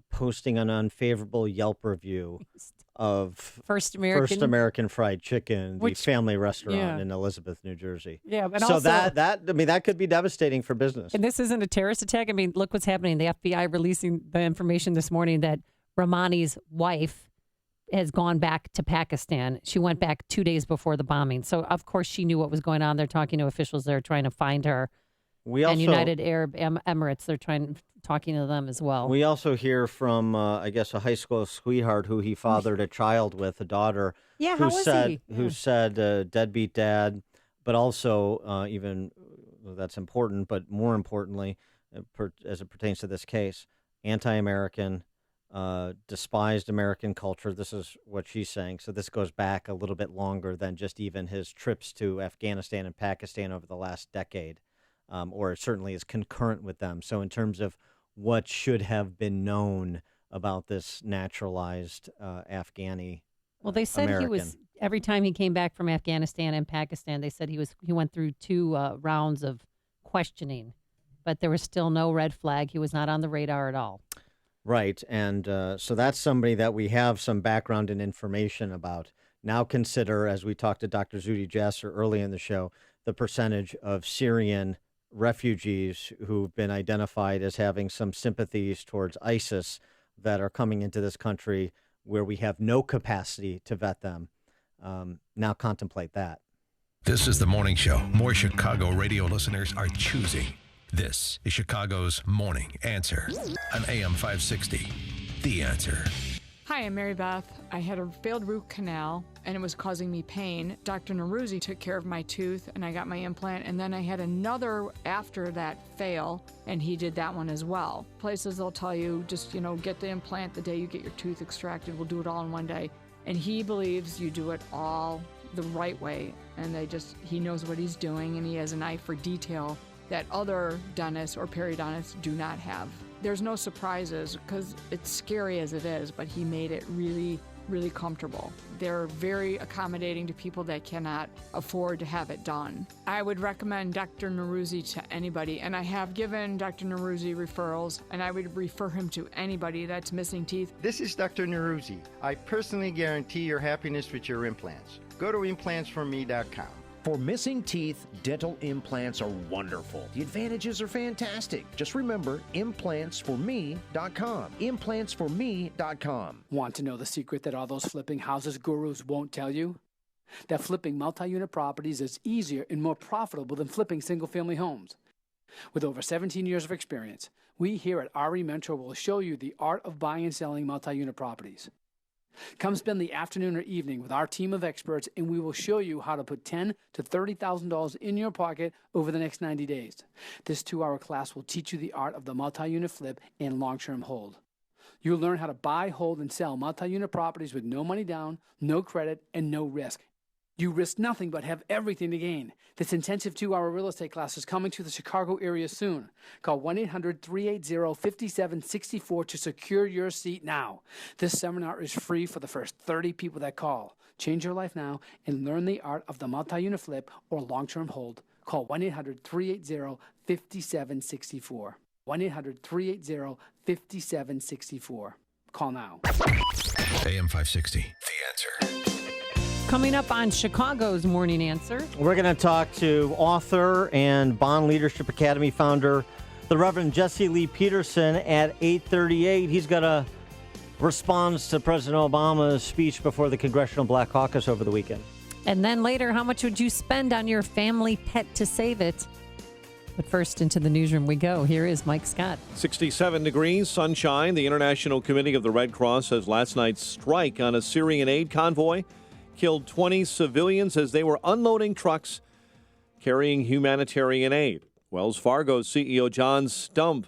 posting an unfavorable Yelp review of First American Fried Chicken, the family restaurant in Elizabeth, New Jersey. Yeah, but so also, that could be devastating for business. And this isn't a terrorist attack. I mean, look what's happening. The FBI releasing the information this morning that Rahmani's wife has gone back to Pakistan. She went back 2 days before the bombing. So, of course, she knew what was going on. They're talking to officials there trying to find her. And United Arab Emirates, they're talking to them as well. We also hear from, I guess, a high school sweetheart who he fathered a child with, a daughter. Yeah, who said deadbeat dad, but also even, that's important, but more importantly, as it pertains to this case, anti-American, despised American culture. This is what she's saying. So this goes back a little bit longer than just even his trips to Afghanistan and Pakistan over the last decade, or it certainly is concurrent with them. So in terms of what should have been known about this naturalized Afghani Well, they said American. he was, every time he came back from Afghanistan and Pakistan, they said he went through 2 rounds of questioning, but there was still no red flag. He was not on the radar at all. Right, and so that's somebody that we have some background and information about. Now consider, as we talked to Dr. Zuhdi Jasser early in the show, the percentage of Syrian refugees who've been identified as having some sympathies towards ISIS that are coming into this country where we have no capacity to vet them. Now contemplate that. This is the morning show more Chicago radio listeners are choosing. This is Chicago's Morning Answer on AM 560. The Answer. Hi, I'm Mary Beth. I had a failed root canal, and it was causing me pain. Dr. Neruzzi took care of my tooth, and I got my implant, and then I had another after that fail, and he did that one as well. Places they'll tell you, just, get the implant the day you get your tooth extracted. We'll do it all in one day. And he believes you do it all the right way, and he knows what he's doing, and he has an eye for detail that other dentists or periodontists do not have. There's no surprises because it's scary as it is, but he made it really, really comfortable. They're very accommodating to people that cannot afford to have it done. I would recommend Dr. Neruzzi to anybody, and I have given Dr. Neruzzi referrals, and I would refer him to anybody that's missing teeth. This is Dr. Neruzzi. I personally guarantee your happiness with your implants. Go to implantsforme.com. For missing teeth, dental implants are wonderful. The advantages are fantastic. Just remember, implantsforme.com. Implantsforme.com. Want to know the secret that all those flipping houses gurus won't tell you? That flipping multi-unit properties is easier and more profitable than flipping single-family homes. With over 17 years of experience, we here at RE Mentor will show you the art of buying and selling multi-unit properties. Come spend the afternoon or evening with our team of experts, and we will show you how to put $10,000 to $30,000 in your pocket over the next 90 days. This 2-hour class will teach you the art of the multi-unit flip and long-term hold. You'll learn how to buy, hold, and sell multi-unit properties with no money down, no credit, and no risk. You risk nothing but have everything to gain. This intensive 2-hour real estate class is coming to the Chicago area soon. Call 1-800-380-5764 to secure your seat now. This seminar is free for the first 30 people that call. Change your life now and learn the art of the multi-unit flip or long-term hold. Call 1-800-380-5764. 1-800-380-5764. Call now. AM 560. The Answer. Coming up on Chicago's Morning Answer. We're going to talk to author and Bond Leadership Academy founder, the Reverend Jesse Lee Peterson at 8:38. He's got a response to President Obama's speech before the Congressional Black Caucus over the weekend. And then later, how much would you spend on your family pet to save it? But first, into the newsroom we go. Here is Mike Scott. 67 degrees, sunshine. The International Committee of the Red Cross says last night's strike on a Syrian aid convoy killed 20 civilians as they were unloading trucks carrying humanitarian aid. Wells Fargo CEO John Stump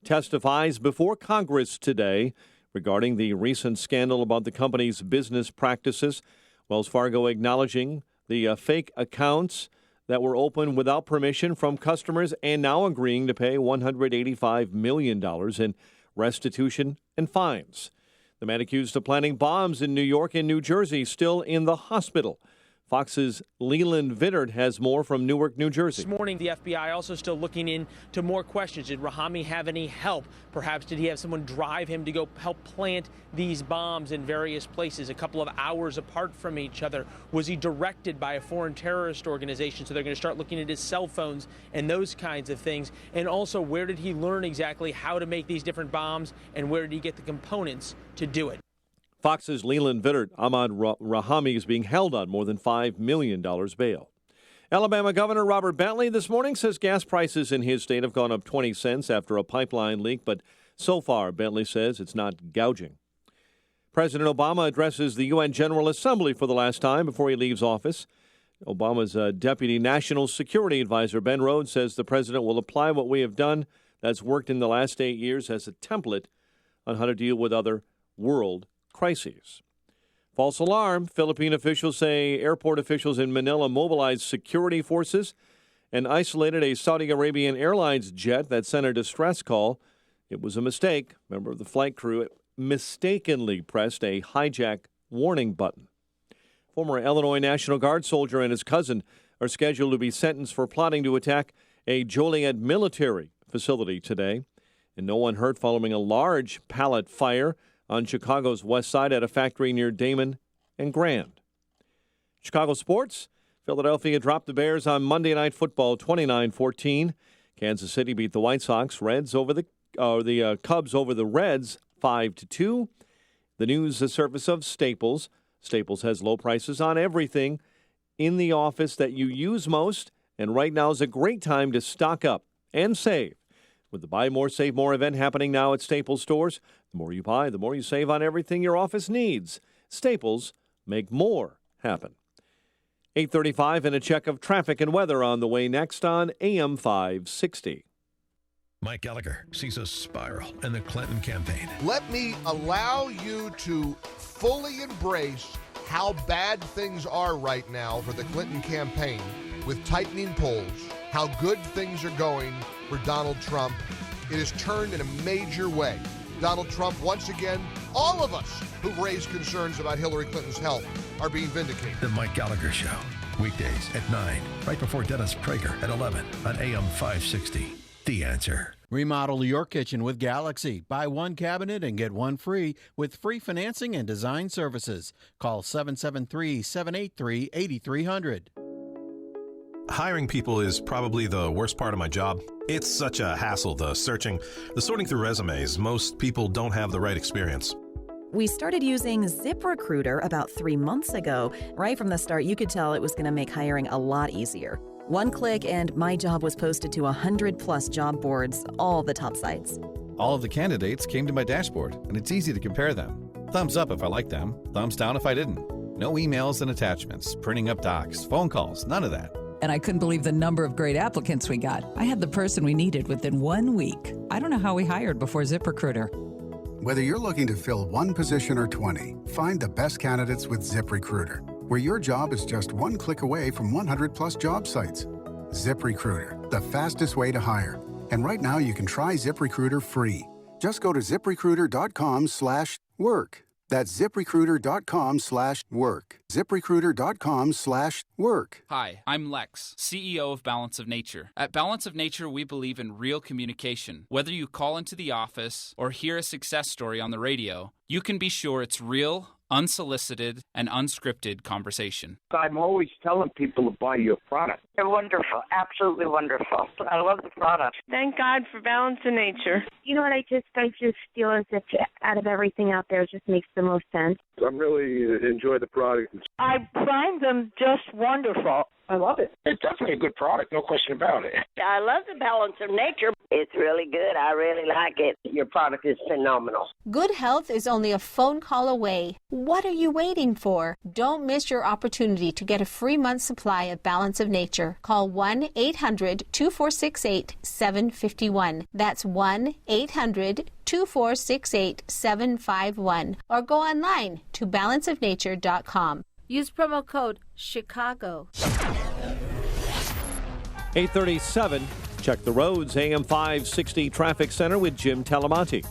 testifies before Congress today regarding the recent scandal about the company's business practices. Wells Fargo acknowledging the fake accounts that were opened without permission from customers and now agreeing to pay $185 million in restitution and fines. The man accused of planting bombs in New York and New Jersey still in the hospital. Fox's Leland Vittert has more from Newark, New Jersey. This morning, the FBI also still looking into more questions. Did Rahami have any help? Perhaps did he have someone drive him to go help plant these bombs in various places a couple of hours apart from each other? Was he directed by a foreign terrorist organization? So they're going to start looking at his cell phones and those kinds of things. And also, where did he learn exactly how to make these different bombs, and where did he get the components to do it? Fox's Leland Vittert, Ahmad Rahami, is being held on more than $5 million bail. Alabama Governor Robert Bentley this morning says gas prices in his state have gone up 20 cents after a pipeline leak, but so far, Bentley says it's not gouging. President Obama addresses the UN General Assembly for the last time before he leaves office. Obama's Deputy National Security Advisor, Ben Rhodes, says the president will apply what we have done that's worked in the last 8 years as a template on how to deal with other world crises. False alarm. Philippine officials say airport officials in Manila mobilized security forces and isolated a Saudi Arabian Airlines jet that sent a distress call. It was a mistake. Member of the flight crew mistakenly pressed a hijack warning button. Former Illinois National Guard soldier and his cousin are scheduled to be sentenced for plotting to attack a Joliet military facility today. And no one hurt following a large pallet fire on Chicago's west side at a factory near Damon and Grand. Chicago sports. Philadelphia dropped the Bears on Monday Night Football 29-14. Kansas City beat the White Sox. Cubs over the Reds 5-2. The news surface of Staples. Staples has low prices on everything in the office that you use most, and right now is a great time to stock up and save. With the Buy More, Save More event happening now at Staples stores, the more you buy, the more you save on everything your office needs. Staples, make more happen. 8:35 and a check of traffic and weather on the way next on AM 560. Mike Gallagher sees a spiral in the Clinton campaign. Let me allow you to fully embrace how bad things are right now for the Clinton campaign with tightening polls, how good things are going for Donald Trump. It has turned in a major way. Donald Trump, once again, all of us who've raised concerns about Hillary Clinton's health are being vindicated. The Mike Gallagher Show, weekdays at 9, right before Dennis Prager at 11 on AM 560. The Answer. Remodel your kitchen with Galaxy. Buy one cabinet and get one free with free financing and design services. Call 773-783-8300. Hiring people is probably the worst part of my job. It's such a hassle, the searching, the sorting through resumes. Most people don't have the right experience. We started using ZipRecruiter about 3 months ago. Right from the start, you could tell it was going to make hiring a lot easier. One click and my job was posted to 100+ job boards, all the top sites. All of the candidates came to my dashboard, and it's easy to compare them. Thumbs up if I liked them, thumbs down if I didn't. No emails and attachments, printing up docs, phone calls, none of that. And I couldn't believe the number of great applicants we got. I had the person we needed within 1 week. I don't know how we hired before ZipRecruiter. Whether you're looking to fill one position or 20, find the best candidates with ZipRecruiter, where your job is just one click away from 100+ job sites. ZipRecruiter, the fastest way to hire. And right now you can try ZipRecruiter free. Just go to ZipRecruiter.com/work. That's ZipRecruiter.com/work. ZipRecruiter.com/work. Hi, I'm Lex, CEO of Balance of Nature. At Balance of Nature, we believe in real communication. Whether you call into the office or hear a success story on the radio, you can be sure it's real, unsolicited, and unscripted conversation. I'm always telling people to buy your product. They're wonderful, absolutely wonderful. I love the product. Thank God for Balance of Nature. You know what, I just feel as if out of everything out there, it just makes the most sense. I really enjoy the product. I find them just wonderful. I love it. It's definitely a good product, no question about it. I love the Balance of Nature. It's really good. I really like it. Your product is phenomenal. Good health is only a phone call away. What are you waiting for? Don't miss your opportunity to get a free month supply of Balance of Nature. Call 1-800-2468-751. That's 1-800-2468-751. Or go online to balanceofnature.com. Use promo code CHICAGO. 8:37. Check the roads. AM 560 Traffic Center with Jim Talamonte.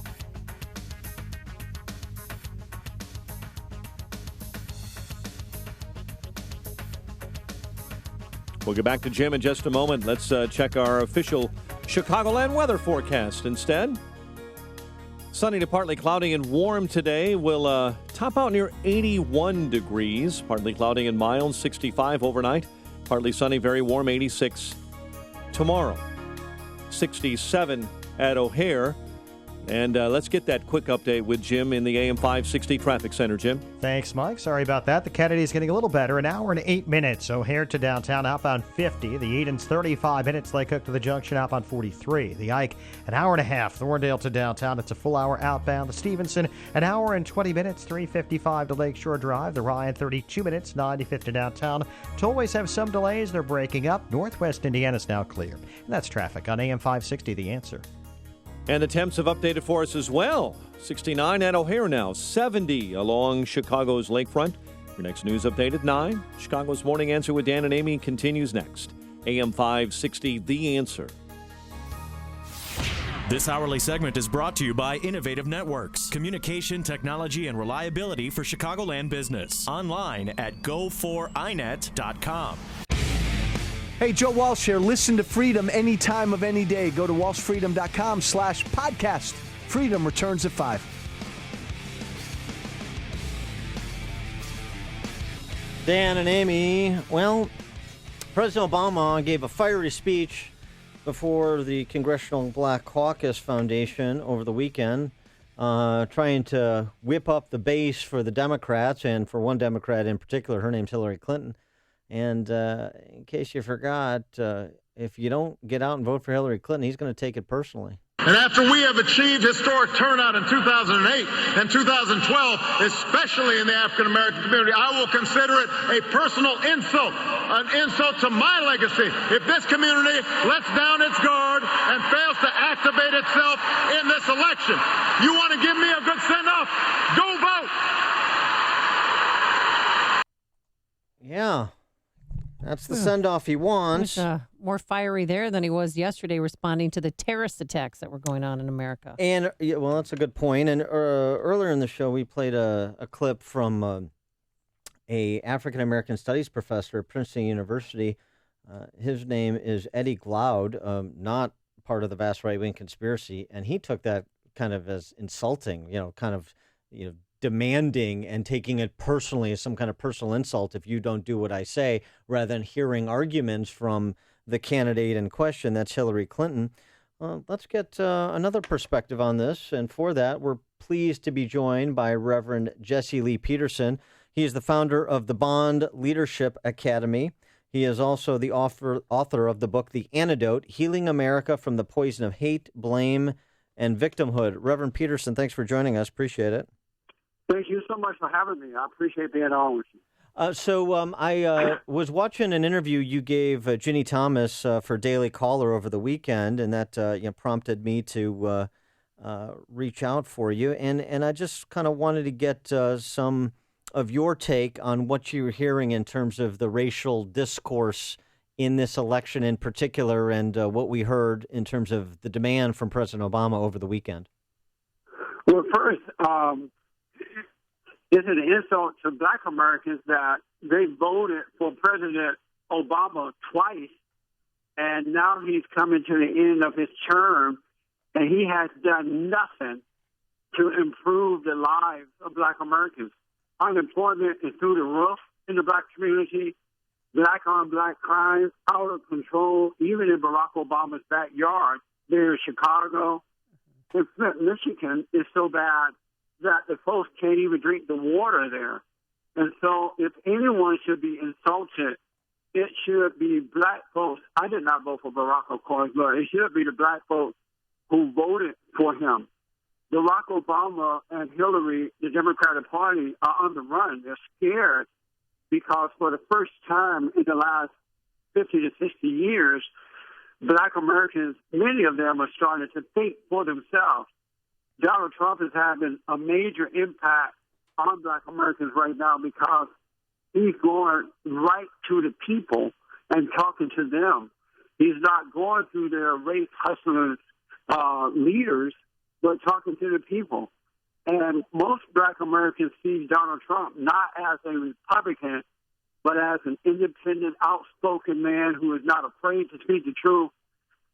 We'll get back to Jim in just a moment. Let's check our official Chicagoland weather forecast instead. Sunny to partly cloudy and warm today. Will top out near 81 degrees. Partly cloudy and mild, 65 overnight. Partly sunny, very warm, 86 tomorrow. 67 at O'Hare. And let's get that quick update with Jim in the AM 560 Traffic Center. Jim? Thanks, Mike. Sorry about that. The Kennedy is getting a little better. An hour and 8 minutes. O'Hare to downtown, outbound 50. The Eden's 35 minutes. Lake Hook to the junction, outbound 43. The Ike, an hour and a half. Thorndale to downtown. It's a full hour outbound. The Stevenson, an hour and 20 minutes. 355 to Lakeshore Drive. The Ryan, 32 minutes. 95 to downtown. Tollways have some delays. They're breaking up. Northwest Indiana's now clear. And that's traffic on AM 560, The Answer. And the temps have updated for us as well. 69 at O'Hare now, 70 along Chicago's lakefront. Your next news update at 9. Chicago's Morning Answer with Dan and Amy continues next. AM 560, The Answer. This hourly segment is brought to you by Innovative Networks. Communication, technology, and reliability for Chicagoland business. Online at go4inet.com. Hey, Joe Walsh here. Listen to Freedom any time of any day. Go to walshfreedom.com/podcast. Freedom returns at 5. Dan and Amy, well, President Obama gave a fiery speech before the Congressional Black Caucus Foundation over the weekend, trying to whip up the base for the Democrats, and for one Democrat in particular, her name's Hillary Clinton. And in case you forgot, if you don't get out and vote for Hillary Clinton, he's going to take it personally. And after we have achieved historic turnout in 2008 and 2012, especially in the African-American community, I will consider it a personal insult, an insult to my legacy, if this community lets down its guard and fails to activate itself in this election. You want to give me a good send-off? Go vote! Yeah. That's the send-off he wants. He was, more fiery there than he was yesterday, responding to the terrorist attacks that were going on in America. And, well, that's a good point. And earlier in the show, we played a clip from a African-American studies professor at Princeton University. His name is Eddie Glaude, not part of the vast right-wing conspiracy. And he took that kind of as insulting, demanding and taking it personally as some kind of personal insult if you don't do what I say, rather than hearing arguments from the candidate in question. That's Hillary Clinton. Let's get another perspective on this. And for that, we're pleased to be joined by Reverend Jesse Lee Peterson. He is the founder of the Bond Leadership Academy. He is also the author of the book, The Antidote, Healing America from the Poison of Hate, Blame, and Victimhood. Reverend Peterson, thanks for joining us. Appreciate it. Thank you so much for having me. I appreciate being on with you. I was watching an interview you gave Ginny Thomas for Daily Caller over the weekend, and that prompted me to reach out for you. And I just kind of wanted to get some of your take on what you were hearing in terms of the racial discourse in this election in particular, and what we heard in terms of the demand from President Obama over the weekend. Well, first, it's an insult to Black Americans that they voted for President Obama twice, and now he's coming to the end of his term, and he has done nothing to improve the lives of Black Americans. Unemployment is through the roof in the Black community. Black-on-black crime out of control, even in Barack Obama's backyard there in Chicago. In Flint, Michigan, is so bad that the folks can't even drink the water there. And so if anyone should be insulted, it should be Black folks. I did not vote for Barack, of course, but it should be the Black folks who voted for him. Barack Obama and Hillary, the Democratic Party, are on the run. They're scared because for the first time in the last 50 to 60 years, Black Americans, many of them are starting to think for themselves. Donald Trump is having a major impact on Black Americans right now because he's going right to the people and talking to them. He's not going through their race hustlers leaders, but talking to the people. And most black Americans see Donald Trump not as a Republican, but as an independent, outspoken man who is not afraid to speak the truth,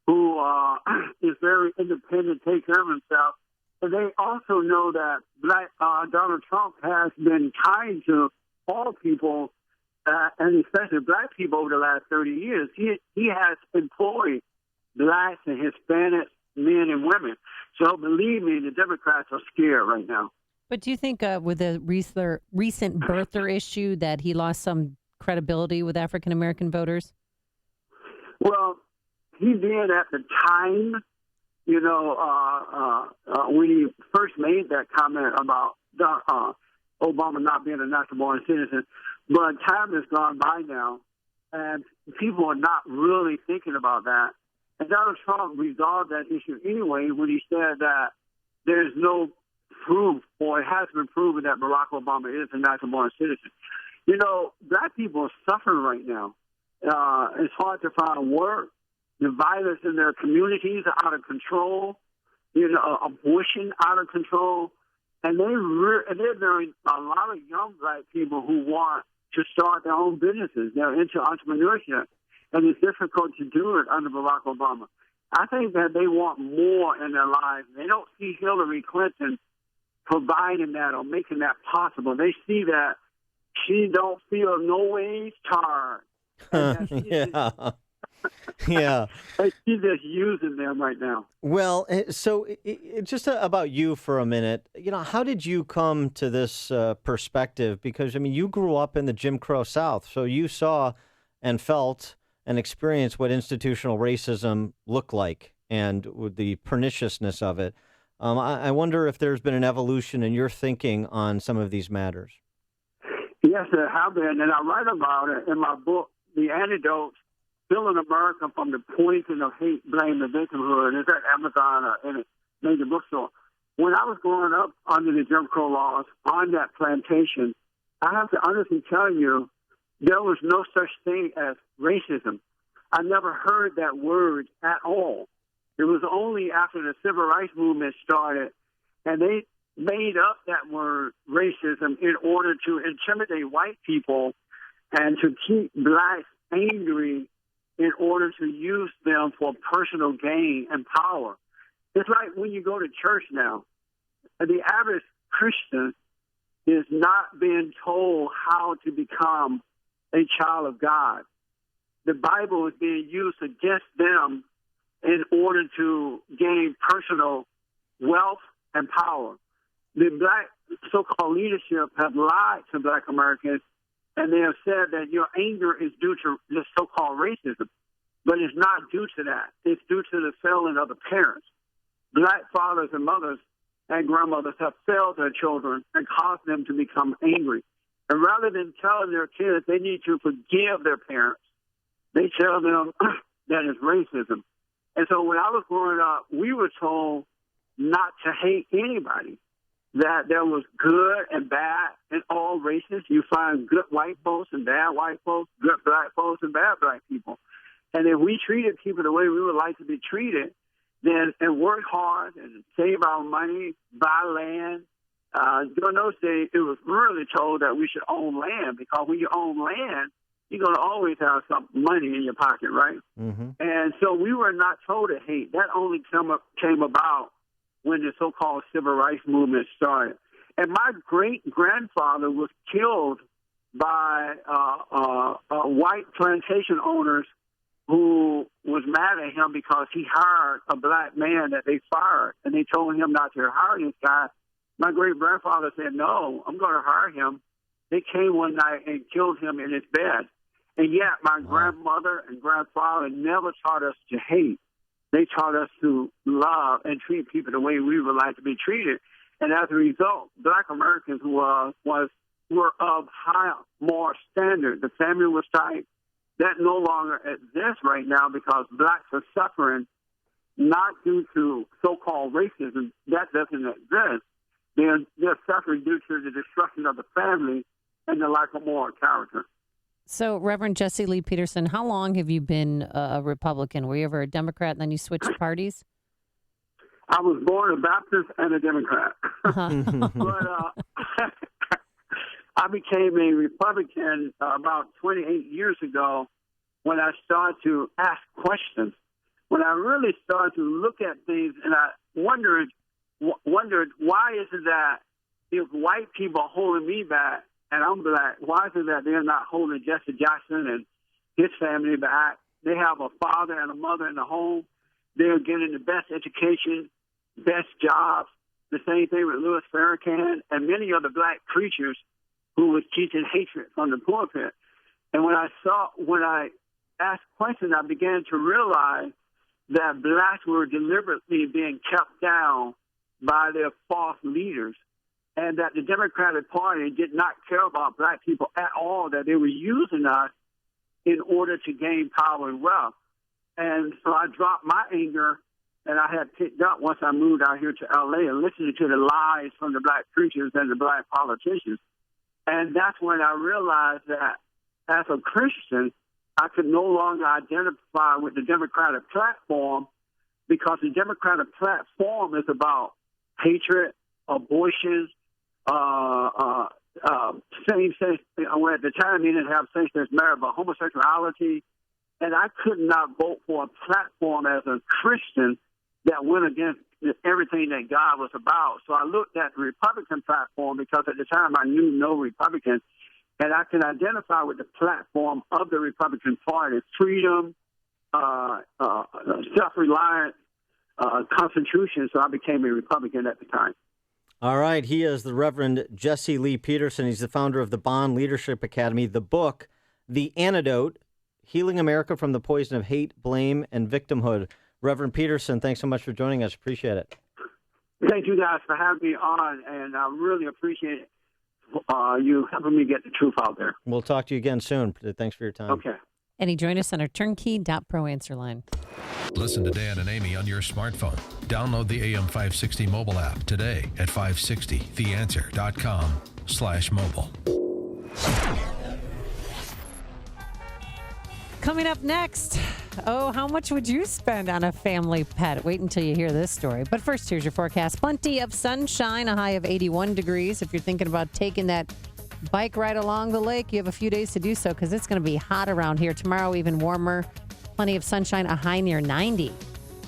who is very independent, take care of himself. And they also know that Donald Trump has been kind to all people, and especially black people over the last 30 years. He has employed blacks and Hispanics, men and women. So believe me, the Democrats are scared right now. But do you think with the recent birther issue that he lost some credibility with African-American voters? Well, he did at the time, when he first made that comment about Obama not being a natural-born citizen. But time has gone by now, and people are not really thinking about that. And Donald Trump resolved that issue anyway when he said that there's no proof, or it has been proven that Barack Obama is a natural-born citizen. Black people are suffering right now. It's hard to find work. The violence in their communities are out of control. Abortion out of control. And there's a lot of young black people who want to start their own businesses. They're into entrepreneurship. And it's difficult to do it under Barack Obama. I think that they want more in their lives. They don't see Hillary Clinton providing that or making that possible. They see that she don't feel no ways tired. Yeah. She's just using them right now. Well, so just about you for a minute. How did you come to this perspective? Because, you grew up in the Jim Crow South, so you saw and felt and experienced what institutional racism looked like and with the perniciousness of it. I wonder if there's been an evolution in your thinking on some of these matters. Yes, there have been, and I write about it in my book, The Antidote, Filling America from the Poison of Hate, Blame, and Victimhood. It's at Amazon or in a major bookstore. When I was growing up under the Jim Crow laws on that plantation, I have to honestly tell you, there was no such thing as racism. I never heard that word at all. It was only after the Civil Rights Movement started, and they made up that word racism in order to intimidate white people and to keep blacks angry in order to use them for personal gain and power. It's like when you go to church now, the average Christian is not being told how to become a child of God. The Bible is being used against them in order to gain personal wealth and power. The black so-called leadership have lied to black Americans, and they have said that your anger is due to the so-called racism. But it's not due to that. It's due to the failing of the parents. Black fathers and mothers and grandmothers have failed their children and caused them to become angry. And rather than telling their kids they need to forgive their parents, they tell them that it's racism. And so when I was growing up, we were told not to hate anybody, that there was good and bad in all races. You find good white folks and bad white folks, good black folks and bad black people. And if we treated people the way we would like to be treated, then and work hard and save our money, buy land. During those days, it was really told that we should own land, because when you own land, you're going to always have some money in your pocket, right? Mm-hmm. And so we were not told to hate. That only came about when the so-called Civil Rights Movement started. And my great-grandfather was killed by white plantation owners who was mad at him because he hired a black man that they fired, and they told him not to hire this guy. My great-grandfather said, no, I'm going to hire him. They came one night and killed him in his bed. And yet my grandmother and grandfather never taught us to hate. They taught us to love and treat people the way we would like to be treated. And as a result, black Americans were of high moral standard. The family was tight. That no longer exists right now because blacks are suffering not due to so-called racism. That doesn't exist. They're suffering due to the destruction of the family and the lack of moral character. So, Reverend Jesse Lee Peterson, how long have you been a Republican? Were you ever a Democrat and then you switched parties? I was born a Baptist and a Democrat. But I became a Republican about 28 years ago when I started to ask questions. When I really started to look at things, and I wondered why is it that if white people are holding me back, and I'm black, why is it that they're not holding Jesse Jackson and his family back? They have a father and a mother in the home. They're getting the best education, best jobs. The same thing with Louis Farrakhan and many other black preachers who was teaching hatred from the pulpit. And when I asked questions, I began to realize that blacks were deliberately being kept down by their false leaders, and that the Democratic Party did not care about black people at all, that they were using us in order to gain power and wealth. And so I dropped my anger, and I had picked up once I moved out here to L.A. and listening to the lies from the black preachers and the black politicians. And that's when I realized that as a Christian, I could no longer identify with the Democratic platform, because the Democratic platform is about hatred, abortions, same-sex. Well, at the time, they didn't have same-sex marriage, but homosexuality. And I could not vote for a platform as a Christian that went against everything that God was about. So I looked at the Republican platform because at the time I knew no Republicans, and I can identify with the platform of the Republican Party: freedom, self-reliant, Constitution. So I became a Republican at the time. All right. He is the Reverend Jesse Lee Peterson. He's the founder of the Bond Leadership Academy, the book, The Antidote, Healing America from the Poison of Hate, Blame, and Victimhood. Reverend Peterson, thanks so much for joining us. Appreciate it. Thank you guys for having me on, and I really appreciate you helping me get the truth out there. We'll talk to you again soon. Thanks for your time. Okay. And he joined us on our turnkey.pro answer line. Listen to Dan and Amy on your smartphone. Download the AM 560 mobile app today at 560theanswer.com/mobile. Coming up next, how much would you spend on a family pet? Wait until you hear this story. But first, here's your forecast. Plenty of sunshine, a high of 81 degrees. If you're thinking about taking that bike ride along the lake, you have a few days to do so because it's going to be hot around here. Tomorrow, even warmer. Plenty of sunshine, a high near 90.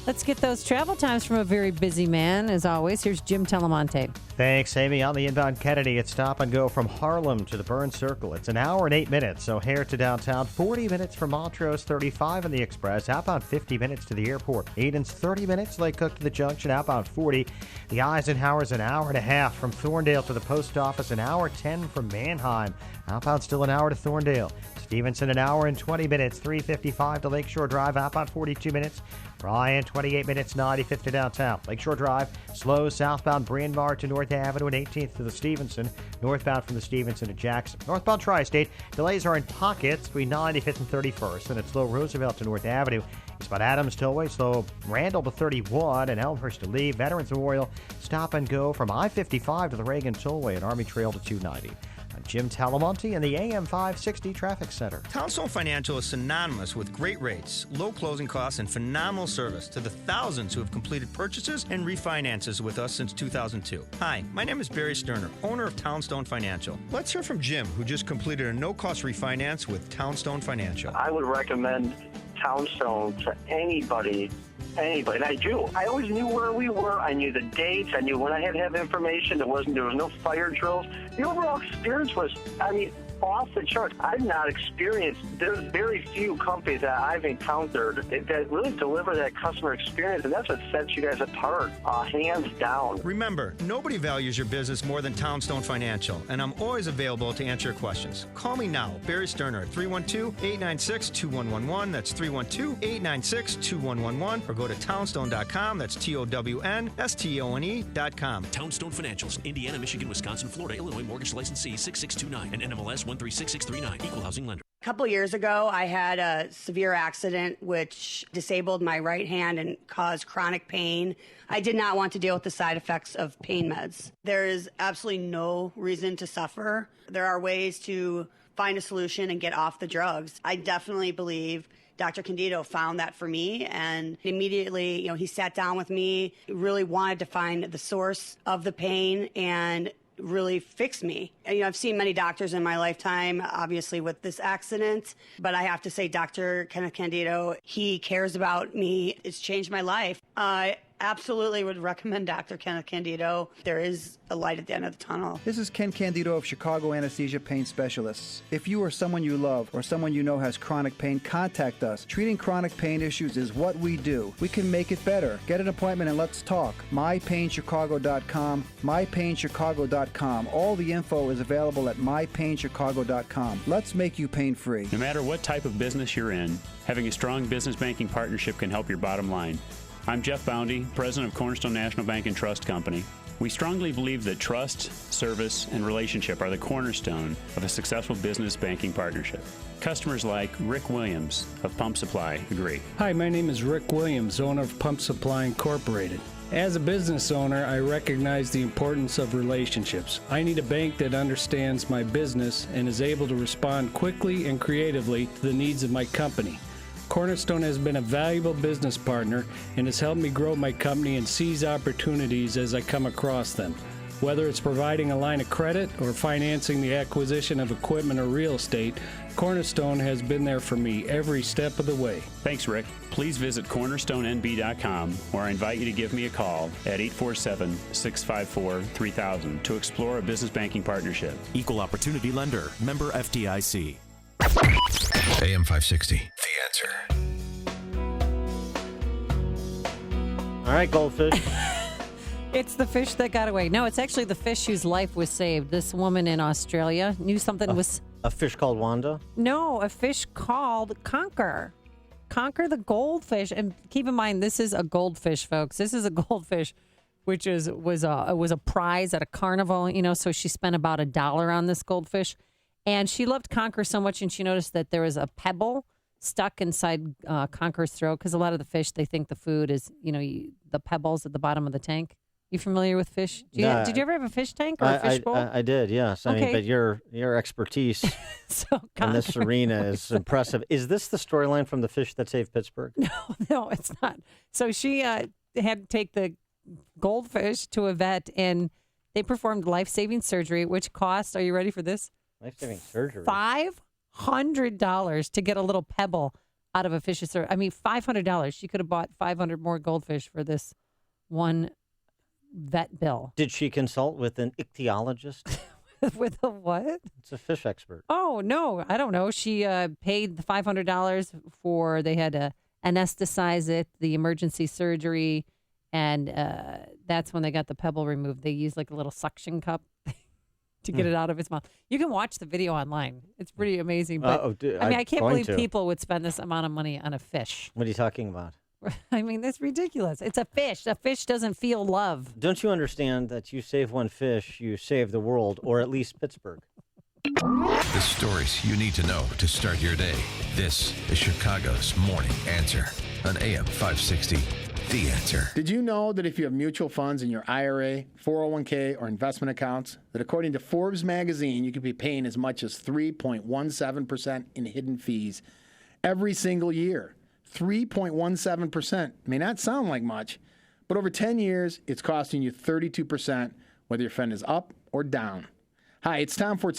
Let's get those travel times from a very busy man. As always, here's Jim Telemonte. Thanks, Amy. On the inbound Kennedy, it's stop and go from Harlem to the Burn Circle. It's an hour and 8 minutes. O'Hare to downtown, 40 minutes from Montrose, 35 in the Express, outbound 50 minutes to the airport. Aiden's 30 minutes, Lake Cook to the Junction, outbound 40. The Eisenhower's an hour and a half from Thorndale to the post office, an hour 10 from Mannheim. Outbound still an hour to Thorndale. Stevenson, an hour and 20 minutes, 355 to Lakeshore Drive, outbound 42 minutes. Bryan, 28 minutes, 95th to downtown. Lakeshore Drive, slow southbound Bryn Mawr to North Avenue and 18th to the Stevenson. Northbound from the Stevenson to Jackson. Northbound Tri-State, delays are in pockets between 95th and 31st, and it's slow Roosevelt to North Avenue. It's about Adams Tollway, slow Randall to 31 and Elmhurst to Lee. Veterans Memorial, stop and go from I-55 to the Reagan Tollway and Army Trail to 290. I'm Jim Talamonte in the AM 560 Traffic Center. Townstone Financial is synonymous with great rates, low closing costs, and phenomenal service to the thousands who have completed purchases and refinances with us since 2002. Hi, my name is Barry Sterner, owner of Townstone Financial. Let's hear from Jim, who just completed a no-cost refinance with Townstone Financial. I would recommend Townstone to anybody, and I do. I always knew where we were. I knew the dates. I knew when I had to have information. There was no fire drills. The overall experience was, off the charts. I've not experienced, there's very few companies that I've encountered that really deliver that customer experience, and that's what sets you guys apart, hands down. Remember, nobody values your business more than Townstone Financial, and I'm always available to answer your questions. Call me now, Barry Sterner, at 312-896-2111. That's 312-896-2111. Or go to townstone.com. That's TOWNSTONE.com. Townstone Financials, Indiana, Michigan, Wisconsin, Florida, Illinois, mortgage licensee 6629 and NMLS 136639, equal housing lender. A couple years ago, I had a severe accident which disabled my right hand and caused chronic pain. I did not want to deal with the side effects of pain meds. There is absolutely no reason to suffer. There are ways to find a solution and get off the drugs. I definitely believe Dr. Candido found that for me, and immediately, he sat down with me, really wanted to find the source of the pain and really fix me. And, I've seen many doctors in my lifetime, obviously with this accident, but I have to say Dr. Kenneth Candido, he cares about me. It's changed my life. I absolutely would recommend Dr. Kenneth Candido. There is a light at the end of the tunnel. This is Ken Candido of Chicago Anesthesia Pain Specialists. If you or someone you love or someone you know has chronic pain, contact us. Treating chronic pain issues is what we do. We can make it better. Get an appointment and let's talk. MyPainChicago.com, MyPainChicago.com. All the info is available at MyPainChicago.com. Let's make you pain-free. No matter what type of business you're in, having a strong business banking partnership can help your bottom line. I'm Jeff Boundy, president of Cornerstone National Bank and Trust Company. We strongly believe that trust, service, and relationship are the cornerstone of a successful business banking partnership. Customers like Rick Williams of Pump Supply agree. Hi, my name is Rick Williams, owner of Pump Supply Incorporated. As a business owner, I recognize the importance of relationships. I need a bank that understands my business and is able to respond quickly and creatively to the needs of my company. Cornerstone has been a valuable business partner and has helped me grow my company and seize opportunities as I come across them. Whether it's providing a line of credit or financing the acquisition of equipment or real estate, Cornerstone has been there for me every step of the way. Thanks, Rick. Please visit cornerstonenb.com, or I invite you to give me a call at 847-654-3000 to explore a business banking partnership. Equal Opportunity Lender. Member FDIC. AM 560, The Answer. All right, goldfish. It's the fish that got away. No, it's actually the fish whose life was saved. This woman in Australia knew something was... A fish called Wanda? No, a fish called Conker. Conker the goldfish. And keep in mind, this is a goldfish, folks. This is a goldfish, which was a prize at a carnival, so she spent about $1 on this goldfish. And she loved Conker so much, and she noticed that there was a pebble stuck inside Conker's throat, because a lot of the fish, they think the food is, the pebbles at the bottom of the tank. You familiar with fish? Did you ever have a fish tank or a fish bowl? I did, yes. I mean, but your expertise in this arena is impressive. Is this the storyline from The Fish That Saved Pittsburgh? No, it's not. So she had to take the goldfish to a vet, and they performed life-saving surgery, which cost, are you ready for this? Life-saving surgery. $500 to get a little pebble out of a fish's throat. I mean, $500. She could have bought 500 more goldfish for this one vet bill. Did she consult with an ichthyologist? With a what? It's a fish expert. Oh, no. I don't know. She paid the $500 for, they had to anesthetize it, the emergency surgery, and that's when they got the pebble removed. They used like a little suction cup to get it out of his mouth. You can watch the video online. It's pretty amazing. But I can't believe people would spend this amount of money on a fish. What are you talking about? I mean, that's ridiculous. It's a fish. A fish doesn't feel love. Don't you understand that you save one fish, you save the world, or at least Pittsburgh? The stories you need to know to start your day. This is Chicago's Morning Answer on AM 560. The Answer. Did you know that if you have mutual funds in your IRA, 401k, or investment accounts, that according to Forbes magazine, you could be paying as much as 3.17% in hidden fees every single year? 3.17% may not sound like much, but over 10 years, it's costing you 32%, whether your fund is up or down. Hi, it's Tom Forte